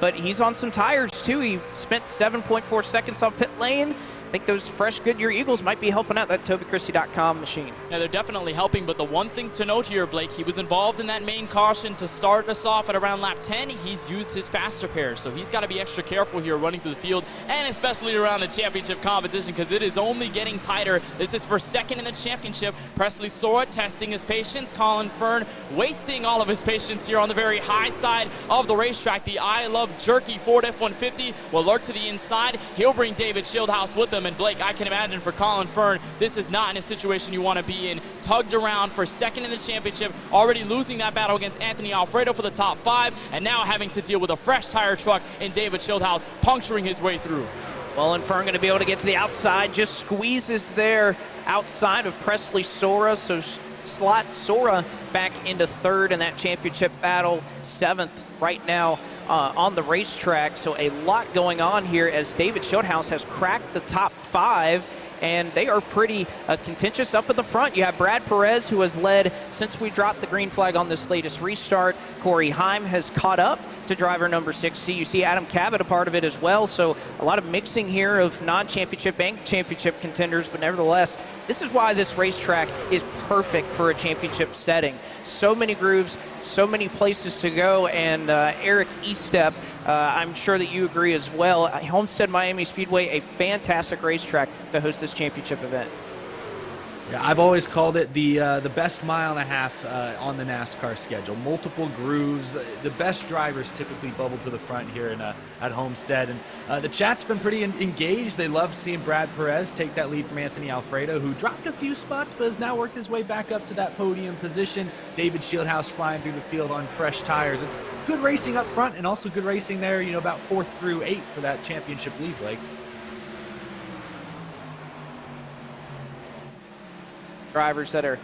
but he's on some tires too. He spent 7.4 seconds on pit lane. I think those fresh Goodyear Eagles might be helping out that TobyChristie.com machine. Yeah, they're definitely helping, but the one thing to note here, Blake, he was involved in that main caution to start us off at around lap 10. He's used his fast repair, so he's got to be extra careful here running through the field, and especially around the championship competition, because it is only getting tighter. This is for second in the championship. Presley Sora testing his patience. Colin Fern wasting all of his patience here on the very high side of the racetrack. The I Love Jerky Ford F-150 will lurk to the inside. He'll bring David Shieldhouse with him. And Blake, I can imagine for Colin Fern, this is not in a situation you want to be in. Tugged around for second in the championship, already losing that battle against Anthony Alfredo for the top 5, and now having to deal with a fresh tire truck in David Shieldhouse, puncturing his way through. Well, and Fern going to be able to get to the outside, just squeezes there outside of Presley Sora, so slot Sora back into 3rd in that championship battle, 7th right now on the racetrack. So a lot going on here as David Shieldhouse has cracked the top 5, and they are pretty contentious up at the front. You have Brad Perez, who has led since we dropped the green flag on this latest restart. Corey Heim has caught up to driver number 60. You see Adam Cabot a part of it as well, so a lot of mixing here of non-championship and championship contenders, but nevertheless, this is why this racetrack is perfect for a championship setting. So many grooves, so many places to go, and Eric Estep, I'm sure that you agree as well. Homestead Miami Speedway, a fantastic racetrack to host this championship event. Yeah, I've always called it the best mile and a half on the NASCAR schedule. Multiple grooves. The best drivers typically bubble to the front here at Homestead. And the chat's been pretty engaged. They loved seeing Brad Perez take that lead from Anthony Alfredo, who dropped a few spots but has now worked his way back up to that podium position. David Shieldhouse flying through the field on fresh tires. It's good racing up front and also good racing there, about 4th through 8th for that championship lead, Blake. Drivers that are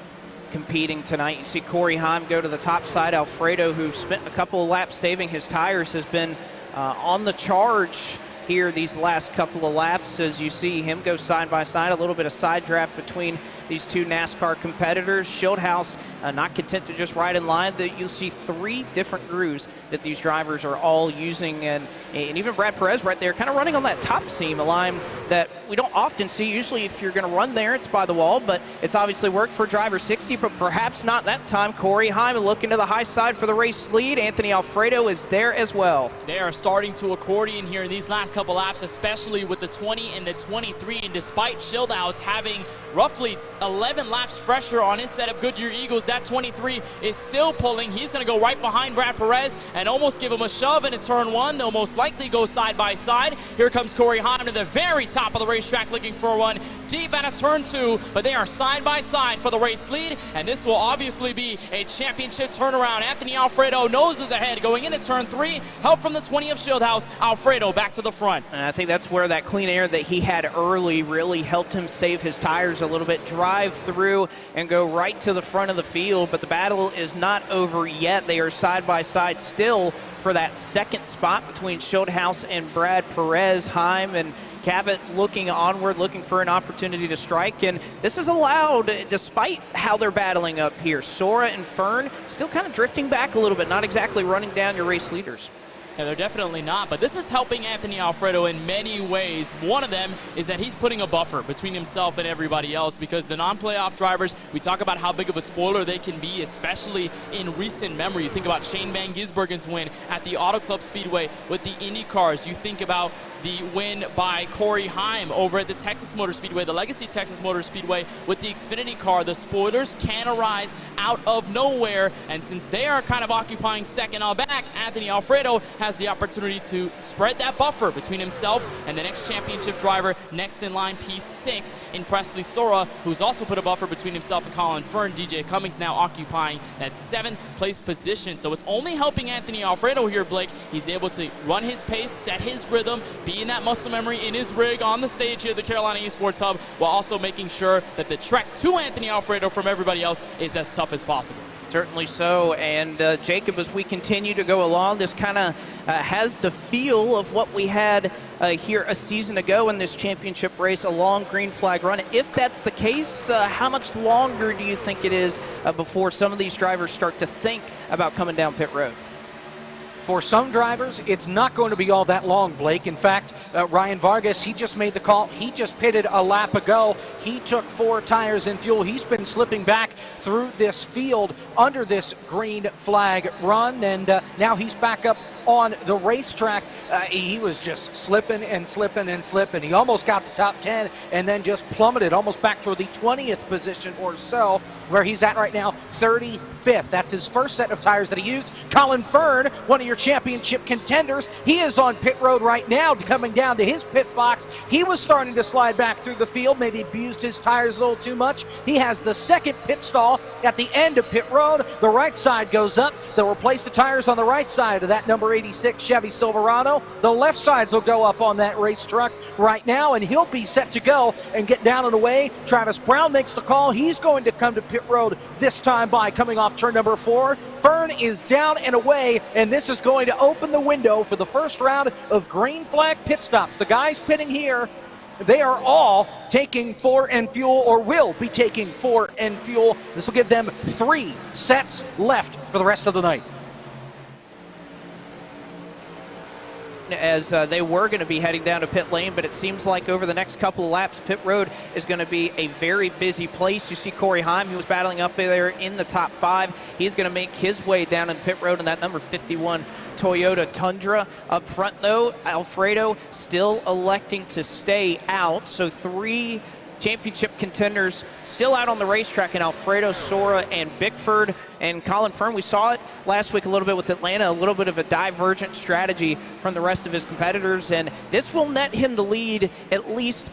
competing tonight. You see Corey Heim go to the top side. Alfredo, who spent a couple of laps saving his tires, has been on the charge here these last couple of laps as you see him go side by side. A little bit of side draft between these two NASCAR competitors. Shieldhouse not content to just ride in line. You'll see 3 different grooves that these drivers are all using, and even Brad Perez right there kind of running on that top seam, a line that we don't often see. Usually if you're going to run there, it's by the wall, but it's obviously worked for driver 60, but perhaps not that time. Corey Heim looking to the high side for the race lead. Anthony Alfredo is there as well. They are starting to accordion here in these last couple laps, especially with the 20 and the 23, and despite Shieldhouse having roughly 11 laps fresher on his set of Goodyear Eagles, that 23 is still pulling. He's going to go right behind Brad Perez and almost give him a shove into turn 1. They'll most likely go side by side. Here comes Corey Heim to the very top of the racetrack looking for one deep out of turn 2, but they are side by side for the race lead, and this will obviously be a championship turnaround. Anthony Alfredo noses ahead going into turn 3. Help from the 20 of Shieldhouse. Alfredo back to the front. front. And I think that's where that clean air that he had early really helped him save his tires a little bit, drive through and go right to the front of the field. But the battle is not over yet. They are side by side still for that second spot between Schildhouse and Brad Perez. Heim and Cabot looking onward, looking for an opportunity to strike, and this is allowed despite how they're battling up here. Sora and Fern still kind of drifting back a little bit, not exactly running down your race leaders. Yeah, they're definitely not, but this is helping Anthony Alfredo in many ways. One of them is that he's putting a buffer between himself and everybody else, because the non-playoff drivers, we talk about how big of a spoiler they can be, especially in recent memory. You think about Shane Van Gisbergen's win at the Auto Club Speedway with the Indy cars. You think about the win by Corey Heim over at the Texas Motor Speedway, the Legacy Texas Motor Speedway with the Xfinity car. The spoilers can arise out of nowhere, and since they are kind of occupying second on back, Anthony Alfredo has the opportunity to spread that buffer between himself and the next championship driver next in line, P6, in Presley Sora, who's also put a buffer between himself and Colin Fern. DJ Cummings now occupying that 7th place position. So it's only helping Anthony Alfredo here, Blake. He's able to run his pace, set his rhythm, be in that muscle memory in his rig on the stage here at the Carolina Esports Hub, while also making sure that the trek to Anthony Alfredo from everybody else is as tough as possible. Certainly so. And Jacob, as we continue to go along, this kind of has the feel of what we had here a season ago in this championship race, a long green flag run. If that's the case, how much longer do you think it is before some of these drivers start to think about coming down pit road? For some drivers, it's not going to be all that long, Blake. In fact, Ryan Vargas, he just made the call. He just pitted a lap ago. He took 4 tires in fuel. He's been slipping back through this field under this green flag run, and now he's back up on the racetrack. He was just slipping and slipping and slipping. He almost got the top 10 and then just plummeted almost back to the 20th position or so, where he's at right now, 35th. That's his first set of tires that he used. Colin Fern, one of your championship contenders, he is on pit road right now, coming down to his pit box. He was starting to slide back through the field, maybe abused his tires a little too much. He has the second pit stall at the end of pit road. The right side goes up. They'll replace the tires on the right side of that number 86 Chevy Silverado. The left sides will go up on that race truck right now, and he'll be set to go and get down and away. Travis Brown makes the call. He's going to come to pit road this time by coming off turn number 4. Fern is down and away, and this is going to open the window for the first round of green flag pit stops. The guys pitting here, they are all taking 4 and fuel, or will be taking 4 and fuel. This will give them 3 sets left for the rest of the night. As they were going to be heading down to pit lane, but it seems like over the next couple of laps, pit road is going to be a very busy place. You see Corey Heim, he was battling up there in the top 5. He's going to make his way down in pit road in that number 51 Toyota Tundra. Up front, though, Alfredo still electing to stay out. So 3 championship contenders still out on the racetrack in Alfredo, Sora, and Bickford. And Colin Fern, we saw it last week a little bit with Atlanta, a little bit of a divergent strategy from the rest of his competitors, and this will net him the lead at least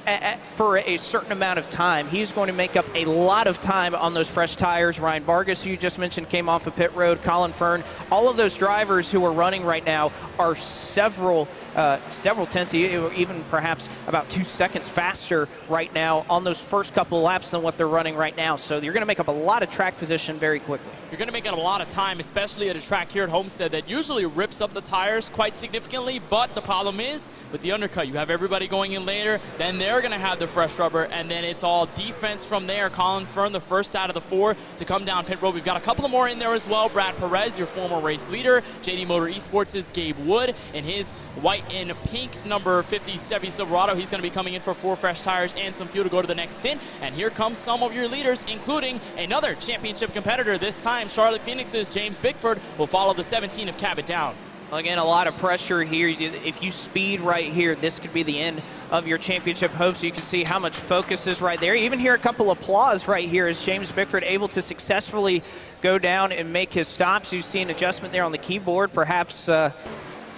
for a certain amount of time. He's going to make up a lot of time on those fresh tires. Ryan Vargas, who you just mentioned, came off of pit road. Colin Fern, all of those drivers who are running right now are several tenths, even perhaps about 2 seconds faster right now on those first couple of laps than what they're running right now. So you're going to make up a lot of track position very quickly. You're going to make up a lot of time, especially at a track here at Homestead that usually rips up the tires quite significantly, but the problem is with the undercut, you have everybody going in later, then they're going to have the fresh rubber, and then it's all defense from there. Colin Fern, the first out of the 4 to come down pit road. We've got a couple of more in there as well. Brad Perez, your former race leader. JD Motor Esports' Gabe Wood in his white and pink number 50 Chevy Silverado. He's going to be coming in for 4 fresh tires and some fuel to go to the next stint. And here comes some of your leaders, including another championship competitor, this time Charlotte Phoenix's James Bickford will follow the 17 of Cabot down. Again, a lot of pressure here. If you speed right here, this could be the end of your championship hopes. You can see how much focus is right there. Even hear a couple applause right here as James Bickford able to successfully go down and make his stops. You see an adjustment there on the keyboard. Perhaps, not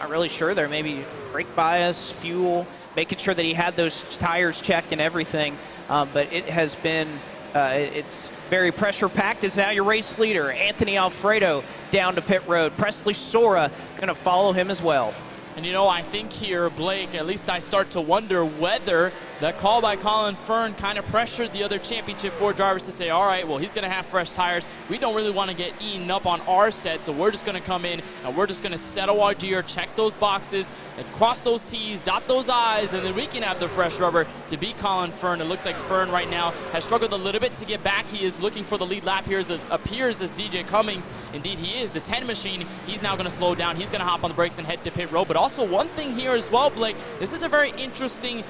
really sure there, maybe brake bias, fuel, making sure that he had those tires checked and everything. But it has been, it's very pressure-packed. Is now your race leader, Anthony Alfredo, down to pit road. Presley Sora going to follow him as well. And you know, I think here, Blake, at least I start to wonder whether that call by Colin Fern kind of pressured the other Championship 4 drivers to say, all right, well, he's going to have fresh tires. We don't really want to get eaten up on our set, so we're just going to come in and we're just going to settle our gear, check those boxes, and cross those T's, dot those I's, and then we can have the fresh rubber to beat Colin Fern. It looks like Fern right now has struggled a little bit to get back. He is looking for the lead lap here as it appears as DJ Cummings. Indeed, he is. The 10 machine, he's now going to slow down. He's going to hop on the brakes and head to pit road. But also one thing here as well, Blake, this is a very interesting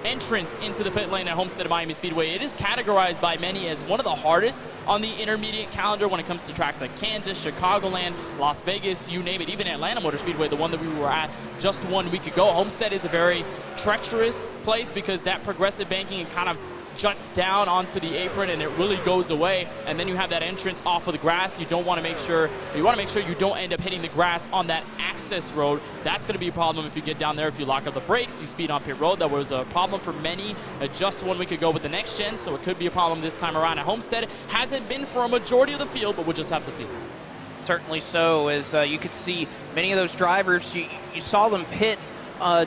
entrance into the pit lane at Homestead Miami Speedway. It is categorized by many as one of the hardest on the intermediate calendar when it comes to tracks like Kansas, Chicagoland, Las Vegas, you name it, even Atlanta Motor Speedway, the one that we were at just 1 week ago. Homestead is a very treacherous place because that progressive banking and kind of juts down onto the apron and it really goes away, and then you have that entrance off of the grass. You want to make sure you don't end up hitting the grass on that access road. That's going to be a problem if you get down there. If you lock up the brakes, you speed on pit road. That was a problem for many just 1 week ago with the next gen, so it could be a problem this time around at Homestead. Hasn't been for a majority of the field, but we'll just have to see. Certainly so, as you could see many of those drivers, you saw them pit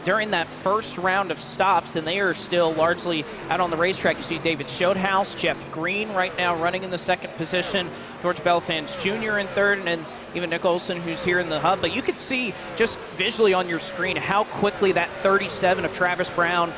during that first round of stops, and they are still largely out on the racetrack. You see David Schoedhaus, Jeff Green right now running in the second position, George Belfans Jr. in third, and then even Nick Olson, who's here in the hub. But you could see just visually on your screen how quickly that 37 of Travis Brown,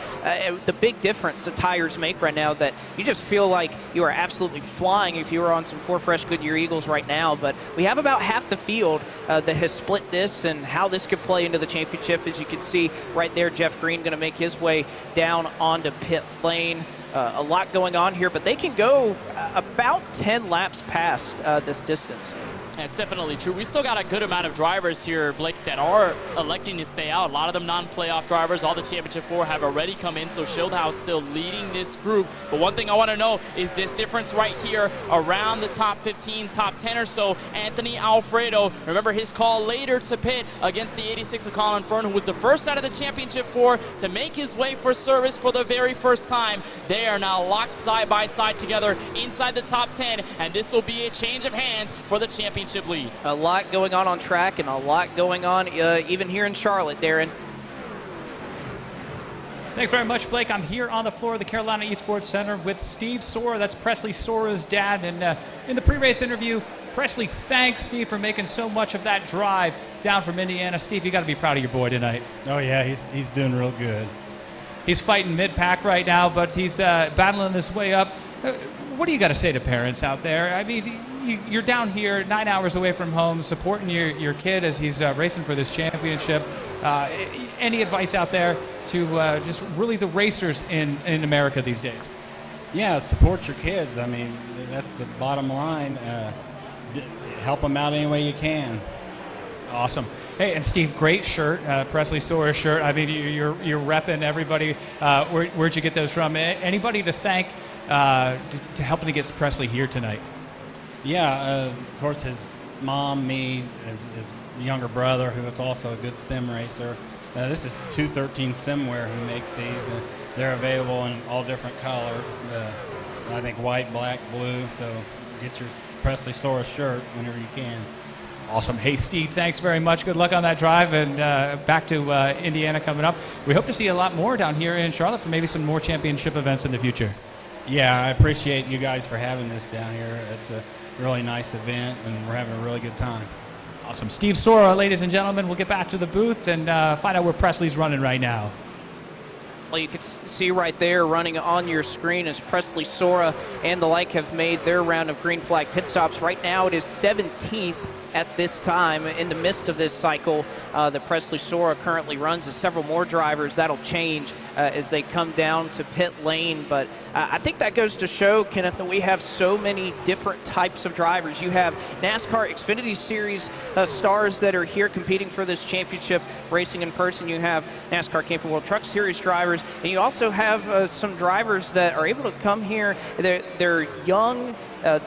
the big difference the tires make right now, that you just feel like you are absolutely flying if you were on some 4 fresh Goodyear Eagles right now. But we have about half the field that has split this, and how this could play into the championship. As you can see right there, Jeff Green going to make his way down onto pit lane. A lot going on here, but they can go about 10 laps past this distance. That's definitely true. We still got a good amount of drivers here, Blake, that are electing to stay out. A lot of them non-playoff drivers. All the Championship 4 have already come in, so Schildhaus still leading this group. But one thing I want to know is this difference right here around the top 15, top 10 or so. Anthony Alfredo, remember his call later to pit against the 86 of Colin Fern, who was the first out of the Championship 4 to make his way for service for the very first time. They are now locked side by side together inside the top 10, and this will be a change of hands for the championship lead. A lot going on track, and a lot going on even here in Charlotte, Darren. Thanks very much, Blake. I'm here on the floor of the Carolina Esports Center with Steve Sora. That's Presley Sora's dad. And in the pre-race interview, Presley thanks Steve for making so much of that drive down from Indiana. Steve, you got to be proud of your boy tonight. Oh yeah, he's doing real good. He's fighting mid-pack right now, but he's battling his way up. What do you got to say to parents out there? I mean, you're down here 9 hours away from home supporting your kid as he's racing for this championship. Any advice out there to just really the racers in America these days? Yeah, support your kids. I mean, that's the bottom line. Help them out any way you can. Awesome. Hey, and Steve, great shirt, Presley Sora shirt. I mean, you're repping everybody. Where'd you get those from? Anybody to thank to helping to get Presley here tonight? Yeah, of course, his mom, me, his younger brother, who is also a good sim racer. This is 213 Simware who makes these. They're available in all different colors. I think white, black, blue. So get your Presley Sora shirt whenever you can. Awesome. Hey, Steve, thanks very much. Good luck on that drive, and back to Indiana coming up. We hope to see a lot more down here in Charlotte for maybe some more championship events in the future. Yeah, I appreciate you guys for having this down here. It's a really nice event, and we're having a really good time. Awesome. Steve Sora, ladies and gentlemen. We'll get back to the booth and find out where Presley's running right now. Well, you can see right there running on your screen as Presley Sora and the like have made their round of green flag pit stops. Right now it is 17th at this time in the midst of this cycle that Presley Sora currently runs. As several more drivers, that'll change as they come down to pit lane. But I think that goes to show, Kenneth, that we have so many different types of drivers. You have NASCAR Xfinity Series stars that are here competing for this championship racing in person. You have NASCAR Camping World Truck Series drivers, and you also have some drivers that are able to come here. They're young.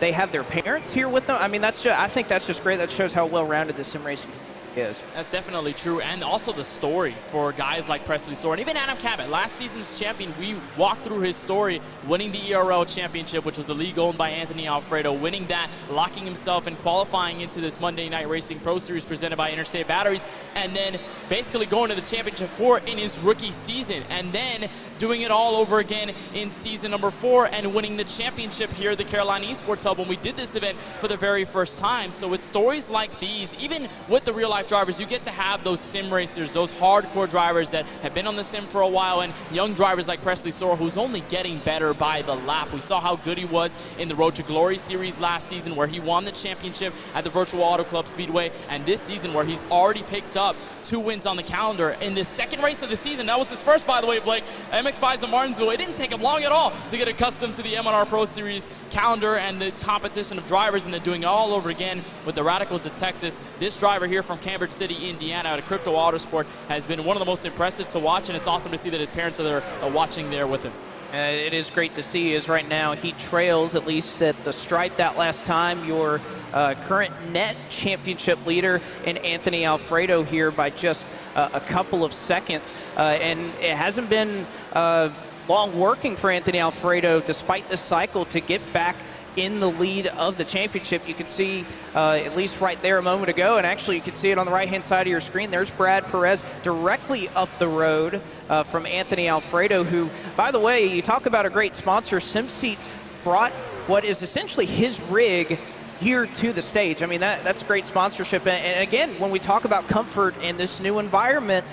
They have their parents here with them. I mean, I think that's just great. That shows how well-rounded this sim racing is. That's definitely true, and also the story for guys like Presley Sorrell and even Adam Cabot. Last season's champion, we walked through his story, winning the ERL championship, which was a league owned by Anthony Alfredo, winning that, locking himself and qualifying into this Monday Night Racing Pro Series presented by Interstate Batteries, and then basically going to the championship 4 in his rookie season, and then doing it all over again in season number 4 and winning the championship here at the Carolina Esports Hub when we did this event for the very first time. So with stories like these, even with the real life drivers, you get to have those sim racers, those hardcore drivers that have been on the sim for a while, and young drivers like Presley Sorrell, who's only getting better by the lap. We saw how good he was in the Road to Glory series last season, where he won the championship at the Virtual Auto Club Speedway, and this season where he's already picked up 2 wins on the calendar in the second race of the season. That was his first, by the way, Blake. MX-5s in Martinsville. It didn't take him long at all to get accustomed to the M&R Pro Series calendar and the competition of drivers, and then doing it all over again with the Radicals of Texas. This driver here from Cambridge City, Indiana, out of Crypto Autosport, has been one of the most impressive to watch, and it's awesome to see that his parents are there watching there with him. It is great to see, as right now he trails, at least at the stripe that last time, your current net championship leader in Anthony Alfredo here by just a couple of seconds. And it hasn't been long working for Anthony Alfredo, despite this cycle, to get back in the lead of the championship. You can see at least right there a moment ago, and actually you can see it on the right-hand side of your screen. There's Brad Perez directly up the road from Anthony Alfredo, who, by the way, you talk about a great sponsor. SimSeats brought what is essentially his rig here to the stage. I mean, that's great sponsorship. And again, when we talk about comfort in this new environment,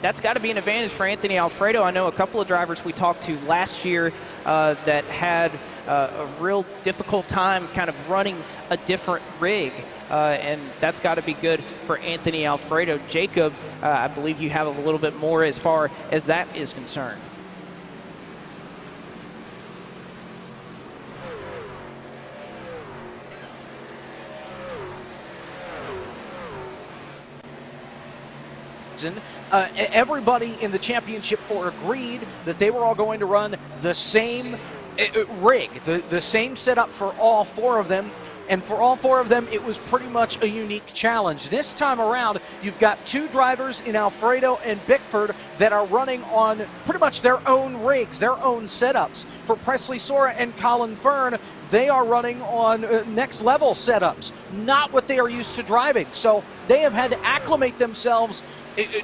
that's got to be an advantage for Anthony Alfredo. I know a couple of drivers we talked to last year that had a real difficult time kind of running a different rig, and that's got to be good for Anthony Alfredo. Jacob, I believe you have a little bit more as far as that is concerned. Everybody in the championship 4 agreed that they were all going to run the same rig, the same setup for all 4 of them. And for all 4 of them, it was pretty much a unique challenge. This time around, you've got 2 drivers in Alfredo and Bickford that are running on pretty much their own rigs, their own setups. For Presley Sorrell and Colin Fern, they are running on next level setups, not what they are used to driving. So they have had to acclimate themselves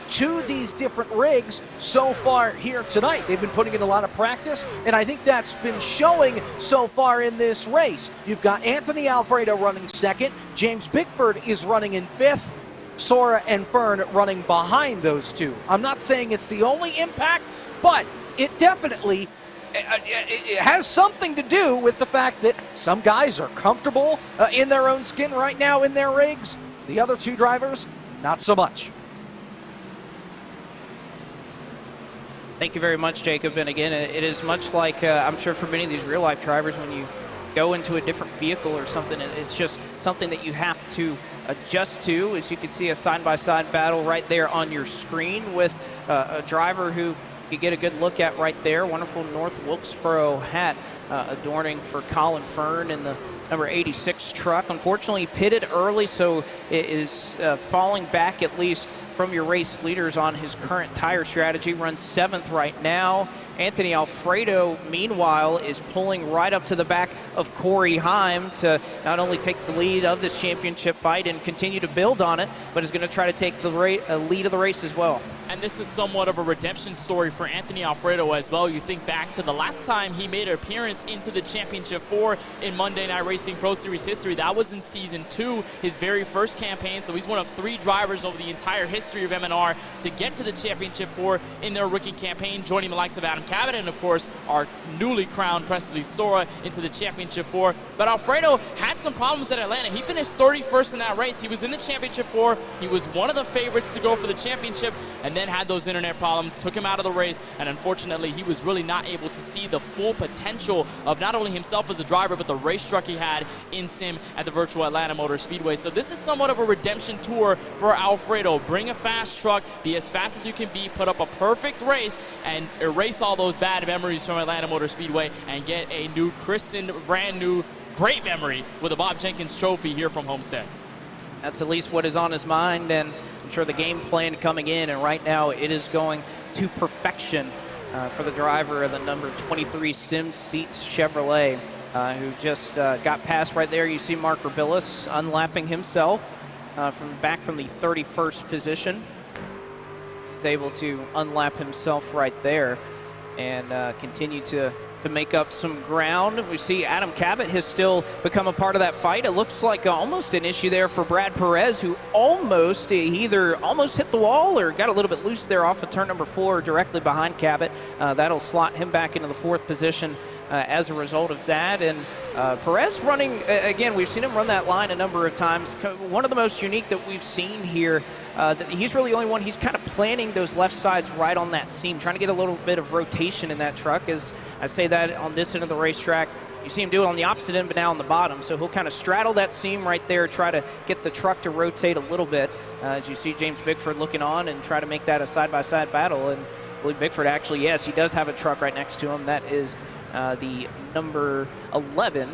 to these different rigs so far here tonight. They've been putting in a lot of practice, and I think that's been showing so far in this race. You've got Anthony Alfredo running second, James Bickford is running in 5th, Sorrell and Fern running behind those 2. I'm not saying it's the only impact, but it definitely it has something to do with the fact that some guys are comfortable in their own skin right now in their rigs. The other 2 drivers, not so much. Thank you very much, Jacob. And again, it is much like, I'm sure for many of these real-life drivers, when you go into a different vehicle or something, it's just something that you have to adjust to. As you can see, a side-by-side battle right there on your screen with a driver who you get a good look at right there. Wonderful North Wilkesboro hat adorning for Colin Fern in the number 86 truck. Unfortunately, pitted early, so it is falling back at least from your race leaders on his current tire strategy. Runs 7th right now. Anthony Alfredo, meanwhile, is pulling right up to the back of Corey Heim to not only take the lead of this championship fight and continue to build on it, but is going to try to take the lead of the race as well. And this is somewhat of a redemption story for Anthony Alfredo as well. You think back to the last time he made an appearance into the Championship 4 in Monday Night Racing Pro Series history. That was in Season 2, his very first campaign. So he's one of 3 drivers over the entire history of M&R to get to the Championship 4 in their rookie campaign, joining the likes of Adam Cabot and, of course, our newly crowned Presley Sorrell into the Championship 4. But Alfredo had some problems at Atlanta. He finished 31st in that race. He was in the Championship 4. He was one of the favorites to go for the championship, and then had those internet problems, took him out of the race, and unfortunately he was really not able to see the full potential of not only himself as a driver, but the race truck he had in sim at the virtual Atlanta Motor Speedway. So this is somewhat of a redemption tour for Alfredo. Bring a fast truck, be as fast as you can be, put up a perfect race, and erase all those bad memories from Atlanta Motor Speedway and get a new, christened, brand new, great memory with a Bob Jenkins trophy here from Homestead. That's at least what is on his mind, and sure the game plan coming in, and right now it is going to perfection for the driver of the number 23 Sim Seats Chevrolet, who just got past right there. You see Mark Rabillis unlapping himself from the 31st position. He's able to unlap himself right there and continue to make up some ground. We see Adam Cabot has still become a part of that fight. It looks like almost an issue there for Brad Perez, who either almost hit the wall or got a little bit loose there off of turn number 4 directly behind Cabot. That'll slot him back into the 4th position as a result of that. And Perez running, again, we've seen him run that line a number of times. One of the most unique that we've seen here, that he's really the only one, he's kind of planting those left sides right on that seam, trying to get a little bit of rotation in that truck. As I say that on this end of the racetrack, you see him do it on the opposite end, but now on the bottom. So he'll kind of straddle that seam right there, try to get the truck to rotate a little bit. As you see James Bickford looking on and try to make that a side-by-side battle. And I believe Bickford actually, yes, he does have a truck right next to him. That is the number 11,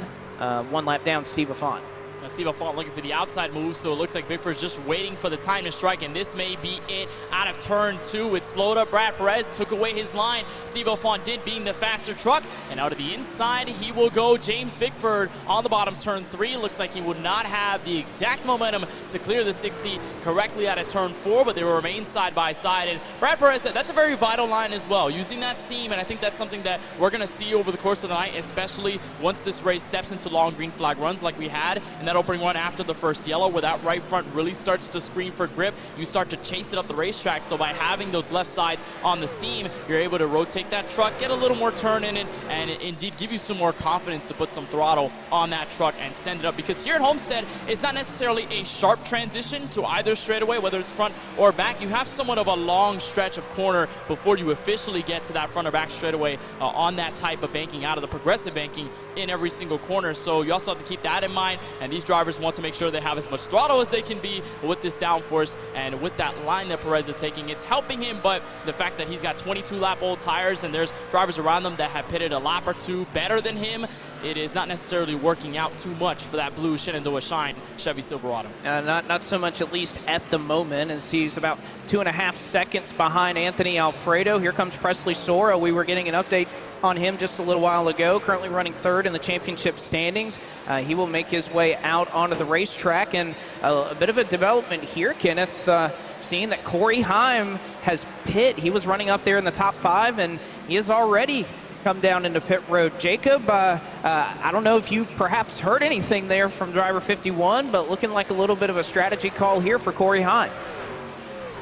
one lap down, Steve Affont. Steve Affont looking for the outside move, so it looks like Bickford's just waiting for the time to strike, and this may be it out of turn 2. It slowed up Brad Perez, took away his line. Steve Affont did, being the faster truck, and out of the inside he will go. James Bickford on the bottom, turn 3. Looks like he would not have the exact momentum to clear the 60 correctly out of turn 4, but they will remain side by side. And Brad Perez said that's a very vital line as well, using that seam, and I think that's something that we're going to see over the course of the night, especially once this race steps into long green flag runs like we had, and that opening run after the first yellow, where that right front really starts to scream for grip. You start to chase it up the racetrack, so by having those left sides on the seam, you're able to rotate that truck, get a little more turn in it, and indeed give you some more confidence to put some throttle on that truck and send it up. Because here at Homestead, it's not necessarily a sharp transition to either straightaway, whether it's front or back. You have somewhat of a long stretch of corner before you officially get to that front or back straightaway on that type of banking, out of the progressive banking in every single corner. So you also have to keep that in mind, and these drivers want to make sure they have as much throttle as they can be with this downforce, and with that line that Perez is taking, it's helping him. But the fact that he's got 22-lap old tires and there's drivers around them that have pitted a lap or two better than him, it is not necessarily working out too much for that blue Shenandoah Shine Chevy Silverado. Not so much, at least at the moment, and he's about 2.5 seconds behind Anthony Alfredo. Here comes Presley Sora. We were getting an update on him just a little while ago, currently running 3rd in the championship standings. He will make his way out onto the racetrack, and a bit of a development here, Kenneth, seeing that Corey Heim has pit. He was running up there in the top 5, and he has already come down into pit road. Jacob, I don't know if you perhaps heard anything there from driver 51, but looking like a little bit of a strategy call here for Corey Heim.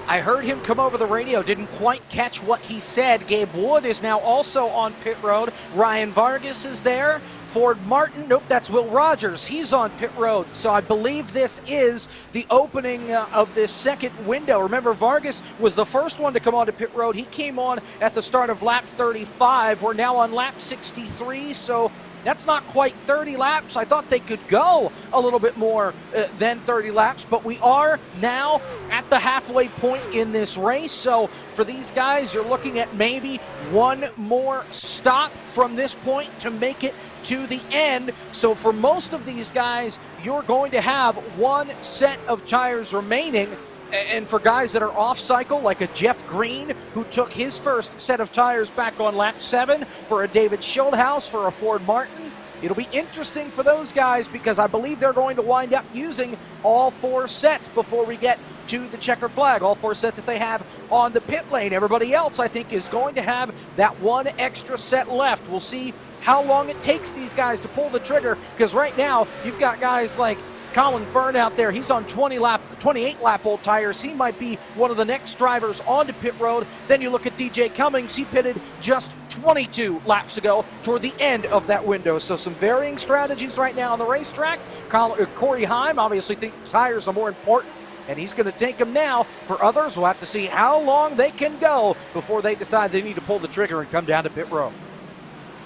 I heard him come over the radio, didn't quite catch what he said. Gabe Wood is now also on pit road. Ryan Vargas is there. Ford Martin, nope, that's Will Rogers. He's on pit road. So I believe this is the opening of this second window. Remember, Vargas was the first one to come onto pit road. He came on at the start of lap 35. We're now on lap 63, so that's not quite 30 laps. I thought they could go a little bit more than 30 laps, but we are now at the halfway point in this race. So for these guys, you're looking at maybe one more stop from this point to make it to the end. So for most of these guys, you're going to have one set of tires remaining. And for guys that are off cycle, like a Jeff Green, who took his first set of tires back on lap 7, for a David Schildhaus, for a Ford Martin, it'll be interesting for those guys, because I believe they're going to wind up using all 4 sets before we get to the checkered flag, all 4 sets that they have on the pit lane. Everybody else, I think, is going to have that one extra set left. We'll see how long it takes these guys to pull the trigger, because right now you've got guys like Colin Byrne out there. He's on 28-lap old tires. He might be one of the next drivers onto pit road. Then you look at DJ Cummings. He pitted just 22 laps ago toward the end of that window. So some varying strategies right now on the racetrack. Corey Heim obviously thinks the tires are more important, and he's going to take them now. For others, we'll have to see how long they can go before they decide they need to pull the trigger and come down to pit road.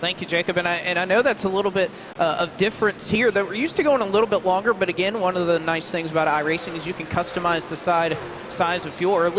Thank you, Jacob. And I know that's a little bit of difference here. That we're used to going a little bit longer, but again, one of the nice things about iRacing is you can customize the size of fuel, or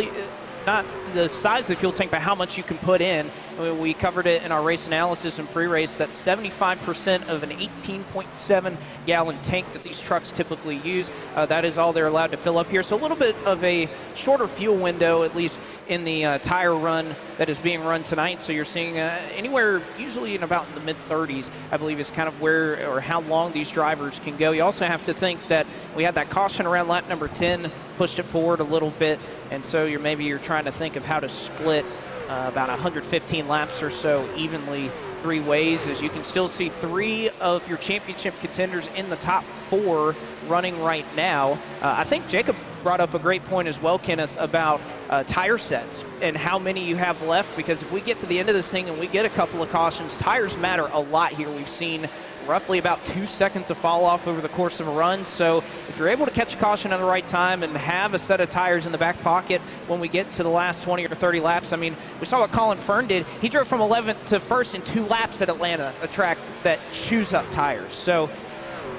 not the size of the fuel tank, but how much you can put in. I mean, we covered it in our race analysis and pre-race. That's 75% of an 18.7 gallon tank that these trucks typically use. That is all they're allowed to fill up here. So a little bit of a shorter fuel window, at least in the tire run that is being run tonight. So you're seeing anywhere usually in about the mid-30s, I believe, is kind of where or how long these drivers can go. You also have to think that we had that caution around lap number 10, pushed it forward a little bit, and so you're trying to think of how to split about 115 laps or so evenly 3 ways, as you can still see 3 of your championship contenders in the top 4 running right now. I think Jacob brought up a great point as well, Kenneth, about tire sets and how many you have left, because if we get to the end of this thing and we get a couple of cautions, tires matter a lot here. We've seen roughly about 2 seconds of fall off over the course of a run. So if you're able to catch a caution at the right time and have a set of tires in the back pocket when we get to the last 20 or 30 laps, I mean, we saw what Colin Fern did. He drove from 11th to 1st in 2 laps at Atlanta, a track that chews up tires. So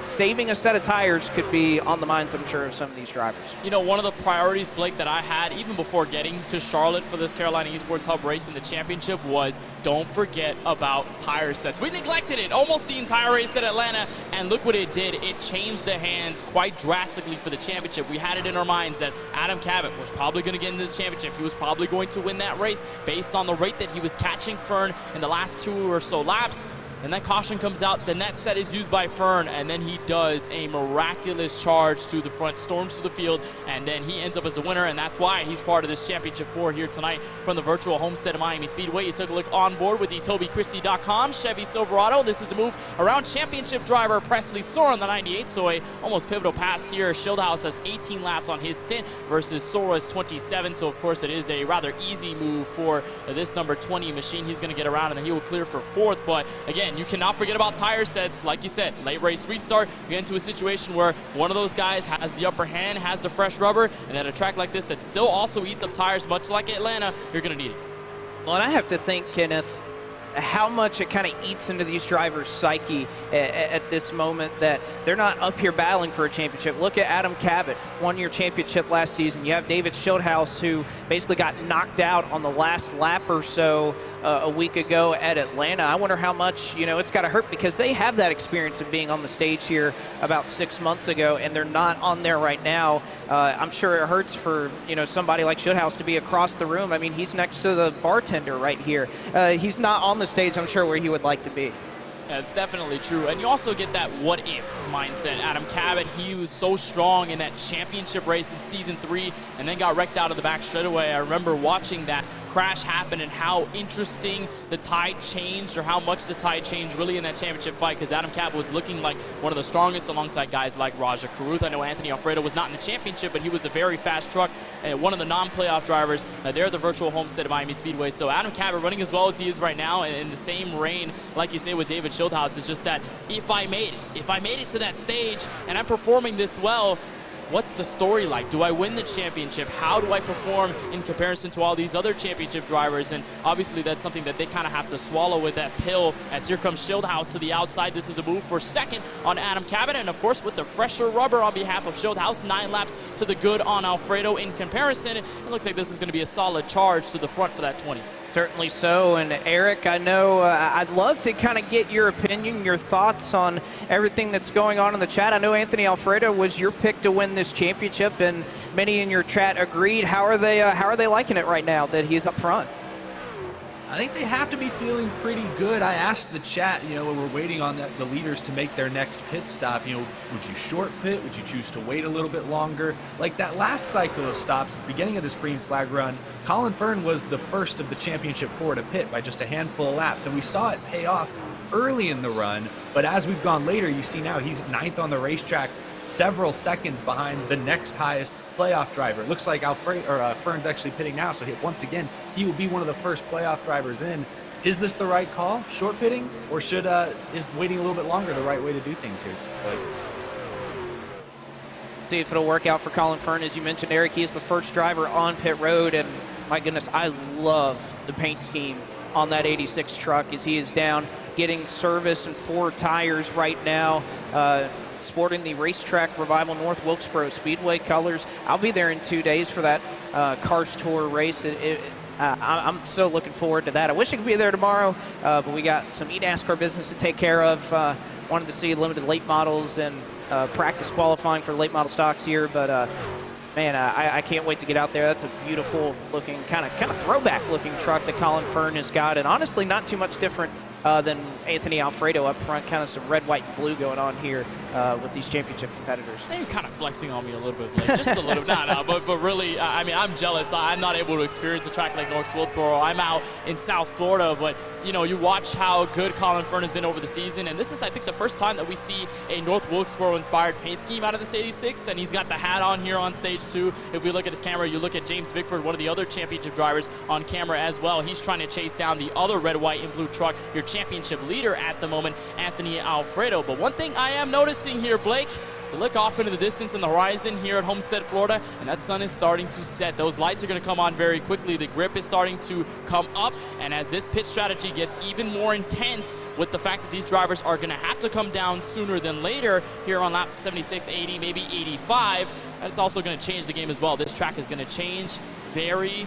saving a set of tires could be on the minds, I'm sure, of some of these drivers. You know, one of the priorities, Blake, that I had even before getting to Charlotte for this Carolina Esports Hub race in the championship was don't forget about tire sets. We neglected it almost the entire race at Atlanta, and look what it did. It changed the hands quite drastically for the championship. We had it in our minds that Adam Cabot was probably going to get into the championship. He was probably going to win that race based on the rate that he was catching Fern in the last 2 or so laps. And that caution comes out, then that set is used by Fern, and then he does a miraculous charge to the front, storms to the field, and then he ends up as the winner, and that's why he's part of this Championship 4 here tonight from the virtual Homestead of Miami Speedway. You took a look on board with the TobyChristie.com Chevy Silverado. This is a move around championship driver Presley Sora on the 98, so a almost pivotal pass here. Schildhaus has 18 laps on his stint versus Sora's 27, so of course it is a rather easy move for this number 20 machine. He's going to get around, and then he will clear for 4th, but again, you cannot forget about tire sets. Like you said, late race restart, you get into a situation where one of those guys has the upper hand, has the fresh rubber, and at a track like this that still also eats up tires, much like Atlanta, you're going to need it. Well, and I have to think, Kenneth, how much it kind of eats into these drivers' psyche at this moment that they're not up here battling for a championship. Look at Adam Cabot, won your championship last season. You have David Schildhaus, who basically got knocked out on the last lap or so a week ago at Atlanta. I wonder how much, it's got to hurt, because they have that experience of being on the stage here about 6 months ago, and they're not on there right now. I'm sure it hurts for, somebody like Schildhaus to be across the room. I mean, he's next to the bartender right here. He's not on the stage, I'm sure, where he would like to be. Yeah, it's definitely true. And you also get that what-if mindset. Adam Cabot, he was so strong in that championship race in Season 3 and then got wrecked out of the back straightaway. I remember watching that crash happen and how interesting the tide changed, or how much the tide changed really in that championship fight, because Adam Cabot was looking like one of the strongest alongside guys like Raja Caruth. I know Anthony Alfredo was not in the championship, but he was a very fast truck and one of the non-playoff drivers. They're the virtual Homestead of Miami Speedway. So Adam Cabot running as well as he is right now in the same reign, like you say, with David Schildhaus, is just that if I made it to that stage and I'm performing this well, what's the story like? Do I win the championship? How do I perform in comparison to all these other championship drivers? And obviously that's something that they kind of have to swallow with that pill, as here comes Schildhaus to the outside. This is a move for 2nd on Adam Cabot, and of course with the fresher rubber on behalf of Schildhaus, 9 laps to the good on Alfredo. In comparison, it looks like this is going to be a solid charge to the front for that 20. Certainly so. And Eric, I know I'd love to kind of get your opinion, your thoughts on everything that's going on in the chat. I know Anthony Alfredo was your pick to win this championship, and many in your chat agreed. How are they liking it right now that he's up front? I think they have to be feeling pretty good. I asked the chat, when we're waiting on the leaders to make their next pit stop, would you short pit? Would you choose to wait a little bit longer? Like that last cycle of stops, at the beginning of this green flag run, Colin Fern was the first of the championship 4 to pit by just a handful of laps, and we saw it pay off early in the run, but as we've gone later, you see now he's 9th on the racetrack, several seconds behind the next highest playoff driver. It looks like Fern's actually pitting now, so once again, he will be one of the first playoff drivers in. Is this the right call, short pitting, or is waiting a little bit longer the right way to do things here? See if it'll work out for Colin Fern. As you mentioned, Eric, he is the first driver on pit road, and my goodness, I love the paint scheme on that 86 truck as he is down getting service and 4 tires right now. sporting the Racetrack Revival North Wilkesboro Speedway colors. I'll be there in 2 days for that Cars Tour race. I'm so looking forward to that. I wish I could be there tomorrow, but we got some eNASCAR business to take care of. Wanted to see limited late models and practice qualifying for late model stocks here, but man, I can't wait to get out there. That's a beautiful looking, kind of throwback looking truck that Colin Fern has got, and honestly not too much different than Anthony Alfredo up front. Kind of some red, white, and blue going on here with these championship competitors. You're kind of flexing on me a little bit, Blake. Just a little bit. No, but really, I mean, I'm jealous. I'm not able to experience a track like North Wilkesboro. I'm out in South Florida, but you watch how good Colin Fern has been over the season, and this is, I think, the first time that we see a North Wilkesboro-inspired paint scheme out of this 86, and he's got the hat on here on stage too. If we look at his camera, you look at James Bickford, one of the other championship drivers, on camera as well. He's trying to chase down the other red, white, and blue truck, your championship leader at the moment, Anthony Alfredo. But one thing I am noticing here, Blake, you look off into the distance in the horizon here at Homestead, Florida, and that sun is starting to set. Those lights are going to come on very quickly. The grip is starting to come up, and as this pit strategy gets even more intense with the fact that these drivers are going to have to come down sooner than later here on lap 76, 80, maybe 85, that's also going to change the game as well. This track is going to change very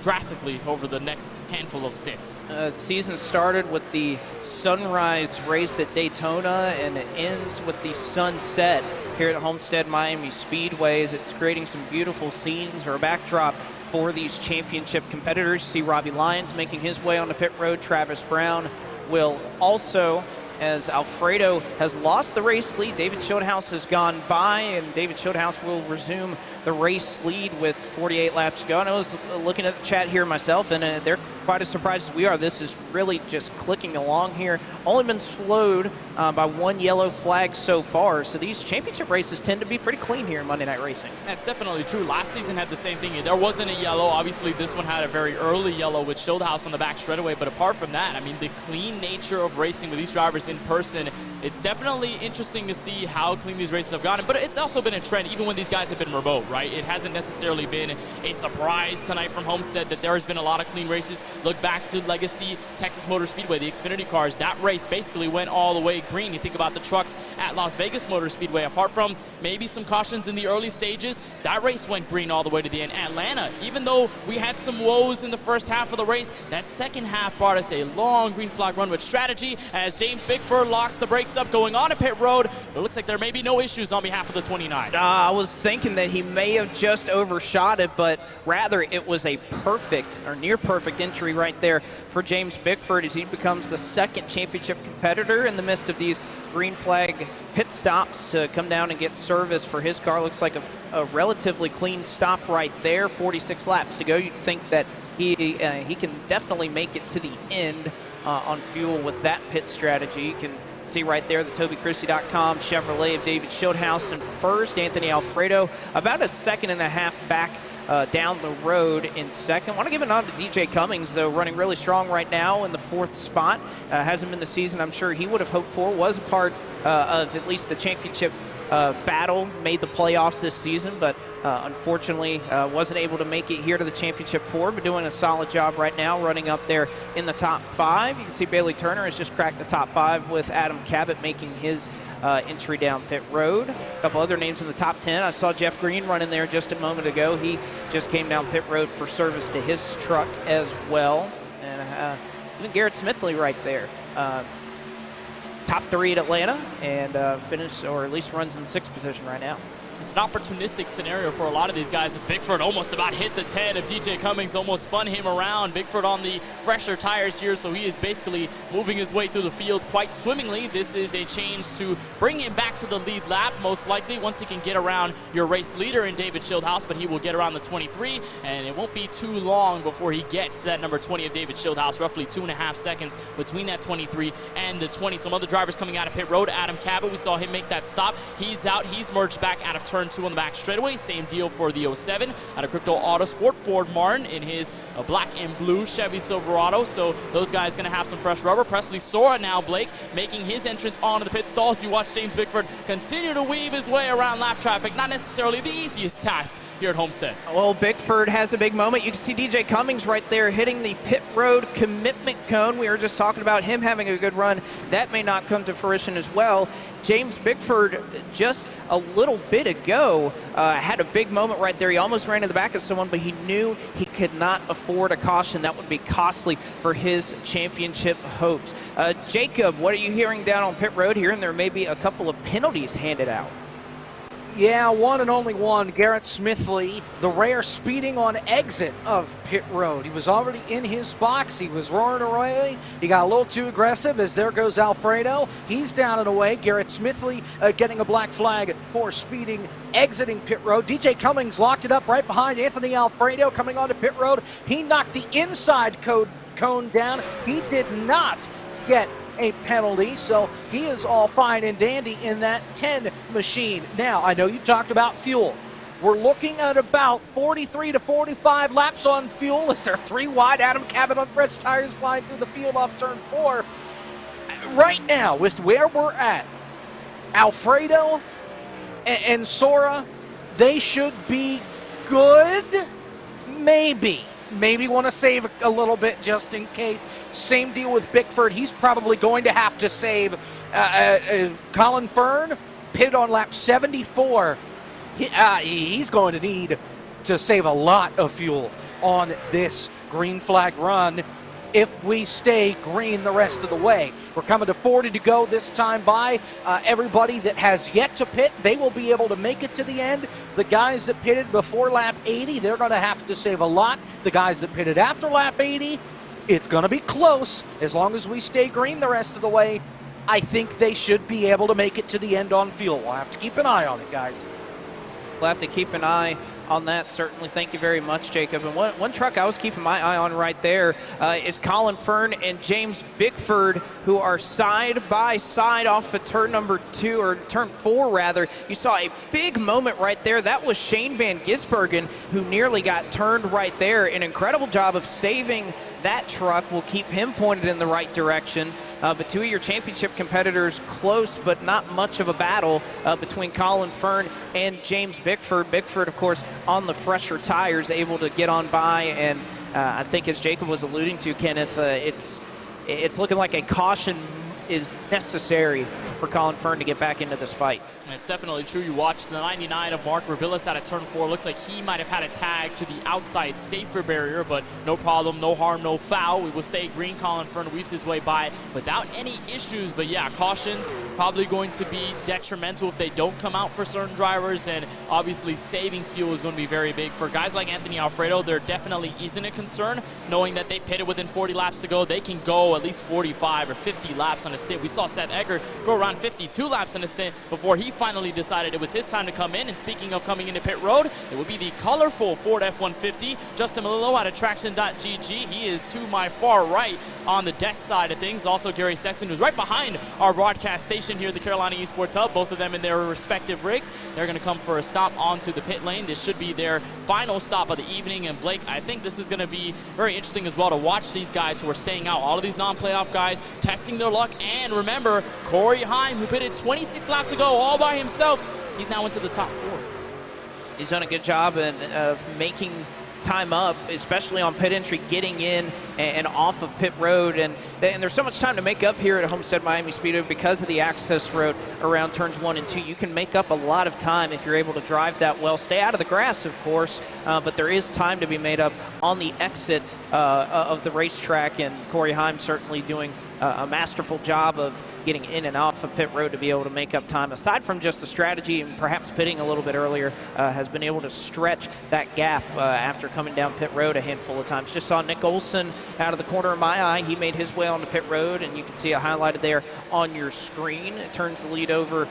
drastically over the next handful of stints. Season started with the sunrise race at Daytona, and it ends with the sunset here at Homestead Miami Speedways. It's creating some beautiful scenes or a backdrop for these championship competitors. See Robbie Lyons making his way on the pit road. Travis Brown will also, as Alfredo has lost the race lead. David Schildhouse has gone by, and David Schildhouse will resume the race lead with 48 laps to go. And I was looking at the chat here myself, and they're quite as surprised as we are. This is really just clicking along here. Only been slowed by one yellow flag so far. So these championship races tend to be pretty clean here in Monday Night Racing. That's definitely true. Last season had the same thing. There wasn't a yellow. Obviously, this one had a very early yellow with Schildhouse on the back straightaway. But apart from that, I mean, the clean nature of racing with these drivers in person, it's definitely interesting to see how clean these races have gotten. But it's also been a trend, even when these guys have been remote, right? It hasn't necessarily been a surprise tonight from Homestead that there has been a lot of clean races. Look back to Legacy Texas Motor Speedway, the Xfinity cars. That race basically went all the way green. You think about the trucks at Las Vegas Motor Speedway. Apart from maybe some cautions in the early stages, that race went green all the way to the end. Atlanta, even though we had some woes in the first half of the race, that second half brought us a long green flag run with strategy as James Bickford locks the brakes up going on a pit road. It looks like there may be no issues on behalf of the 29. I was thinking that he may have just overshot it, but rather it was a perfect or near perfect entry right there for James Bickford as he becomes the second championship competitor in the midst of these green flag pit stops to come down and get service for his car. Looks like a relatively clean stop right there. 46 laps to go. You'd think that he can definitely make it to the end on fuel with that pit strategy. You can see right there the TobyChristie.com Chevrolet of David Schildhouse in first. Anthony Alfredo about a second and a half back down the road in second. I want to give a nod to DJ Cummings, though, running really strong right now in the fourth spot. Hasn't been the season I'm sure he would have hoped for. Was a part of at least the championship battle, made the playoffs this season, but unfortunately wasn't able to make it here to the championship four, but doing a solid job right now, running up there in the top five. You can see Bailey Turner has just cracked the top five with Adam Cabot making his entry down pit road. A couple other names in the top 10. I saw Jeff Green running there just a moment ago. He just came down pit road for service to his truck as well. And even Garrett Smithley right there. Top three at Atlanta and finished, or at least runs in sixth position right now. It's an opportunistic scenario for a lot of these guys as Bickford almost about hit the 10 of DJ Cummings, almost spun him around. Bickford on the fresher tires here, so he is basically moving his way through the field quite swimmingly. This is a change to bring him back to the lead lap, most likely, once he can get around your race leader in David Schildhouse, but he will get around the 23, and it won't be too long before he gets to that number 20 of David Schildhouse, roughly 2.5 seconds between that 23 and the 20. Some other drivers coming out of pit road. Adam Cabot, we saw him make that stop. He's out. He's merged back out of turn two on the back straightaway. Same deal for the 07 out of Crypto Autosport. Ford Martin in his black and blue Chevy Silverado. So those guys going to have some fresh rubber. Presley Sora now, Blake, making his entrance onto the pit stalls. You watch James Bickford continue to weave his way around lap traffic. Not necessarily the easiest task here at Homestead. Well, Bickford has a big moment. You can see DJ Cummings right there hitting the pit road commitment cone. We were just talking about him having a good run. That may not come to fruition as well. James Bickford, just a little bit ago, had a big moment right there. He almost ran in the back of someone, but he knew he could not afford a caution. That would be costly for his championship hopes. Jacob, what are you hearing down on pit road here? And there may be a couple of penalties handed out. Yeah, one and only one. Garrett Smithley, the rare speeding on exit of pit road. He was already in his box. He was roaring away. He got a little too aggressive as there goes Alfredo. He's down and away. Garrett Smithley getting a black flag for speeding, exiting pit road. DJ Cummings locked it up right behind Anthony Alfredo coming onto pit road. He knocked the inside cone down. He did not get a penalty, so he is all fine and dandy in that 10 machine. Now, I know you talked about fuel. We're looking at about 43 to 45 laps on fuel as they're 3 wide. Adam Cabot on fresh tires flying through the field off turn 4. Right now, with where we're at, Alfredo and Sora, they should be good, maybe want to save a little bit just in case. Same deal with Bickford. He's probably going to have to save. Colin Fern, pitted on lap 74. He's going to need to save a lot of fuel on this green flag run if we stay green the rest of the way. We're coming to 40 to go this time by. Everybody that has yet to pit, they will be able to make it to the end. The guys that pitted before lap 80, they're going to have to save a lot. The guys that pitted after lap 80, it's going to be close. As long as we stay green the rest of the way, I think they should be able to make it to the end on fuel. We'll have to keep an eye on it, guys. We'll have to keep an eye on that, certainly. Thank you very much, Jacob. And one truck I was keeping my eye on right there is Colin Fern and James Bickford, who are side by side off of turn number 2, or turn 4 rather. You saw a big moment right there. That was Shane Van Gisbergen, who nearly got turned right there. An incredible job of saving that truck. Will keep him pointed in the right direction. But two of your championship competitors close, but not much of a battle between Colin Fern and James Bickford. Bickford, of course, on the fresher tires, able to get on by. And I think, as Jacob was alluding to, Kenneth, it's looking like a caution is necessary for Colin Fern to get back into this fight. It's definitely true. You watched the 99 of Mark Verbillis out of turn 4. Looks like he might have had a tag to the outside safer barrier, but no problem, no harm, no foul. We will stay green. Colin Fern weaves his way by without any issues. But yeah, cautions probably going to be detrimental if they don't come out for certain drivers, and obviously saving fuel is going to be very big. For guys like Anthony Alfredo, there definitely isn't a concern, knowing that they pitted within 40 laps to go. They can go at least 45 or 50 laps on a stint. We saw Seth Eggert go around 52 laps on a stint before he finally decided it was his time to come in. And speaking of coming into pit road, it would be the colorful Ford F-150. Justin Malillo out of Traction.gg. He is to my far right on the desk side of things. Also Gary Sexton, who's right behind our broadcast station here at the Carolina Esports Hub. Both of them in their respective rigs. They're going to come for a stop onto the pit lane. This should be their final stop of the evening. And Blake, I think this is going to be very interesting as well to watch these guys who are staying out. All of these non-playoff guys testing their luck. And remember, Corey Heim, who pitted 26 laps ago all by himself, he's now into the top 4. He's done a good job of making time up, especially on pit entry, getting in and off of pit road. And there's so much time to make up here at Homestead Miami Speedway because of the access road around turns 1 and 2. You can make up a lot of time if you're able to drive that well. Stay out of the grass, of course, but there is time to be made up on the exit of the racetrack, and Corey Heim certainly doing a masterful job of getting in and off of pit road to be able to make up time. Aside from just the strategy and perhaps pitting a little bit earlier, has been able to stretch that gap after coming down pit road a handful of times. Just saw Nick Olson out of the corner of my eye. He made his way onto pit road, and you can see it highlighted there on your screen. It turns the lead over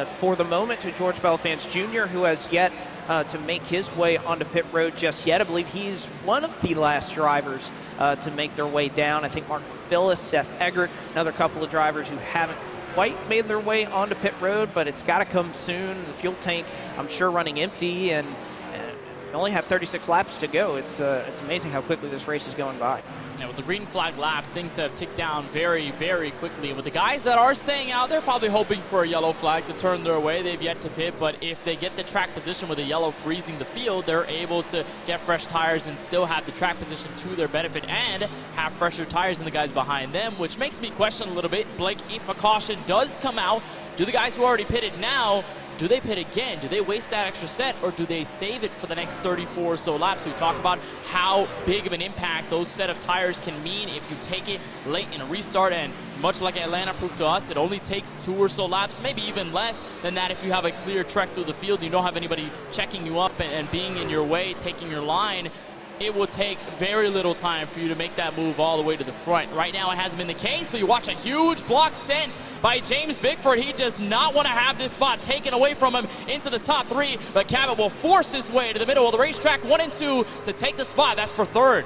for the moment to George Belfance Jr., who has yet to make his way onto pit road just yet. I believe he's one of the last drivers to make their way down. I think Mark Billis, Seth Eggert, another couple of drivers who haven't quite made their way onto pit road, but it's got to come soon. The fuel tank, I'm sure, running empty, and only have 36 laps to go. It's amazing how quickly this race is going by. Yeah, with the green flag laps, things have ticked down very, very quickly. And with the guys that are staying out, they're probably hoping for a yellow flag to turn their way. They've yet to pit, but if they get the track position with a yellow freezing the field, they're able to get fresh tires and still have the track position to their benefit and have fresher tires than the guys behind them, which makes me question a little bit, Blake, if a caution does come out, do the guys who already pitted now, do they pit again? Do they waste that extra set, or do they save it for the next 34 or so laps? We talk about how big of an impact those set of tires can mean if you take it late in a restart, and much like Atlanta proved to us, it only takes 2 or so laps, maybe even less than that if you have a clear trek through the field, you don't have anybody checking you up and being in your way, taking your line. It will take very little time for you to make that move all the way to the front. Right now it hasn't been the case, but you watch a huge block sent by James Bickford. He does not want to have this spot taken away from him into the top 3, but Cabot will force his way to the middle of the racetrack, 1 and 2, to take the spot. That's for 3rd.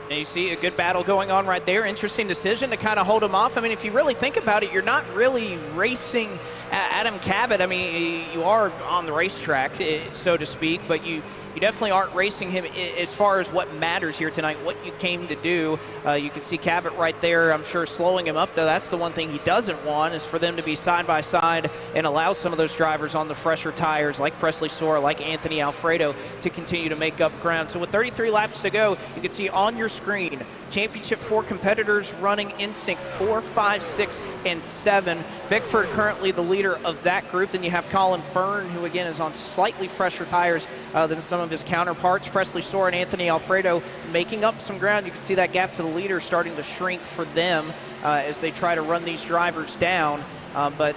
And you see a good battle going on right there. Interesting decision to kind of hold him off. I mean, if you really think about it, you're not really racing Adam Cabot. I mean, you are on the racetrack, so to speak, but you definitely aren't racing him as far as what matters here tonight, what you came to do. You can see Cabot right there, I'm sure, slowing him up, though. That's the one thing he doesn't want, is for them to be side by side and allow some of those drivers on the fresher tires, like Presley Sora, like Anthony Alfredo, to continue to make up ground. So with 33 laps to go, you can see on your screen, Championship 4 competitors running in sync, 4, 5, 6, and 7. Bickford currently the leader of that group. Then you have Colin Fern, who again is on slightly fresher tires than some of his counterparts. Presley Sora and Anthony Alfredo making up some ground. You can see that gap to the leader starting to shrink for them as they try to run these drivers down. But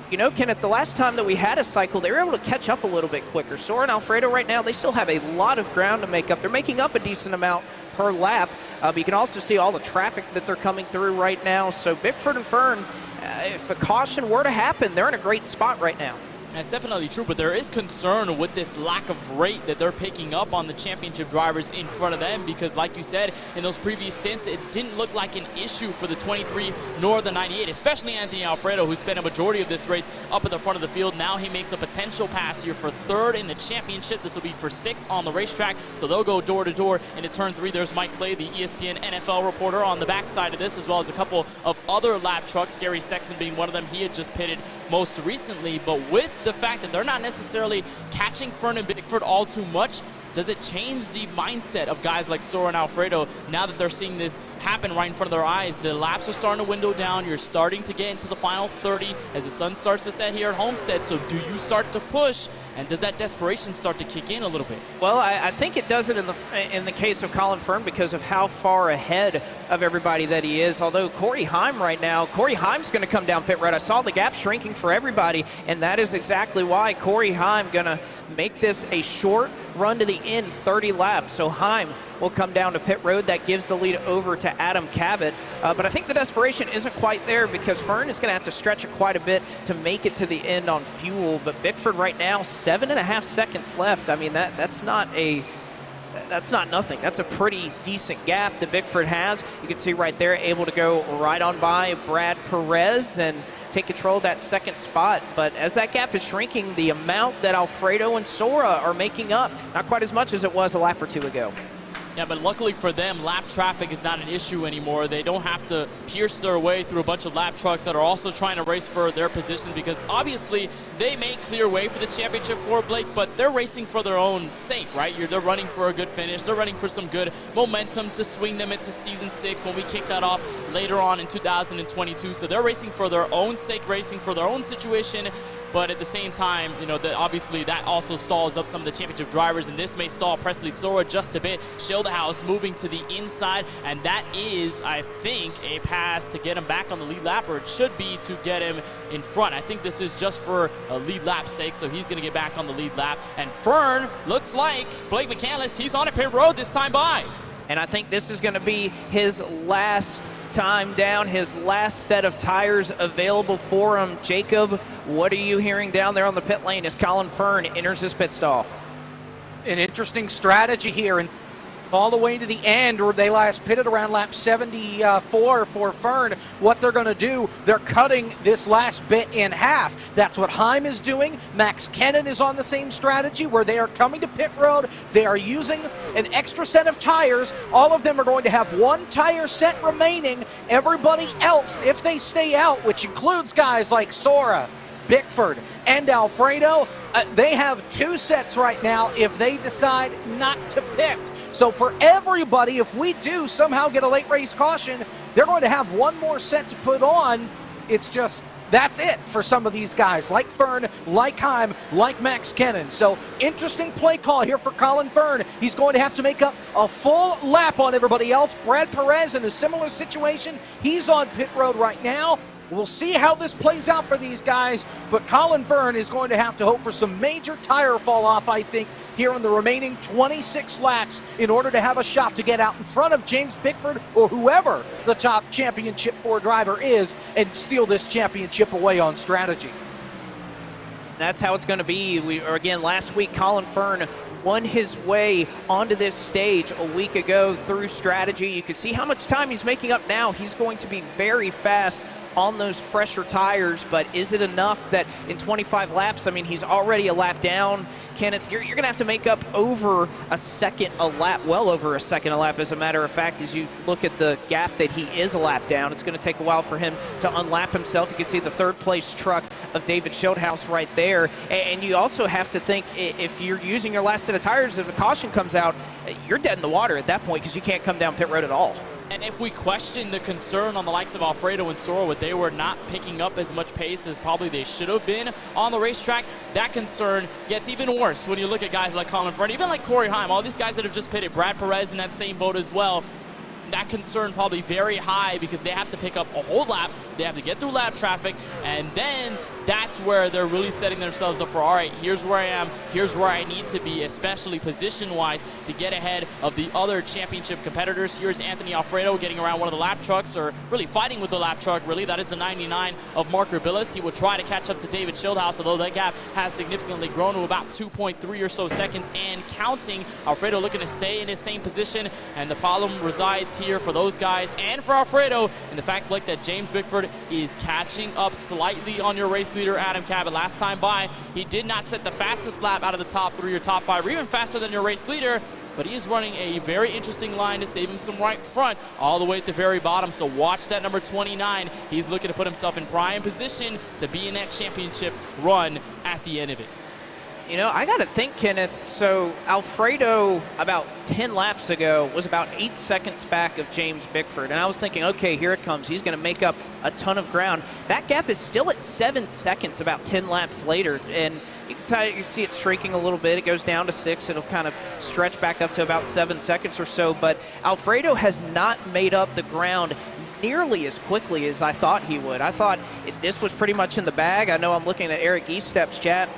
you know, Kenneth, the last time that we had a cycle, they were able to catch up a little bit quicker. Sora and Alfredo right now, they still have a lot of ground to make up. They're making up a decent amount per lap, but you can also see all the traffic that they're coming through right now. So Bickford and Fern, if a caution were to happen, they're in a great spot right now. That's definitely true, but there is concern with this lack of rate that they're picking up on the championship drivers in front of them, because like you said, in those previous stints, it didn't look like an issue for the 23 nor the 98, especially Anthony Alfredo, who spent a majority of this race up at the front of the field. Now he makes a potential pass here for 3rd in the championship. This will be for 6th on the racetrack, so they'll go door to door into turn 3. There's Mike Clay, the ESPN NFL reporter, on the backside of this, as well as a couple of other lap trucks, Gary Sexton being one of them. He had just pitted most recently, but with the fact that they're not necessarily catching Fern and Bickford all too much, does it change the mindset of guys like Sora and Alfredo now that they're seeing this happen right in front of their eyes? The laps are starting to window down. You're starting to get into the final 30 as the sun starts to set here at Homestead. So do you start to push, and does that desperation start to kick in a little bit? Well, I think it does it in the case of Colin Fern because of how far ahead of everybody that he is. Although Corey Heim right now, Corey Heim's going to come down pit road. I saw the gap shrinking for everybody, and that is exactly why Corey Heim going to make this a short run to the end, 30 laps. So Heim will come down to pit road. That gives the lead over to Adam Cabot. But I think the desperation isn't quite there because Fern is going to have to stretch it quite a bit to make it to the end on fuel. But Bickford right now, 7.5 seconds left. I mean, that's not nothing. That's a pretty decent gap that Bickford has. You can see right there, able to go right on by Brad Perez and take control of that 2nd spot. But as that gap is shrinking, the amount that Alfredo and Sora are making up, not quite as much as it was a lap or 2 ago. Yeah, but luckily for them, lap traffic is not an issue anymore. They don't have to pierce their way through a bunch of lap trucks that are also trying to race for their positions, because obviously they make clear way for the championship for Blake, but they're racing for their own sake, right? They're running for a good finish. They're running for some good momentum to swing them into season 6 when we kick that off later on in 2022. So they're racing for their own sake, racing for their own situation. But at the same time, you know, obviously that also stalls up some of the championship drivers, and this may stall Presley Sora just a bit. Schildhouse moving to the inside, and that is, I think, a pass to get him back on the lead lap, or it should be to get him in front. I think this is just for a lead lap's sake, so he's going to get back on the lead lap. And Fern looks like Blake McCandless, he's on a pit road this time by. And I think this is going to be his last time down, his last set of tires available for him. Jacob, what are you hearing down there on the pit lane as Colin Fern enters his pit stall? An interesting strategy here, and all the way to the end where they last pitted around lap 74 for Fern. What they're going to do, they're cutting this last bit in half. That's what Heim is doing. Max Kennan is on the same strategy where they are coming to pit road. They are using an extra set of tires. All of them are going to have one tire set remaining. Everybody else, if they stay out, which includes guys like Sora, Bickford, and Alfredo, they have 2 sets right now if they decide not to pit. So for everybody, if we do somehow get a late race caution, they're going to have one more set to put on. It's just, that's it for some of these guys, like Fern, like Heim, like Max Kennan. So interesting play call here for Colin Fern. He's going to have to make up a full lap on everybody else. Brad Perez in a similar situation. He's on pit road right now. We'll see how this plays out for these guys, but Colin Fern is going to have to hope for some major tire fall off, I think, here in the remaining 26 laps in order to have a shot to get out in front of James Bickford or whoever the top Championship 4 driver is and steal this championship away on strategy. That's how it's going to be. Again, last week, Colin Fern won his way onto this stage a week ago through strategy. You can see how much time he's making up now. He's going to be very fast on those fresher tires, but is it enough that in 25 laps, I mean, he's already a lap down. Kenneth, you're going to have to make up over a second a lap, well over a second a lap, as a matter of fact, as you look at the gap that he is a lap down. It's going to take a while for him to unlap himself. You can see the 3rd place truck of David Schildhaus right there. And you also have to think, if you're using your last set of tires, if a caution comes out, you're dead in the water at that point because you can't come down pit road at all. And if we question the concern on the likes of Alfredo and Sora, they were not picking up as much pace as probably they should have been on the racetrack, that concern gets even worse when you look at guys like Colin Fern, even like Corey Heim, all these guys that have just pitted, Brad Perez in that same boat as well. That concern probably very high because they have to pick up a whole lap. They have to get through lap traffic, and then that's where they're really setting themselves up for, all right, here's where I am, here's where I need to be, especially position-wise, to get ahead of the other championship competitors. Here's Anthony Alfredo getting around one of the lap trucks, or really fighting with the lap truck, really. That is the 99 of Mark Rubilis. He will try to catch up to David Schildhaus, although that gap has significantly grown to about 2.3 or so seconds and counting. Alfredo looking to stay in his same position, and the problem resides here for those guys and for Alfredo in the fact, Blake, that James Bickford is catching up slightly on your race leader, Adam Cabot. Last time by, he did not set the fastest lap out of the top 3 or top 5, or even faster than your race leader, but he is running a very interesting line to save him some right front all the way at the very bottom. So watch that number 29. He's looking to put himself in prime position to be in that championship run at the end of it. You know, I got to think, Kenneth, so Alfredo about 10 laps ago was about 8 seconds back of James Bickford. And I was thinking, okay, here it comes. He's going to make up a ton of ground. That gap is still at 7 seconds about 10 laps later. And you can see it shrinking a little bit. It goes down to 6. It'll kind of stretch back up to about 7 seconds or so. But Alfredo has not made up the ground nearly as quickly as I thought he would. I thought this was pretty much in the bag. I know I'm looking at Eric Eastep's chat.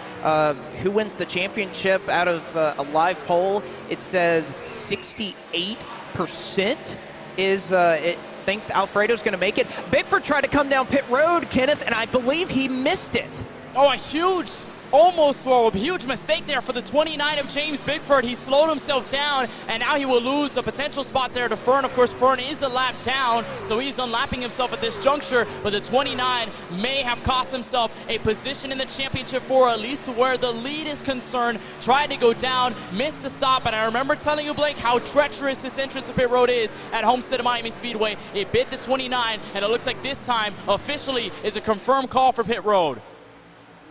Who wins the championship out of a live poll? It says 68% is it thinks Alfredo's going to make it. Bickford tried to come down pit road, Kenneth, and I believe he missed it. Oh, a huge, almost, well, a huge mistake there for the 29 of James Bickford. He slowed himself down, and now he will lose a potential spot there to Fern. Of course, Fern is a lap down, so he's unlapping himself at this juncture, but the 29 may have cost himself a position in the championship for at least where the lead is concerned. Tried to go down, missed a stop, and I remember telling you, Blake, how treacherous this entrance to pit road is at Homestead Miami Speedway. It bit the 29, and it looks like this time officially is a confirmed call for pit road.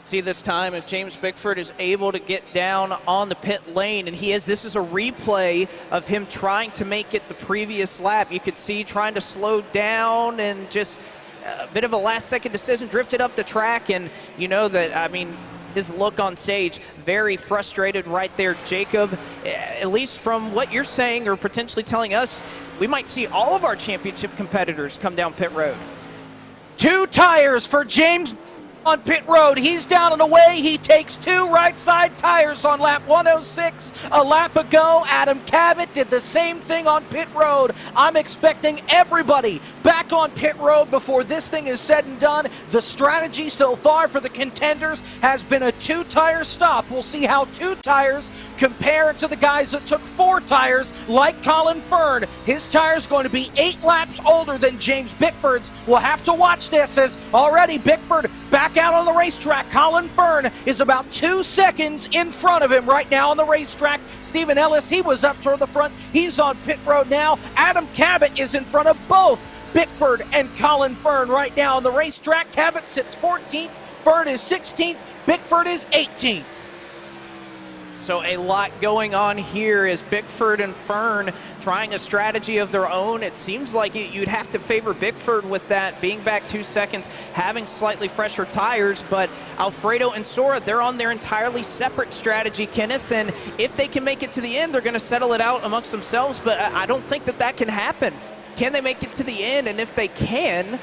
See this time if James Bickford is able to get down on the pit lane, and he is. This is a replay of him trying to make it the previous lap. You could see trying to slow down and just a bit of a last-second decision, drifted up the track, and you know that, I mean, his look on stage, very frustrated right there, Jacob. At least from what you're saying or potentially telling us, we might see all of our championship competitors come down pit road. 2 tires for James on pit road. He's down and away. He takes 2 right side tires on lap 106. A lap ago, Adam Cabot did the same thing on pit road. I'm expecting everybody back on pit road before this thing is said and done. The strategy so far for the contenders has been a 2-tire stop. We'll see how 2 tires compare to the guys that took 4 tires, like Colin Fern. His tire's going to be 8 laps older than James Bickford's. We'll have to watch this, as already Bickford back out on the racetrack. Colin Fern is about 2 seconds in front of him right now on the racetrack. Stephen Ellis, he was up toward the front. He's on pit road now. Adam Cabot is in front of both Bickford and Colin Fern right now on the racetrack. Cabot sits 14th, Fern is 16th, Bickford is 18th. So a lot going on here as Bickford and Fern trying a strategy of their own. It seems like you'd have to favor Bickford with that, being back 2 seconds, having slightly fresher tires, but Alfredo and Sora, they're on their entirely separate strategy, Kenneth, and if they can make it to the end, they're going to settle it out amongst themselves, but I don't think that can happen. Can they make it to the end? And if they can,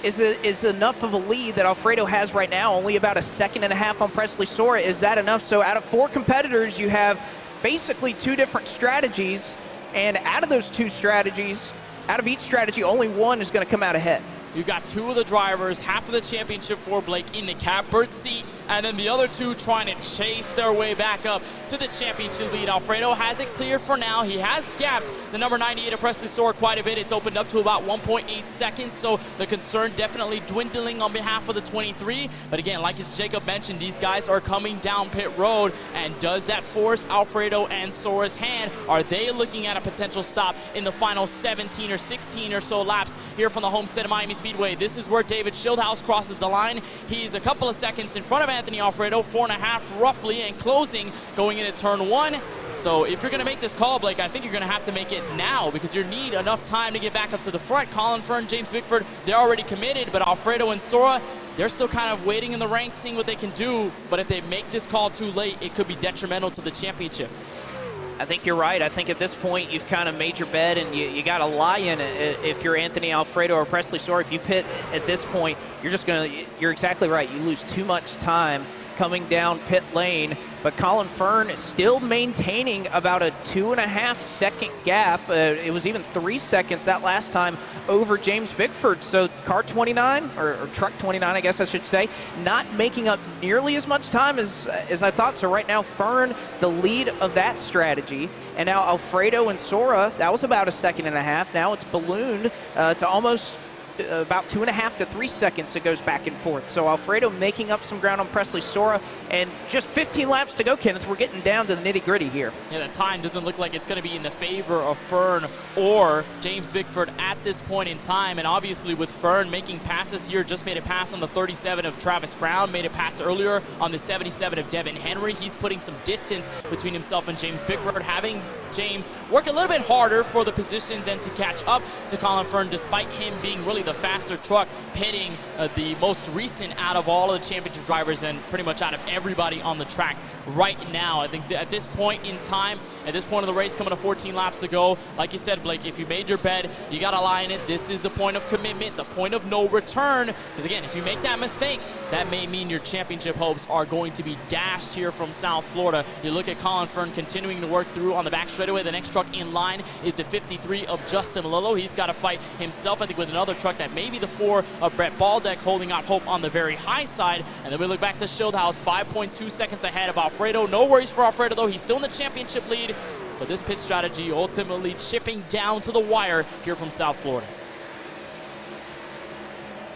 is enough of a lead that Alfredo has right now, only about 1.5 seconds on Presley Sora. Is that enough? So out of 4 competitors, you have basically 2 different strategies, and out of those 2 strategies, out of each strategy, only one is going to come out ahead. You've got 2 of the drivers, half of the championship for Blake in the catbird seat, and then the other 2 trying to chase their way back up to the championship lead. Alfredo has it clear for now. He has gapped the number 98 of Presley Sora quite a bit. It's opened up to about 1.8 seconds, so the concern definitely dwindling on behalf of the 23. But again, like Jacob mentioned, these guys are coming down pit road, and does that force Alfredo and Sora's hand? Are they looking at a potential stop in the final 17 or 16 or so laps here from the Homestead of Miami Speedway? This is where David Schildhaus crosses the line. He's a couple of seconds in front of Anthony Alfredo, 4.5 roughly, and closing going into turn 1. So if you're going to make this call, Blake, I think you're going to have to make it now, because you need enough time to get back up to the front. Colin Fern, James Bickford, they're already committed, but Alfredo and Sora, they're still kind of waiting in the ranks, seeing what they can do. But if they make this call too late, it could be detrimental to the championship. I think you're right. I think at this point you've kind of made your bed, and you got to lie in it. If you're Anthony Alfredo or Presley Sora, if you pit at this point, you're exactly right. You lose too much time coming down pit lane. But Colin Fern is still maintaining about a 2.5 second gap. It was even 3 seconds that last time over James Bickford. So car 29, or truck 29, I guess I should say, not making up nearly as much time as I thought. So right now, Fern, the lead of that strategy. And now Alfredo and Sora, that was about 1.5 seconds. Now it's ballooned to almost about 2.5 to 3 seconds. It goes back and forth. So Alfredo making up some ground on Presley Sora, and just 15 laps to go, Kenneth. We're getting down to the nitty-gritty here. Yeah, the time doesn't look like it's going to be in the favor of Fern or James Bickford at this point in time. And obviously with Fern making passes here, just made a pass on the 37 of Travis Brown, made a pass earlier on the 77 of Devin Henry. He's putting some distance between himself and James Bickford, having James work a little bit harder for the positions and to catch up to Colin Fern, despite him being really the faster truck, pitting the most recent out of all of the championship drivers and pretty much out of everybody on the track right now. I think at this point in time, at this point of the race, coming to 14 laps to go, like you said, Blake, if you made your bed, you got to lie in it. This is the point of commitment, the point of no return. Because again, if you make that mistake, that may mean your championship hopes are going to be dashed here from South Florida. You look at Colin Fern continuing to work through on the back straightaway. The next truck in line is the 53 of Justin Lillo. He's got to fight himself, I think, with another truck that may be the 4 of Brett Baldeck, holding out hope on the very high side. And then we look back to Schildhaus, 5.2 seconds ahead of Alfredo. No worries for Alfredo, though. He's still in the championship lead. But this pit strategy ultimately chipping down to the wire here from South Florida.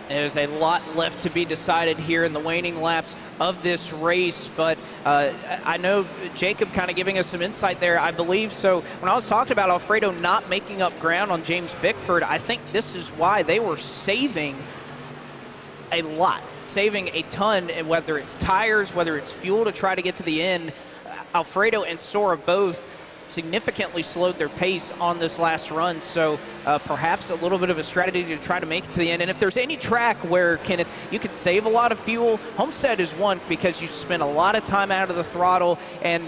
There's a lot left to be decided here in the waning laps of this race, but I know Jacob kind of giving us some insight there, I believe. So when I was talking about Alfredo not making up ground on James Bickford, I think this is why they were saving a lot, saving a ton, whether it's tires, whether it's fuel to try to get to the end. Alfredo and Sora both significantly slowed their pace on this last run, so perhaps a little bit of a strategy to try to make it to the end. And if there's any track where, Kenneth, you could save a lot of fuel, Homestead is one, because you spend a lot of time out of the throttle, and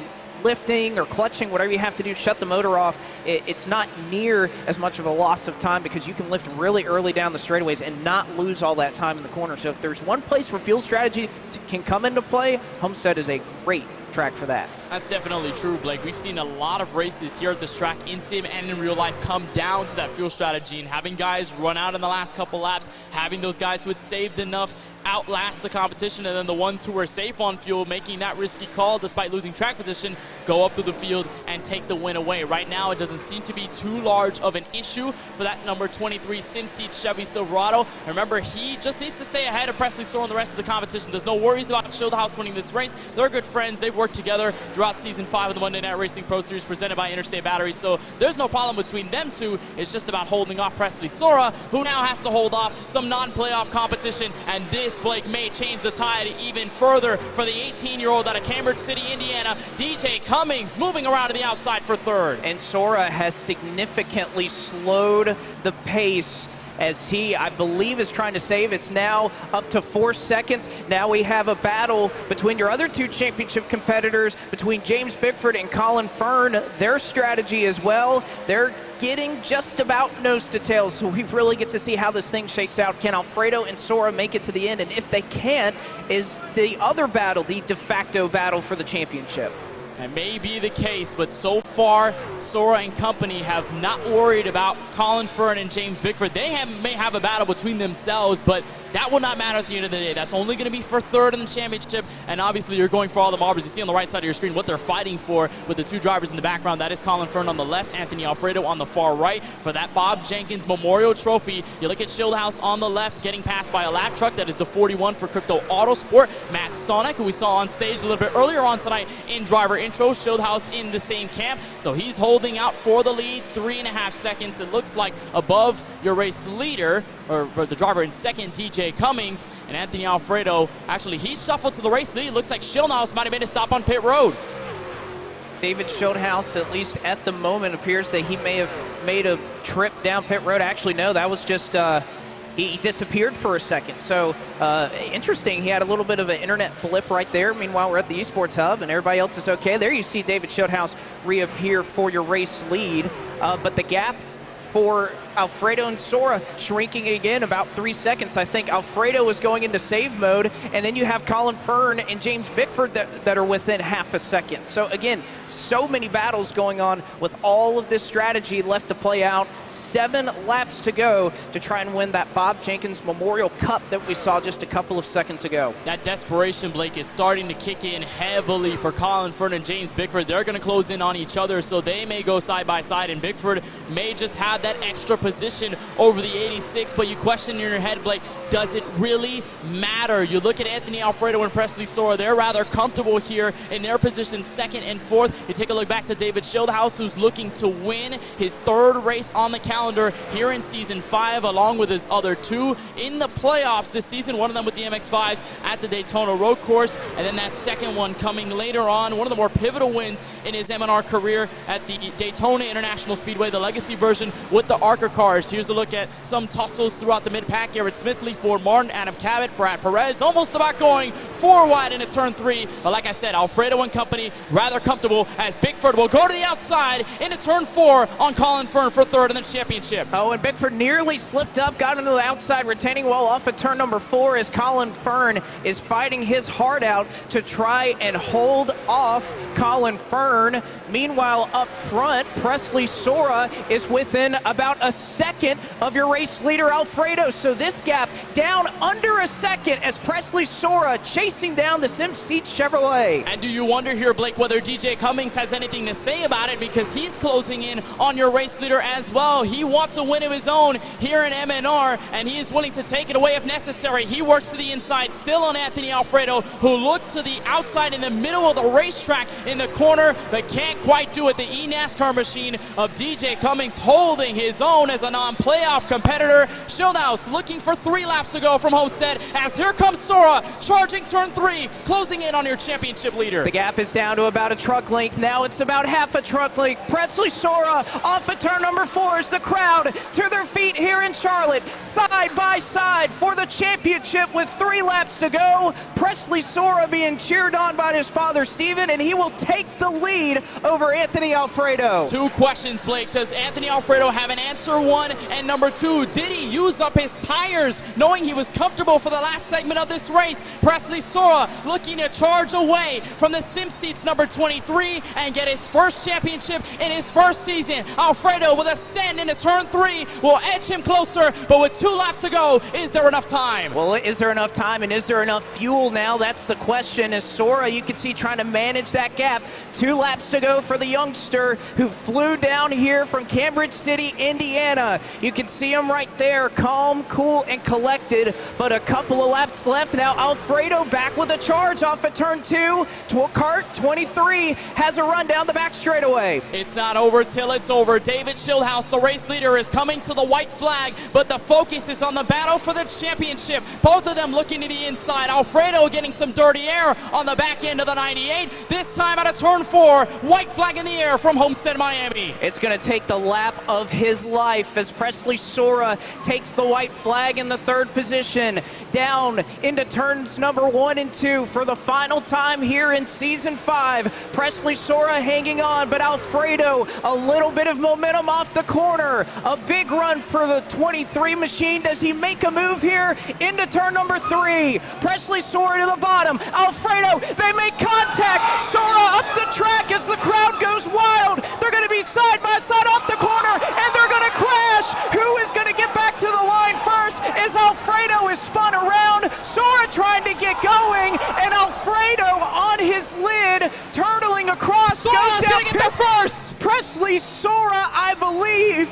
lifting or clutching, whatever you have to do, shut the motor off, it's not near as much of a loss of time because you can lift really early down the straightaways and not lose all that time in the corner. So if there's one place where fuel strategy can come into play, Homestead is a great track for that. That's definitely true, Blake. We've seen a lot of races here at this track in sim and in real life come down to that fuel strategy, and having guys run out in the last couple laps, having those guys who had saved enough outlast the competition, and then the ones who were safe on fuel making that risky call despite losing track position go up through the field and take the win away. Right now it doesn't seem to be too large of an issue for that number 23 sim seat Chevy Silverado. Remember, he just needs to stay ahead of Presley Sorrell and the rest of the competition. There's no worries about Shieldhouse winning this race. They're good friends. They've worked together throughout Season 5 of the Monday Night Racing Pro Series presented by Interstate Batteries, so there's no problem between them two. It's just about holding off Presley Sorrell, who now has to hold off some non-playoff competition, and this, Blake, may change the tide even further for the 18-year-old out of Cambridge City, Indiana, DJ Cummings, moving around to the outside for third. And Sorrell has significantly slowed the pace as he, I believe, is trying to save. It's now up to 4 seconds. Now we have a battle between your other two championship competitors, between James Bickford and Colin Fern. Their strategy as well, they're getting just about nose to tail, so we really get to see how this thing shakes out. Can Alfredo and Sorrell make it to the end? And if they can't, is the other battle the de facto battle for the championship? That may be the case, but so far, Sorrell and company have not worried about Colin Fern and James Bickford. They may have a battle between themselves, but that will not matter at the end of the day. That's only going to be for third in the championship, and obviously you're going for all the marbles. You see on the right side of your screen what they're fighting for with the two drivers in the background. That is Colin Fern on the left, Anthony Alfredo on the far right for that Bob Jenkins Memorial Trophy. You look at Shieldhouse on the left, getting passed by a lap truck. That is the 41 for Crypto Autosport. Matt Stonek, who we saw on stage a little bit earlier on tonight in driver intro. Shieldhouse in the same camp, so he's holding out for the lead, 3.5 seconds. It looks like above your race leader, or the driver in second, DJ Cummings, and Anthony Alfredo. Actually, he shuffled to the race lead. Looks like Shieldhouse might have made a stop on pit road. David Shieldhouse, at least at the moment, appears that he may have made a trip down pit road. Actually, no, that was just he disappeared for a second. So interesting. He had a little bit of an internet blip right there. Meanwhile, we're at the Esports Hub and everybody else is okay. There you see David Shieldhouse reappear for your race lead. But the gap for Alfredo and Sorrell shrinking again about 3 seconds. I think Alfredo is going into save mode, and then you have Colin Fern and James Bickford that are within half a second. So again, so many battles going on with all of this strategy left to play out. 7 laps to go to try and win that Bob Jenkins Memorial Cup that we saw just a couple of seconds ago. That desperation, Blake, is starting to kick in heavily for Colin Fern and James Bickford. They're going to close in on each other, so they may go side by side, and Bickford may just have that extra position over the 86, but you question in your head, Blake, does it really matter? You look at Anthony Alfredo and Presley Sorrell, they're rather comfortable here in their position, second and fourth. You take a look back to David Shieldhouse, who's looking to win his 3rd race on the calendar here in Season 5, along with his other 2 in the playoffs this season, one of them with the MX-5s at the Daytona Road Course, and then that 2nd one coming later on, one of the more pivotal wins in his M&R career at the Daytona International Speedway, the legacy version with the ARCA cars. Here's a look at some tussles throughout the mid-pack. Garrett Smithley, Ford Martin, Adam Cabot, Brad Perez, almost about going 4 wide into turn 3. But like I said, Alfredo and company rather comfortable as Bickford will go to the outside into turn 4 on Colin Fern for 3rd in the championship. Oh, and Bickford nearly slipped up, got into the outside retaining wall off at turn number 4 as Colin Fern is fighting his heart out to try and hold off Colin Fern. Meanwhile, up front, Presley Sorrell is within about a second of your race leader, Alfredo. So this gap down under a second as Presley Sorrell chasing down the SimSeat Chevrolet. And do you wonder here, Blake, whether DJ Cummings has anything to say about it, because he's closing in on your race leader as well. He wants a win of his own here in MNR, and he is willing to take it away if necessary. He works to the inside, still on Anthony Alfredo, who looked to the outside in the middle of the racetrack in the corner, but can't quite do it. The eNASCAR machine of DJ Cummings holding his own as a non-playoff competitor. Schildhaus looking for 3 laps to go from Homestead, as here comes Sora, charging turn 3, closing in on your championship leader. The gap is down to about a truck length. Now it's about half a truck length. Presley Sora off of turn number 4 as the crowd to their feet here in Charlotte, side by side for the championship with 3 laps to go. Presley Sora being cheered on by his father, Steven, and he will take the lead over Anthony Alfredo. 2 questions, Blake. Does Anthony Alfredo have an answer? 1, and number 2, did he use up his tires knowing he was comfortable for the last segment of this race? Presley Sora looking to charge away from the sim seats number 23 and get his first championship in his first season. Alfredo with a send into turn 3 will edge him closer, but with 2 laps to go, is there enough time? Well, is there enough time, and is there enough fuel now? That's the question. As Sora, you can see, trying to manage that gap. 2 laps to go for the youngster who flew down here from Cambridge City, Indiana. You can see him right there, calm, cool, and collected, but a couple of laps left. Now Alfredo back with a charge off at turn 2. Kart 23 has a run down the back straightaway. It's not over till it's over. David Schildhaus, the race leader, is coming to the white flag, but the focus is on the battle for the championship. Both of them looking to the inside. Alfredo getting some dirty air on the back end of the 98. This time out of turn 4, white flag in the air from Homestead, Miami. It's going to take the lap of his life as Presley Sora takes the white flag in the 3rd position. Down into turns number 1 and 2 for the final time here in Season 5. Presley Sora hanging on, but Alfredo a little bit of momentum off the corner. A big run for the 23 machine. Does he make a move here into turn number 3? Presley Sora to the bottom. Alfredo, they make contact. Sora up the track as the crowd goes wild. They're going to be side by side off the corner, and they're going to crash. Who is going to get back to the line first as Alfredo is spun around? Sora trying to get going, and Alfredo on his lid, turtling across. Sora's going to get there first. Presley Sora, I believe,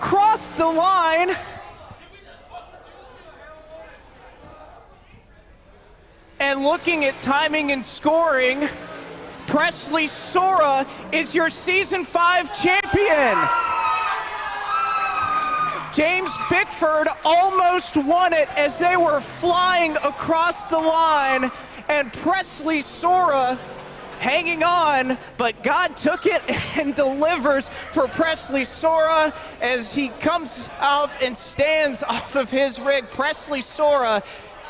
crossed the line. And looking at timing and scoring, Presley Sora is your Season 5 champion. James Bickford almost won it as they were flying across the line, and Presley Sora hanging on, but God took it and delivers for Presley Sora as he comes out and stands off of his rig. Presley Sora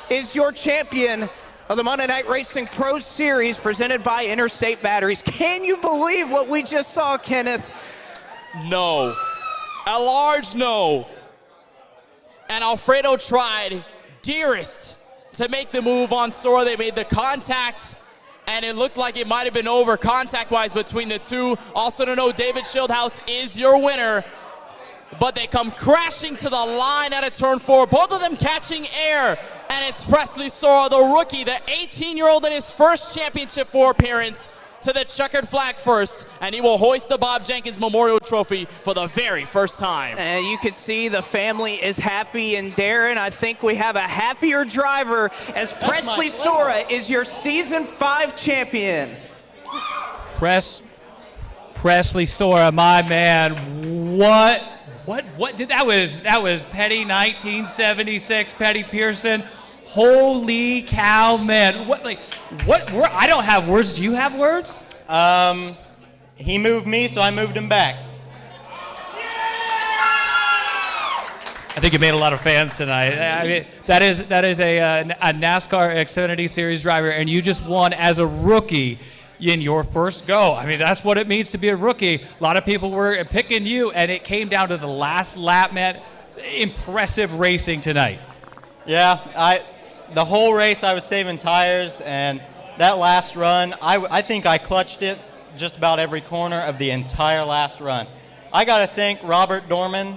is your champion of the Monday Night Racing Pro Series presented by Interstate Batteries. Can you believe what we just saw, Kenneth? No. A large no. And Alfredo tried dearest to make the move on Sora. They made the contact, and it looked like it might have been over contact-wise between the two. Also to know, David Schildhaus is your winner, but they come crashing to the line out of turn 4, both of them catching air, and it's Presley Sora, the rookie, the 18-year-old in his first championship 4 appearance, to the checkered flag first, and he will hoist the Bob Jenkins Memorial Trophy for the very first time. And you can see the family is happy, and Darren, I think we have a happier driver as Presley Sora is your Season 5 champion. Presley Sora, my man, what did that was Petty 1976, Petty Pearson. Holy cow, man. What I don't have words. Do you have words? He moved me, so I moved him back. I think you made a lot of fans tonight. I mean, that is a NASCAR Xfinity Series driver, and you just won as a rookie in your first go. I mean, that's what it means to be a rookie. A lot of people were picking you, and it came down to the last lap, man. Impressive racing tonight. Yeah, the whole race I was saving tires, and that last run, I think I clutched it just about every corner of the entire last run. I got to thank Robert Dorman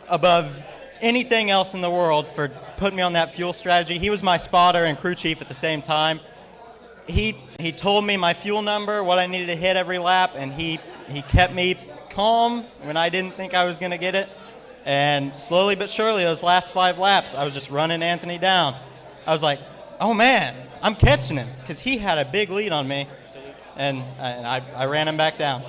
above anything else in the world for putting me on that fuel strategy. He was my spotter and crew chief at the same time. He told me my fuel number, what I needed to hit every lap, and he kept me calm when I didn't think I was going to get it. And slowly but surely, those last 5 laps, I was just running Anthony down. I was like, oh man, I'm catching him, because he had a big lead on me, and I ran him back down.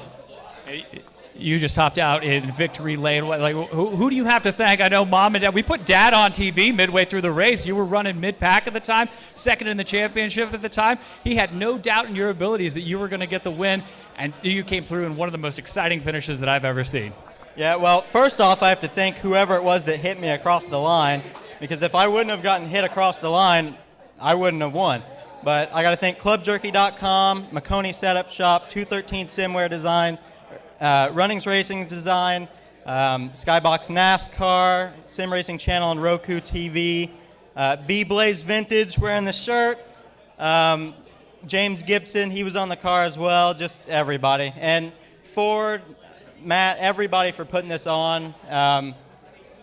you just hopped out in victory lane. Like, who do you have to thank? I know Mom and Dad. We put Dad on TV midway through the race. You were running mid-pack at the time, second in the championship at the time. He had no doubt in your abilities that you were going to get the win, and you came through in one of the most exciting finishes that I've ever seen. Yeah, well, first off, I have to thank whoever it was that hit me across the line, because if I wouldn't have gotten hit across the line, I wouldn't have won. But I got to thank ClubJerky.com, McConey Setup Shop, 213 Simware Design, Runnings Racing Design, Skybox NASCAR, Sim Racing Channel on Roku TV, B-Blaze Vintage wearing the shirt, James Gibson, he was on the car as well, just everybody. And Ford, Matt, everybody for putting this on.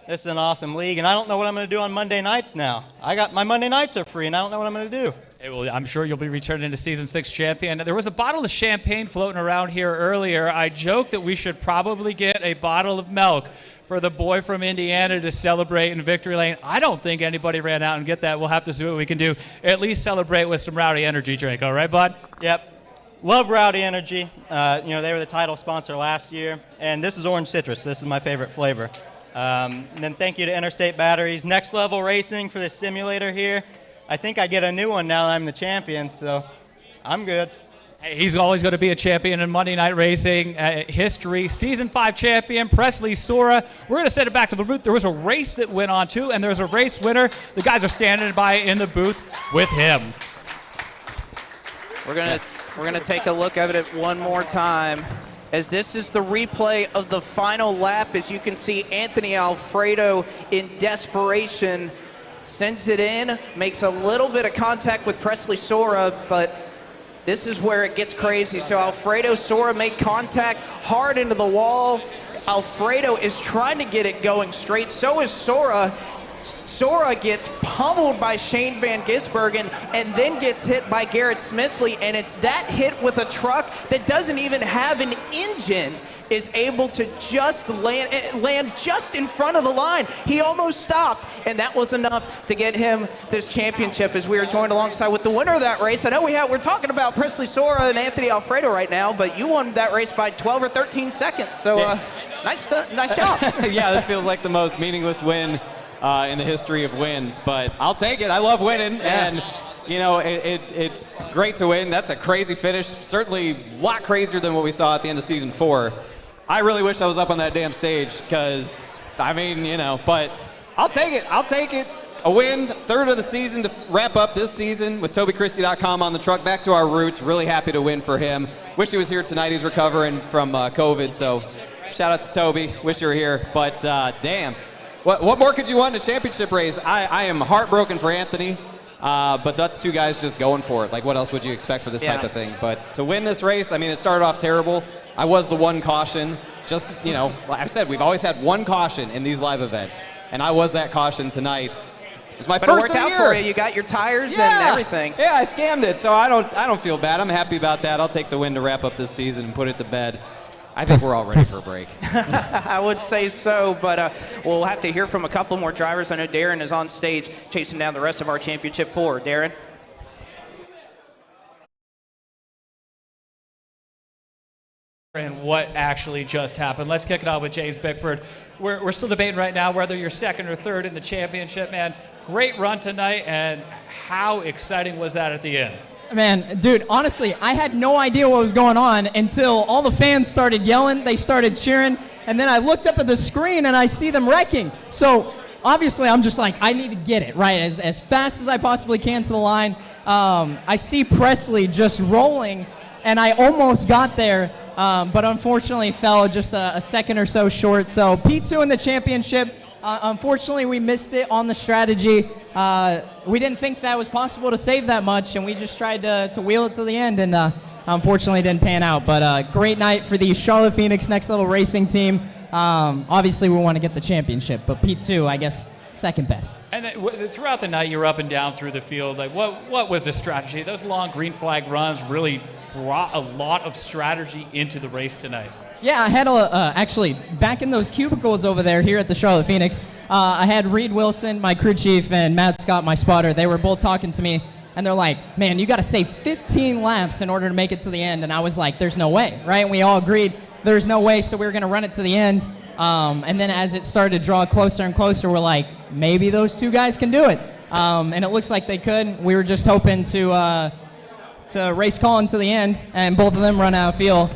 This is an awesome league, and I don't know what I'm going to do on Monday nights now. My Monday nights are free, and I don't know what I'm going to do. Hey, well, I'm sure you'll be returning to Season 6 champion. There was a bottle of champagne floating around here earlier. I joked that we should probably get a bottle of milk for the boy from Indiana to celebrate in victory lane. I don't think anybody ran out and get that. We'll have to see what we can do. At least celebrate with some Rowdy Energy drink. All right, bud? Yep. Love Rowdy Energy. They were the title sponsor last year, and this is orange citrus. This is my favorite flavor. And then thank you to Interstate Batteries. Next Level Racing for this simulator here. I think I get a new one now that I'm the champion, so I'm good. Hey, he's always going to be a champion in Monday Night Racing history. Season 5 champion, Presley Sora. We're going to send it back to the booth. There was a race that went on, too, and there's a race winner. The guys are standing by in the booth with him. We're gonna take a look at it one more time, as this is the replay of the final lap. As you can see, Anthony Alfredo in desperation sends it in, makes a little bit of contact with Presley Sora, but this is where it gets crazy. So Alfredo Sora made contact hard into the wall. Alfredo is trying to get it going straight. So is Sora. Sora gets pummeled by Shane Van Gisbergen and then gets hit by Garrett Smithley, and it's that hit with a truck that doesn't even have an engine is able to just land just in front of the line. He almost stopped, and that was enough to get him this championship, as we are joined alongside with the winner of that race. I know we're talking about Presley Sora and Anthony Alfredo right now, but you won that race by 12 or 13 seconds, so nice job. Yeah, this feels like the most meaningless win in the history of wins, but I'll take it. I love winning, and it's great to win. That's a crazy finish, certainly a lot crazier than what we saw at the end of Season 4. I really wish I was up on that damn stage, because, but I'll take it. I'll take it. A win, third of the season to wrap up this season with TobyChristie.com on the truck. Back to our roots. Really happy to win for him. Wish he was here tonight. He's recovering from COVID, so shout out to Toby. Wish you were here, but damn. What more could you want in a championship race? I am heartbroken for Anthony, but that's two guys just going for it. Like, what else would you expect for this type of thing? But to win this race, I mean, it started off terrible. I was the one caution. Just, like I said, we've always had one caution in these live events, and I was that caution tonight. It was my first it worked of the out year. for you. You got your tires and everything. Yeah, I scammed it, so I don't feel bad. I'm happy about that. I'll take the win to wrap up this season and put it to bed. I think we're all ready for a break. I would say so, but we'll have to hear from a couple more drivers. I know Darren is on stage chasing down the rest of our championship four. Darren? And what actually just happened. Let's kick it off with James Bickford. We're still debating right now whether you're second or third in the championship, man. Great run tonight, and how exciting was that at the end? Man, dude, honestly, I had no idea what was going on until all the fans started yelling, they started cheering, and then I looked up at the screen and I see them wrecking. So obviously I'm just like, I need to get it, right, as fast as I possibly can to the line. I see Presley just rolling, and I almost got there, but unfortunately fell just a second or so short. So P2 in the championship. Unfortunately, we missed it on the strategy. We didn't think that was possible to save that much, and we just tried to wheel it to the end, and unfortunately didn't pan out. But great night for the Charlotte Phoenix Next Level Racing team. Obviously, we want to get the championship, but P2, I guess, second best. And then, throughout the night, you were up and down through the field. Like, what was the strategy? Those long green flag runs really brought a lot of strategy into the race tonight. Yeah, I had actually back in those cubicles over there here at the Charlotte Phoenix, I had Reed Wilson, my crew chief, and Matt Scott, my spotter. They were both talking to me, and they're like, man, you got to save 15 laps in order to make it to the end. And I was like, there's no way, right? And we all agreed. there's no way, so we were going to run it to the end. And then as it started to draw closer and closer, we're like, maybe those two guys can do it. And it looks like they could. We were just hoping to race Colin to the end, and both of them run out of fuel.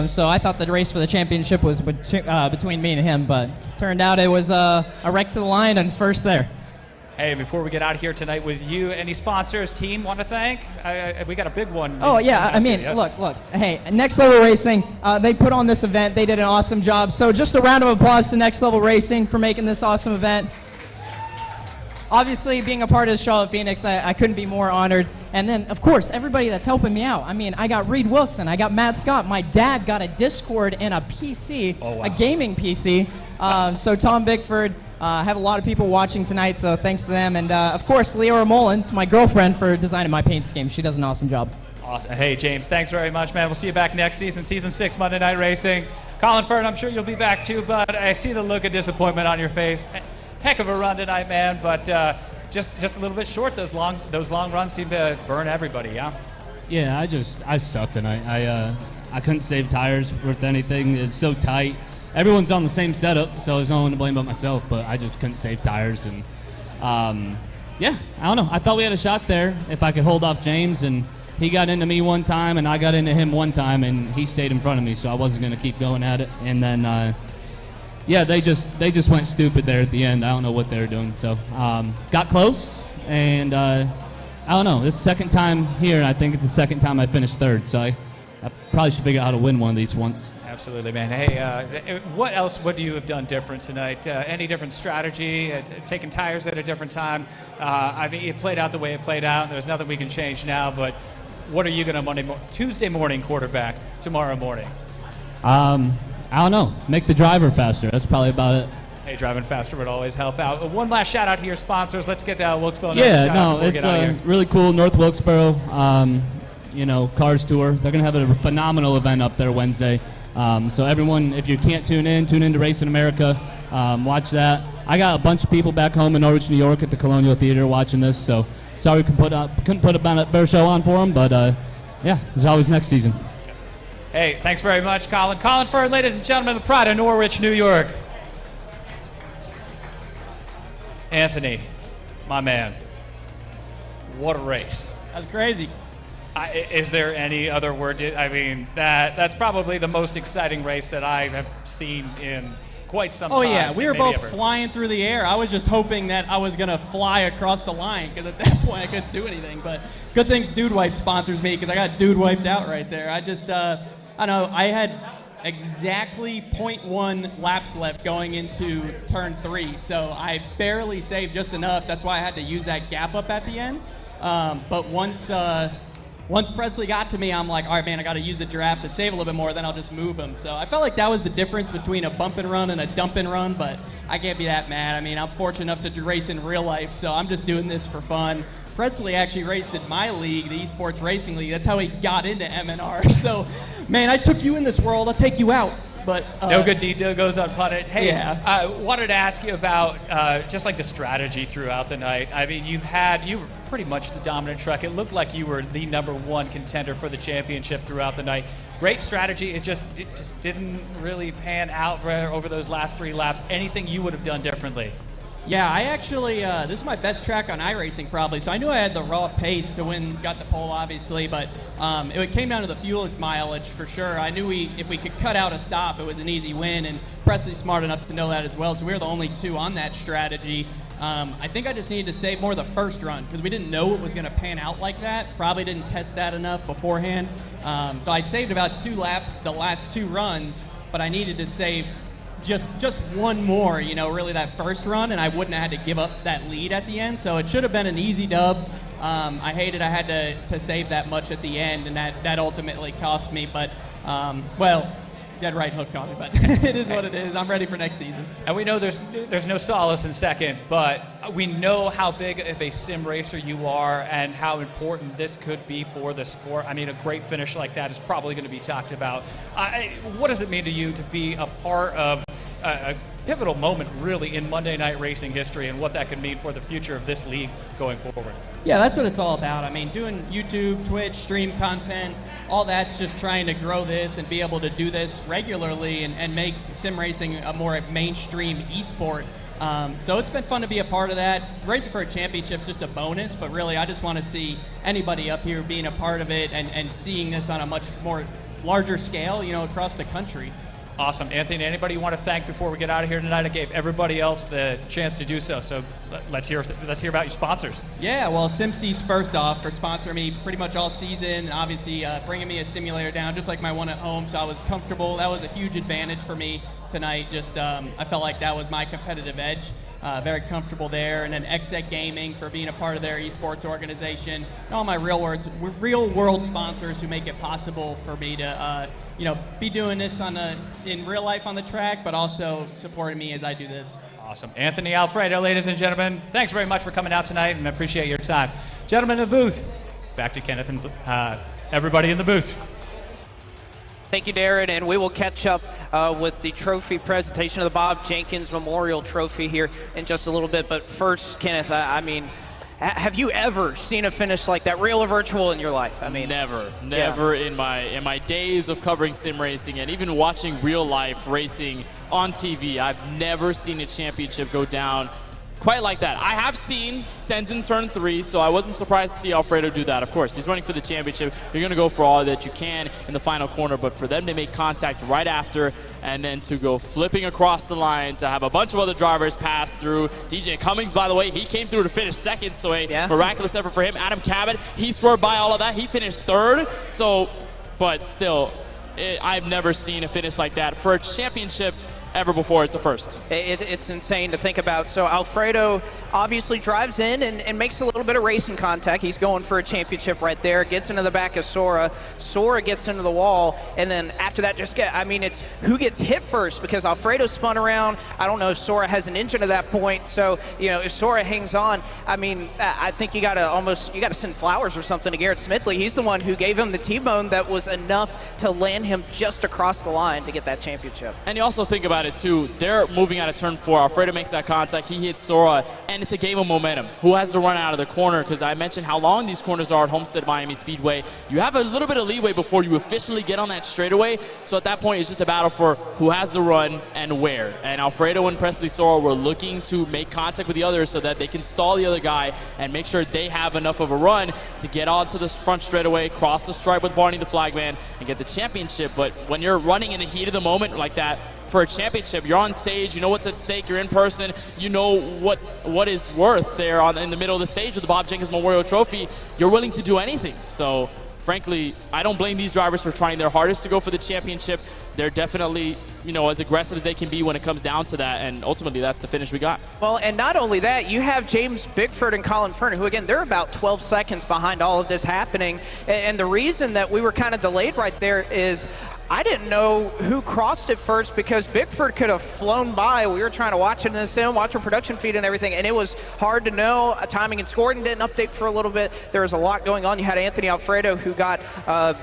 So I thought the race for the championship was between me and him, but turned out it was a wreck to the line and first there. Hey, before we get out of here tonight with you, any sponsors, team want to thank? We got a big one. Oh, yeah. I mean, look. Hey, Next Level Racing, they put on this event. They did an awesome job. So just a round of applause to Next Level Racing for making this awesome event. Obviously, being a part of the Charlotte Phoenix, I couldn't be more honored. And then, of course, everybody that's helping me out. I mean, I got Reed Wilson. I got Matt Scott. My dad got a Discord and a PC, a gaming PC. So Tom Bickford, have a lot of people watching tonight, so thanks to them. And, of course, Leora Mullins, my girlfriend, for designing my paint scheme. She does an awesome job. Hey, James, thanks very much, man. We'll see you back next season, Season 6, Monday Night Racing. Colin Fern, I'm sure you'll be back too, but I see the look of disappointment on your face. Heck of a run tonight, man, but just a little bit short. Those long runs seem to burn everybody, yeah? Yeah, I sucked tonight. I couldn't save tires with anything. It's so tight. Everyone's on the same setup, so there's no one to blame but myself, but I just couldn't save tires. And yeah, I don't know. I thought we had a shot there if I could hold off James, and he got into me one time, and I got into him one time, and he stayed in front of me, so I wasn't going to keep going at it. And then yeah, they just went stupid there at the end. I don't know what they were doing. So got close, and I don't know. This is the second time here, and I think it's the second time I finished third. So I probably should figure out how to win one of these once. Absolutely, man. Hey, what else would you have done different tonight? Any different strategy? Taking tires at a different time? I mean, it played out the way it played out. There's nothing we can change now. But what are you going to Tuesday morning quarterback tomorrow morning? I don't know. Make the driver faster. That's probably about it. Hey, driving faster would always help out. One last shout out to your sponsors. Let's get Wilkesboro. Yeah, no, it's really cool. North Wilkesboro, Cars Tour. They're going to have a phenomenal event up there Wednesday. So everyone, if you can't tune in to Racing America. Watch that. I got a bunch of people back home in Norwich, New York at the Colonial Theater watching this. So sorry we couldn't put a better show on for them. But yeah, there's always next season. Hey, thanks very much, Colin. Colin Fern, ladies and gentlemen, the pride of Norwich, New York. Anthony, my man, what a race. That's crazy. Is there any other word? I mean, that's probably the most exciting race that I have seen in quite some time. Oh, yeah. We were both ever. flying through the air. I was just hoping that I was going to fly across the line because at that point I couldn't do anything. But good things Dude Wipe sponsors me because I got Dude Wiped out right there. I just, I don't know, I had exactly 0.1 laps left going into turn 3. So I barely saved just enough. That's why I had to use that gap up at the end. But once Presley got to me, I'm like, all right, man, I got to use the giraffe to save a little bit more, then I'll just move him. So I felt like that was the difference between a bump and run and a dump and run, but I can't be that mad. I mean, I'm fortunate enough to race in real life, so I'm just doing this for fun. Presley actually raced in my league, the Esports Racing League. That's how he got into MNR. So, man, I took you in this world. I'll take you out. But no good deed goes unpunished. Hey, yeah. I wanted to ask you about just like the strategy throughout the night. I mean, you were pretty much the dominant truck. It looked like you were the #1 contender for the championship throughout the night. Great strategy. It just didn't really pan out over those last 3 laps. Anything you would have done differently? Yeah, I actually, this is my best track on iRacing probably, so I knew I had the raw pace to win, got the pole obviously, but it came down to the fuel mileage for sure. I knew if we could cut out a stop, it was an easy win, and Presley's smart enough to know that as well, so we were the only 2 on that strategy. I think I just needed to save more the first run, because we didn't know it was going to pan out like that. Probably didn't test that enough beforehand. So I saved about 2 laps the last 2 runs, but I needed to save just one more, really that first run, and I wouldn't have had to give up that lead at the end. So it should have been an easy dub. I hated I had to save that much at the end, and that ultimately cost me. But, well, you had right hook on it, but it is what it is. I'm ready for next season. And we know there's no solace in second, but we know how big of a sim racer you are and how important this could be for the sport. I mean, a great finish like that is probably going to be talked about. What does it mean to you to be a part of pivotal moment really in Monday Night Racing history and what that could mean for the future of this league going forward. Yeah, that's what it's all about. I mean, doing YouTube, Twitch, stream content, all that's just trying to grow this and be able to do this regularly and make sim racing a more mainstream esport. So it's been fun to be a part of that. Racing for a championship's just a bonus, but really I just want to see anybody up here being a part of it and seeing this on a much more larger scale, you know, across the country. Awesome. Anthony, anybody you want to thank before we get out of here tonight? I gave everybody else the chance to do so. So let's hear about your sponsors. Yeah, well, SimSeats first off for sponsoring me pretty much all season. Obviously, bringing me a simulator down just like my one at home, so I was comfortable. That was a huge advantage for me tonight. Just I felt like that was my competitive edge. Very comfortable there. And then XZ Gaming for being a part of their esports organization. And all my real world sponsors who make it possible for me to be doing this in real life on the track, but also supporting me as I do this. Awesome. Anthony Alfredo, ladies and gentlemen, thanks very much for coming out tonight, and I appreciate your time. Gentlemen in the booth, back to Kenneth and everybody in the booth. Thank you, Darren, and we will catch up with the trophy presentation of the Bob Jenkins Memorial Trophy here in just a little bit. But first, Kenneth, I mean, have you ever seen a finish like that, real or virtual, in your life? I mean, never yeah. in my days of covering sim racing and even watching real life racing on TV, I've never seen a championship go down quite like that. I have seen Senzen turn 3, so I wasn't surprised to see Alfredo do that. Of course, he's running for the championship. You're going to go for all that you can in the final corner, but for them to make contact right after and then to go flipping across the line, to have a bunch of other drivers pass through. DJ Cummings, by the way, he came through to finish second, so a miraculous effort for him. Adam Cabot, he swerved by all of that. He finished third, but still, I've never seen a finish like that. For a championship ever before, it's a first. It's insane to think about. So Alfredo obviously drives in and makes a little bit of racing contact. He's going for a championship right there, gets into the back of Sora. Sora gets into the wall, and then after that it's who gets hit first, because Alfredo spun around. I don't know if Sora has an engine at that point, so if Sora hangs on, I think you gotta send flowers or something to Garrett Smithley. He's the one who gave him the T-bone that was enough to land him just across the line to get that championship. And you also think about it too, they're moving out of turn 4. Alfredo makes that contact, he hits Sora, and it's a game of momentum. Who has to run out of the corner? Because I mentioned how long these corners are at Homestead Miami Speedway. You have a little bit of leeway before you officially get on that straightaway, so at that point it's just a battle for who has the run and where. And Alfredo and Presley Sora were looking to make contact with the others so that they can stall the other guy and make sure they have enough of a run to get onto the front straightaway, cross the stripe with Barney the Flagman, and get the championship. But when you're running in the heat of the moment like that, for a championship, you're on stage, you know what's at stake, you're in person, you know what is worth there in the middle of the stage with the Bob Jenkins Memorial Trophy. You're willing to do anything. So frankly, I don't blame these drivers for trying their hardest to go for the championship. They're definitely, as aggressive as they can be when it comes down to that, and ultimately that's the finish we got. Well, and not only that, you have James Bickford and Colin Fern, who again, they're about 12 seconds behind all of this happening, and the reason that we were kind of delayed right there is I didn't know who crossed it first, because Bickford could have flown by. We were trying to watch it in the sim, watch our production feed and everything, and it was hard to know. Timing and scoring didn't update for a little bit. There was a lot going on. You had Anthony Alfredo, who got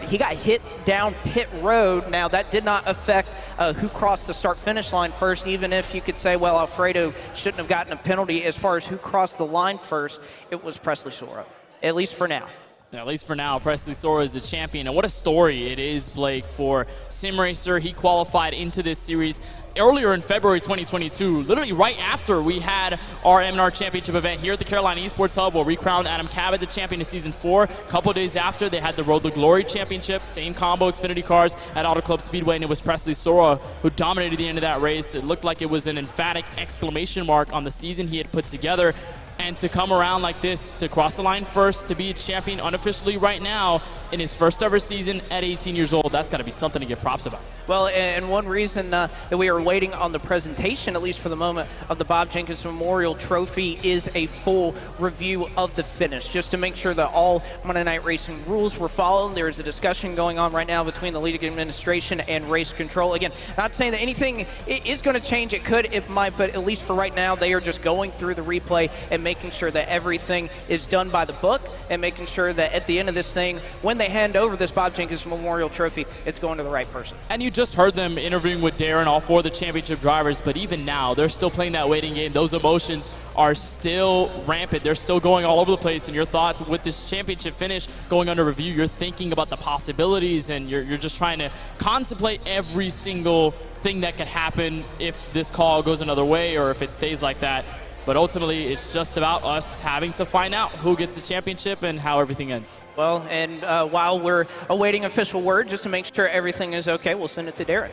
hit down pit road. Now, that did not affect who crossed the start-finish line first, even if you could say, well, Alfredo shouldn't have gotten a penalty. As far as who crossed the line first, it was Presley Sora, at least for now. At least for now, Presley Sora is the champion. And what a story it is, Blake, for Sim Racer. He qualified into this series earlier in February 2022, literally right after we had our M&R Championship event here at the Carolina Esports Hub, where we crowned Adam Cabot the champion of Season 4. A couple days after, they had the Road to Glory Championship, same combo Xfinity cars at Auto Club Speedway, and it was Presley Sora who dominated the end of that race. It looked like it was an emphatic exclamation mark on the season he had put together. And to come around like this, to cross the line first, to be a champion unofficially right now in his first ever season at 18 years old, that's got to be something to give props about. Well, and one reason that we are waiting on the presentation, at least for the moment, of the Bob Jenkins Memorial Trophy is a full review of the finish, just to make sure that all Monday Night Racing rules were followed. There is a discussion going on right now between the league administration and race control. Again, not saying that anything is going to change. It could, it might, but at least for right now, they are just going through the replay and and making sure that everything is done by the book, and making sure that at the end of this thing, when they hand over this Bob Jenkins Memorial Trophy, it's going to the right person. And you just heard them interviewing with Darren, all four of the championship drivers, but even now, they're still playing that waiting game. Those emotions are still rampant. They're still going all over the place. And your thoughts with this championship finish going under review, you're thinking about the possibilities, and you're just trying to contemplate every single thing that could happen if this call goes another way or if it stays like that. But ultimately, it's just about us having to find out who gets the championship and how everything ends. Well, and while we're awaiting official word, just to make sure everything is okay, we'll send it to Darren.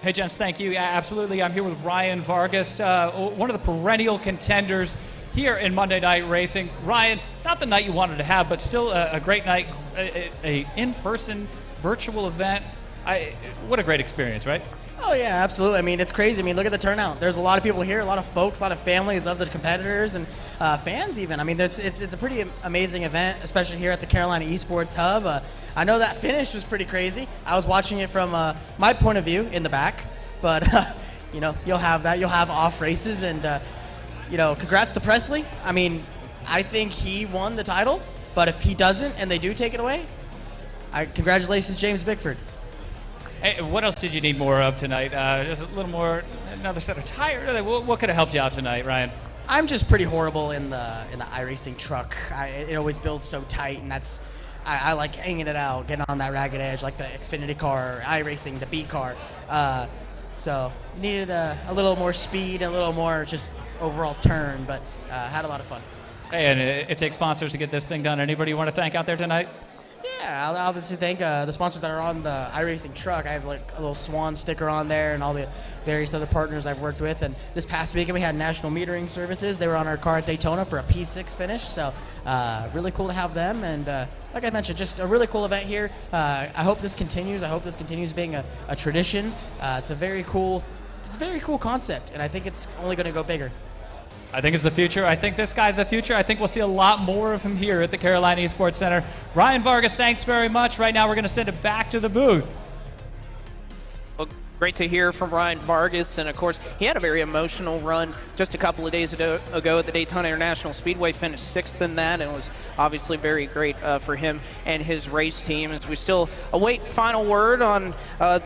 Hey, gents, thank you. Yeah, absolutely. I'm here with Ryan Vargas, one of the perennial contenders here in Monday Night Racing. Ryan, not the night you wanted to have, but still a great night, a in-person virtual event. What a great experience, right? Oh, yeah, absolutely. I mean, it's crazy. I mean, look at the turnout. There's a lot of people here, a lot of folks, a lot of families of the competitors and fans even. I mean, it's a pretty amazing event, especially here at the Carolina Esports Hub. I know that finish was pretty crazy. I was watching it from my point of view in the back, but, you know, you'll have that. You'll have off races, and, you know, congrats to Presley. I mean, I think he won the title, but if he doesn't and they do take it away, congratulations, James Bickford. Hey, what else did you need more of tonight? Just a little more, another set of tires? What could have helped you out tonight, Ryan? I'm just pretty horrible in the iRacing truck. It always builds so tight, and that's I like hanging it out, getting on that ragged edge, like the Xfinity car, iRacing, the B car. So needed a little more speed, a little more just overall turn, but had a lot of fun. Hey, and it takes sponsors to get this thing done. Anybody you want to thank out there tonight? Yeah, I'll obviously thank the sponsors that are on the iRacing truck. I have like a little swan sticker on there and all the various other partners I've worked with. And this past weekend we had National Metering Services. They were on our car at Daytona for a P6 finish. So really cool to have them. And like I mentioned, just a really cool event here. I hope this continues. I hope this continues being a tradition. It's a very cool concept, and I think it's only going to go bigger. I think it's the future. I think this guy's the future. I think we'll see a lot more of him here at the Carolina Esports Center. Ryan Vargas, thanks very much. Right now, we're going to send it back to the booth. Well, great to hear from Ryan Vargas. And, of course, he had a very emotional run just a couple of days ago at the Daytona International Speedway, finished 6th in that, and it was obviously very great for him and his race team. As we still await final word on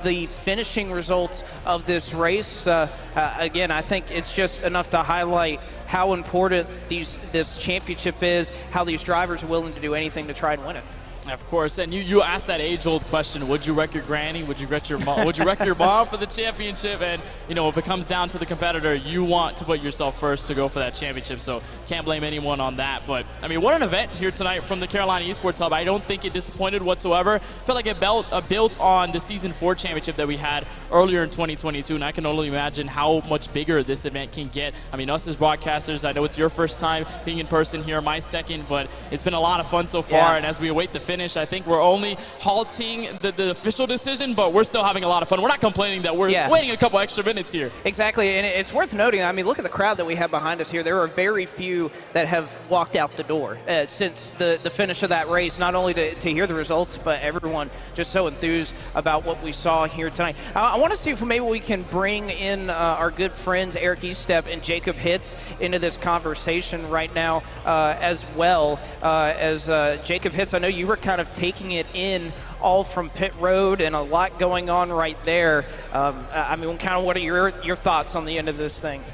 the finishing results of this race. Again, I think it's just enough to highlight how important this championship is, how these drivers are willing to do anything to try and win it. Of course, and you asked that age-old question: would you wreck your granny? Would you wreck your mom? Would you wreck your mom for the championship? And you know, if it comes down to the competitor, you want to put yourself first to go for that championship. So can't blame anyone on that. But I mean, what an event here tonight from the Carolina Esports Hub. I don't think it disappointed whatsoever. Felt like it built on the Season 4 championship that we had earlier in 2022, and I can only imagine how much bigger this event can get. I mean, us as broadcasters, I know it's your first time being in person here, my second, but it's been a lot of fun so far. Yeah. And as we await the finish, I think we're only halting the official decision, but we're still having a lot of fun. We're not complaining that we're waiting a couple extra minutes here. Exactly, and it's worth noting, I mean, look at the crowd that we have behind us here. There are very few that have walked out the door since the finish of that race, not only to hear the results, but everyone just so enthused about what we saw here tonight. I want to see if maybe we can bring in our good friends Eric Eastep and Jacob Hitz into this conversation right now as well. As Jacob Hitz, I know you were kind of taking it in all from pit road and a lot going on right there. I mean, kind of what are your thoughts on the end of this thing?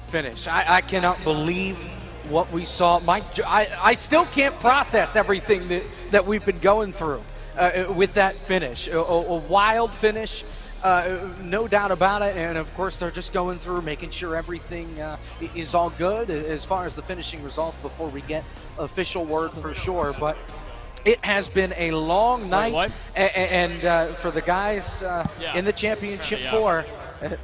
Finish. I cannot believe what we saw. I still can't process everything that we've been going through with that finish. A wild finish. No doubt about it, and of course they're just going through making sure everything is all good as far as the finishing results before we get official word for sure. But it has been a long night, and for the guys in the championship 4,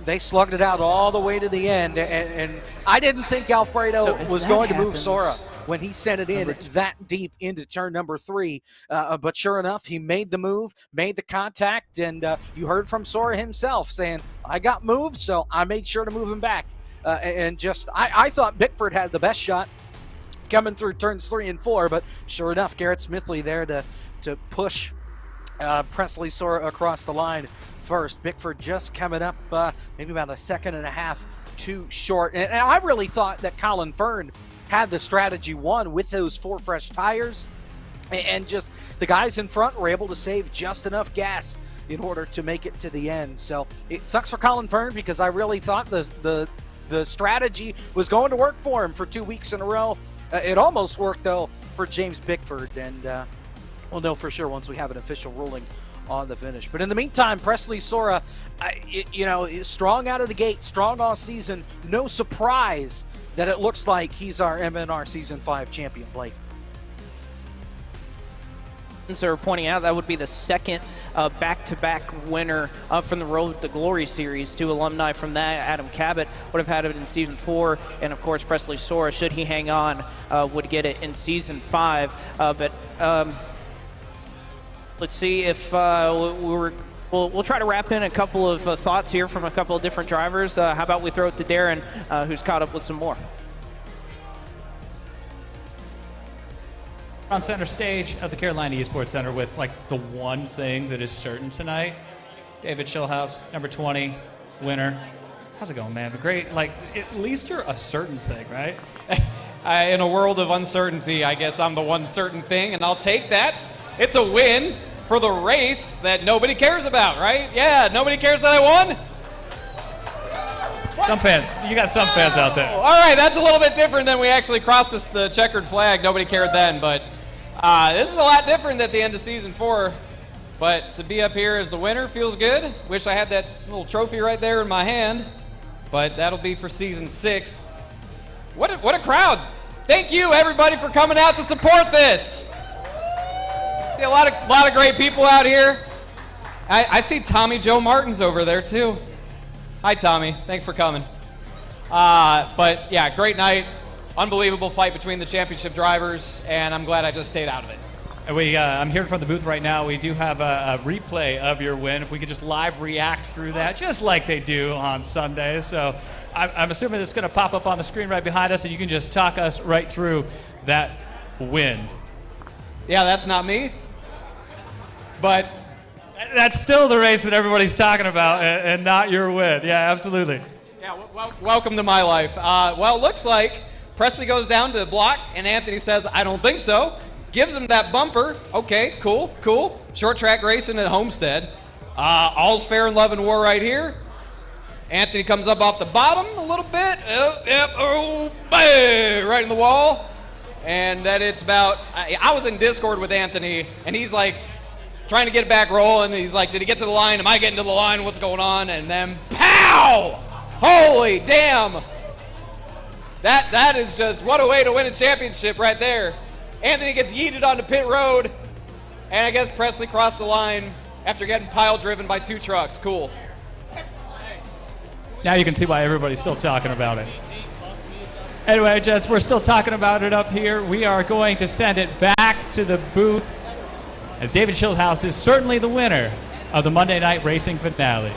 they slugged it out all the way to the end, and I didn't think Alfredo was going to move Sora when he sent it in that deep into turn number 3. But sure enough, he made the move, made the contact, and you heard from Sora himself saying, I got moved, so I made sure to move him back. I thought Bickford had the best shot coming through turns 3 and 4, but sure enough, Garrett Smithley there to push Presley Sora across the line first. Bickford just coming up maybe about a second and a half too short. And I really thought that Colin Fern had the strategy won with those 4 fresh tires. And just the guys in front were able to save just enough gas in order to make it to the end. So it sucks for Colin Fern because I really thought the strategy was going to work for him for 2 weeks in a row. It almost worked, though, for James Bickford. And we'll know for sure once we have an official ruling on the finish. But in the meantime, Presley Sora, is strong out of the gate, strong all season. No surprise that it looks like he's our MNR Season 5 champion, Blake. Are pointing out that would be the second back-to-back winner from the Road to Glory series. 2 alumni from that. Adam Cabot would have had it in Season 4, and of course Presley Sora, should he hang on, would get it in Season 5. But let's see if we'll try to wrap in a couple of thoughts here from a couple of different drivers. How about we throw it to Darren, who's caught up with some more. On center stage of the Carolina Esports Center with like the one thing that is certain tonight. David Chillhouse, number 20, winner. How's it going, man? Great. Like, at least you're a certain thing, right? In a world of uncertainty, I guess I'm the one certain thing, and I'll take that. It's a win for the race that nobody cares about, right? Yeah, nobody cares that I won? Some fans. You got some fans out there. All right, that's a little bit different than we actually crossed the checkered flag. Nobody cared then, but this is a lot different at the end of Season 4. But to be up here as the winner feels good. Wish I had that little trophy right there in my hand, but that'll be for Season 6. What a crowd. Thank you, everybody, for coming out to support this. See a lot of great people out here. I see Tommy Joe Martins over there, too. Hi, Tommy. Thanks for coming. But, yeah, great night. Unbelievable fight between the championship drivers, and I'm glad I just stayed out of it. I'm hearing from the booth right now. We do have a replay of your win. If we could just live react through that, just like they do on Sundays. So I'm assuming it's going to pop up on the screen right behind us, and you can just talk us right through that win. Yeah, that's not me. But that's still the race that everybody's talking about, and not your win. Yeah, absolutely. Yeah, welcome to my life. Well, it looks like Presley goes down to block, and Anthony says, I don't think so. Gives him that bumper. Okay, cool. Short track racing at Homestead. All's fair in love and war right here. Anthony comes up off the bottom a little bit. Right in the wall. And then it's about, I was in Discord with Anthony, and he's like, trying to get it back rolling. He's like, did he get to the line? Am I getting to the line? What's going on? And then, pow! Holy damn! That is just, what a way to win a championship right there. Anthony gets yeeted onto pit road, and I guess Presley crossed the line after getting pile driven by 2 trucks. Cool. Now you can see why everybody's still talking about it. Anyway, gents, we're still talking about it up here. We are going to send it back to the booth, as David Chillhouse is certainly the winner of the Monday Night Racing finale.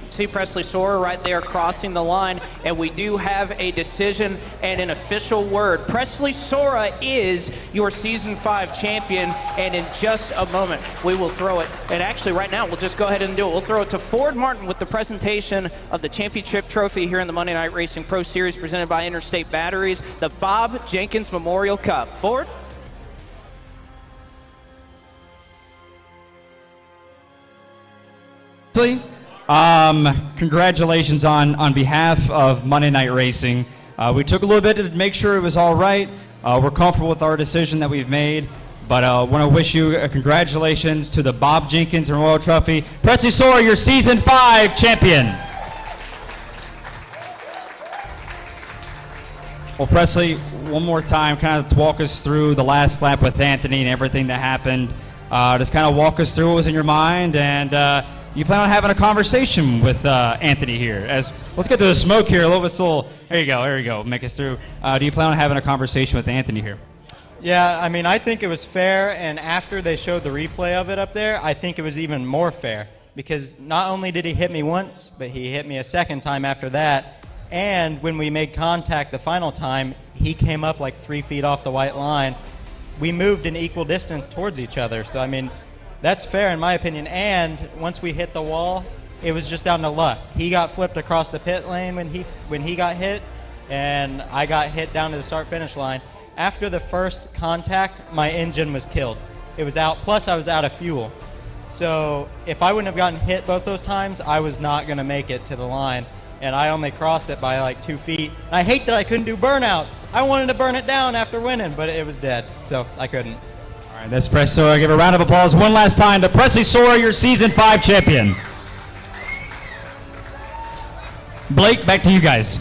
See Presley Sora right there crossing the line, and we do have a decision and an official word. Presley Sora is your Season 5 champion, and in just a moment we will throw it. And actually right now we'll just go ahead and do it. We'll throw it to Ford Martin with the presentation of the championship trophy here in the Monday Night Racing Pro Series presented by Interstate Batteries, the Bob Jenkins Memorial Cup. Ford? Congratulations on behalf of Monday Night Racing. We took a little bit to make sure it was all right. We're comfortable with our decision that we've made, but I want to wish you congratulations to the Bob Jenkins Memorial Trophy. Presley Sora, your Season 5 champion. Well, Presley, one more time, kind of walk us through the last lap with Anthony and everything that happened. Just kind of walk us through what was in your mind, and you plan on having a conversation with Anthony here. Let's get to the smoke here a little bit. There you go. Make us through. Do you plan on having a conversation with Anthony here? Yeah, I mean, I think it was fair, and after they showed the replay of it up there, I think it was even more fair, because not only did he hit me once, but he hit me a second time after that, and when we made contact the final time, he came up like 3 feet off the white line. we moved an equal distance towards each other. So, I mean, that's fair in my opinion. And once we hit the wall, it was just down to luck. He got flipped across the pit lane when he got hit, and I got hit down to the start-finish line. After the first contact, my engine was killed. It was out, plus I was out of fuel. So if I wouldn't have gotten hit both those times, I was not going to make it to the line. And I only crossed it by like 2 feet. I hate that I couldn't do burnouts. I wanted to burn it down after winning, but it was dead, so I couldn't. All right, that's Presley Sora. Give a round of applause one last time to Presley Sora, your Season 5 champion. Blake, back to you guys.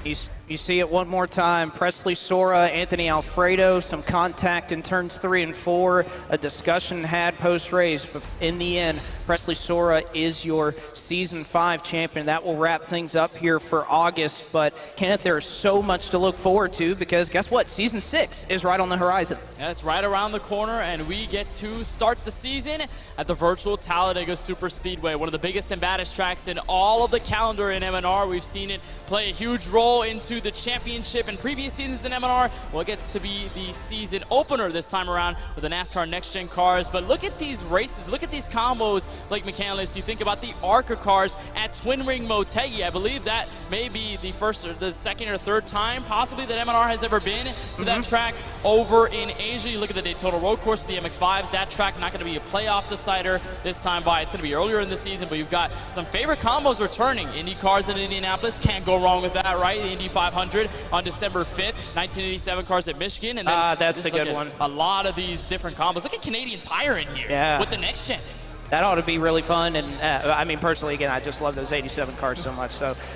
You see it one more time. Presley Sora, Anthony Alfredo, some contact in turns 3 and 4, a discussion had post-race, but in the end, Presley Sora is your Season 5 champion. That will wrap things up here for August, but Kenneth, there's so much to look forward to because guess what? Season 6 is right on the horizon. Yeah, it's right around the corner, and we get to start the season at the virtual Talladega Super Speedway, one of the biggest and baddest tracks in all of the calendar in MNR. We've seen it play a huge role into the championship in previous seasons in MNR. Well, it gets to be the season opener this time around with the NASCAR Next Gen cars. But look at these races, look at these combos, Blake McCandless. You think about the ARCA cars at Twin Ring Motegi. I believe that may be the first or the second or third time possibly that MNR has ever been to that track over in Asia. You look at the Daytona Road Course, the MX-5s, that track not going to be a playoff decider this time by. It's going to be earlier in the season, but you've got some favorite combos returning. Indy cars in Indianapolis, can't go wrong with that, right? The Indy 500 on December 5th, 1987 cars at Michigan. And then that's a good one. A lot of these different combos. Look at Canadian Tire in here with the next gens. That ought to be really fun, and I mean, personally, again, I just love those 87 cars so much,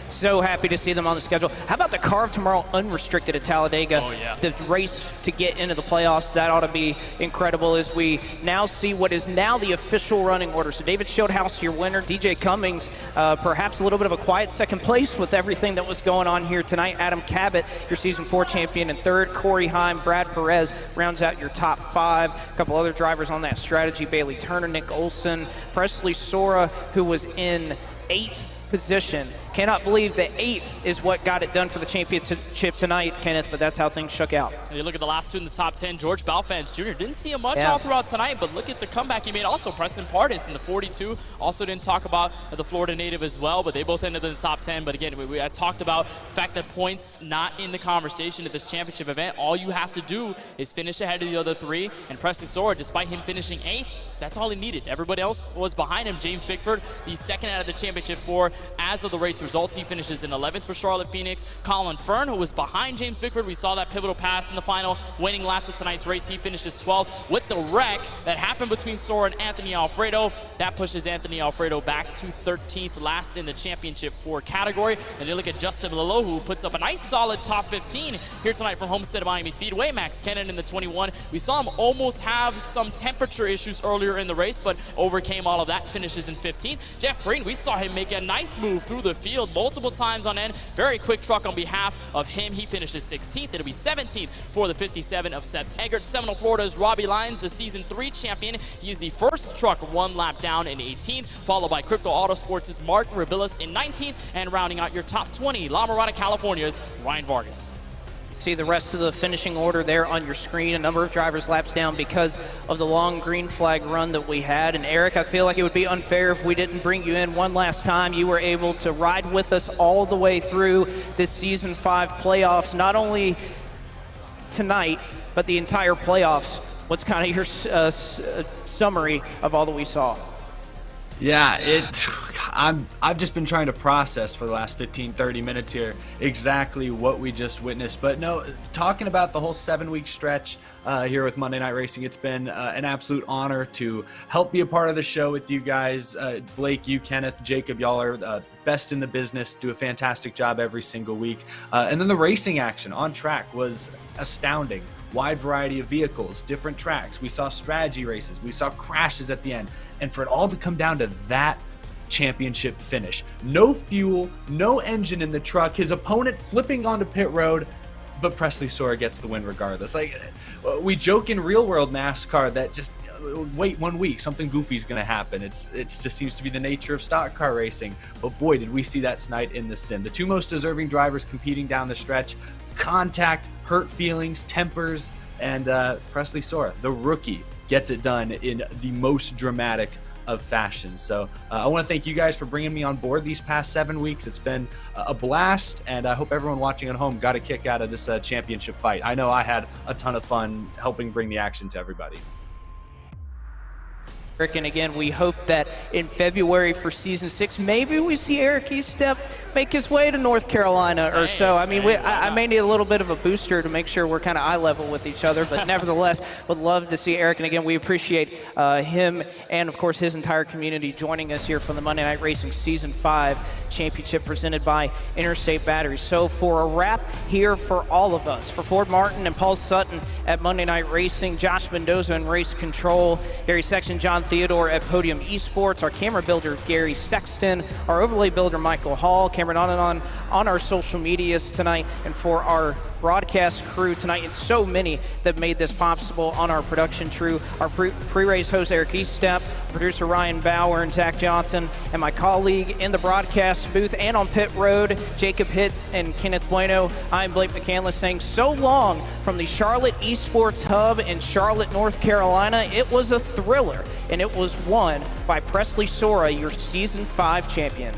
so happy to see them on the schedule. How about the Car of Tomorrow Unrestricted at Talladega? Oh, yeah. The race to get into the playoffs, that ought to be incredible as we now see what is now the official running order. So David Schildhouse, your winner, DJ Cummings, perhaps a little bit of a quiet second place with everything that was going on here tonight. Adam Cabot, your Season 4 champion, in third. Corey Heim, Brad Perez rounds out your top 5. A couple other drivers on that strategy, Bailey Turner, Nick Olson, Presley Sora, who was in 8th position. Cannot believe that 8th is what got it done for the championship tonight, Kenneth, but that's how things shook out. And you look at the last two in the top 10, George Balfans Jr. Didn't see him much all throughout tonight, but look at the comeback he made. Also, Preston Pardis in the 42. Also didn't talk about the Florida native as well, but they both ended in the top 10. But again, I talked about the fact that points not in the conversation at this championship event. All you have to do is finish ahead of the other 3. And Presley Sora, despite him finishing 8th, that's all he needed. Everybody else was behind him. James Bickford, the second out of the championship 4. As of the race results, he finishes in 11th for Charlotte Phoenix. Colin Fern, who was behind James Bickford, we saw that pivotal pass in the final winning laps of tonight's race. He finishes 12th. With the wreck that happened between Sora and Anthony Alfredo, that pushes Anthony Alfredo back to 13th, last in the championship 4 category. And you look at Justin Lillo, who puts up a nice solid top 15 here tonight from Homestead of Miami Speedway. Max Kennan in the 21. We saw him almost have some temperature issues earlier in the race, but overcame all of that, finishes in 15th. Jeff Green, we saw him make a nice move through the field multiple times on end. Very quick truck on behalf of him. He finishes 16th. It'll be 17th for the 57 of Seth Eggert. Seminole, Florida's Robbie Lyons, the Season 3 champion. He is the first truck 1 lap down in 18th, followed by Crypto Autosports' Mark Rabilis in 19th, and rounding out your top 20, La Mirada, California's Ryan Vargas. See the rest of the finishing order there on your screen. A number of drivers laps down because of the long green flag run that we had. And Eric, I feel like it would be unfair if we didn't bring you in one last time. You were able to ride with us all the way through this Season 5 playoffs, not only tonight, but the entire playoffs. What's kind of your summary of all that we saw? Yeah, I've just been trying to process for the last 15-30 minutes here exactly what we just witnessed. But no, talking about the whole 7-week stretch here with Monday Night Racing, it's been an absolute honor to help be a part of the show with you guys. Blake, you, Kenneth, Jacob, y'all are best in the business, do a fantastic job every single week. And then the racing action on track was astounding. Wide variety of vehicles, different tracks. We saw strategy races. We saw crashes at the end. And for it all to come down to that championship finish. No fuel, no engine in the truck, his opponent flipping onto pit road, but Presley Sora gets the win regardless. Like, we joke in real world NASCAR that just wait 1 week, something goofy is going to happen. It just seems to be the nature of stock car racing. But boy, did we see that tonight in the sim. The 2 most deserving drivers competing down the stretch, contact, hurt feelings, tempers, And Presley Sora, the rookie, gets it done in the most dramatic of fashion. So I want to thank you guys for bringing me on board these past 7 weeks. It's been a blast, and I hope everyone watching at home got a kick out of this championship fight. I know I had a ton of fun helping bring the action to everybody. And again, we hope that in February for season 6, maybe we see Eric Eastep make his way to North Carolina or so. I mean, I may need a little bit of a booster to make sure we're kind of eye level with each other, but nevertheless, would love to see Eric. And again, we appreciate him and, of course, his entire community joining us here for the Monday Night Racing Season 5 Championship presented by Interstate Batteries. So for a wrap here for all of us, for Ford Martin and Paul Sutton at Monday Night Racing, Josh Mendoza in Race Control, Gary Sexton, John Theodore at Podium Esports, our camera builder Gary Sexton, our overlay builder Michael Hall, Cameron on our social medias tonight, and for our broadcast crew tonight, and so many that made this possible on our production crew, our pre-race host Eric Eastep, producer Ryan Bauer and Zach Johnson, and my colleague in the broadcast booth and on pit road, Jacob Hitz and Kenneth Bueno. I'm Blake McCandless saying so long from the Charlotte Esports Hub in Charlotte, North Carolina. It was a thriller, and it was won by Presley Sora, your Season 5 champion.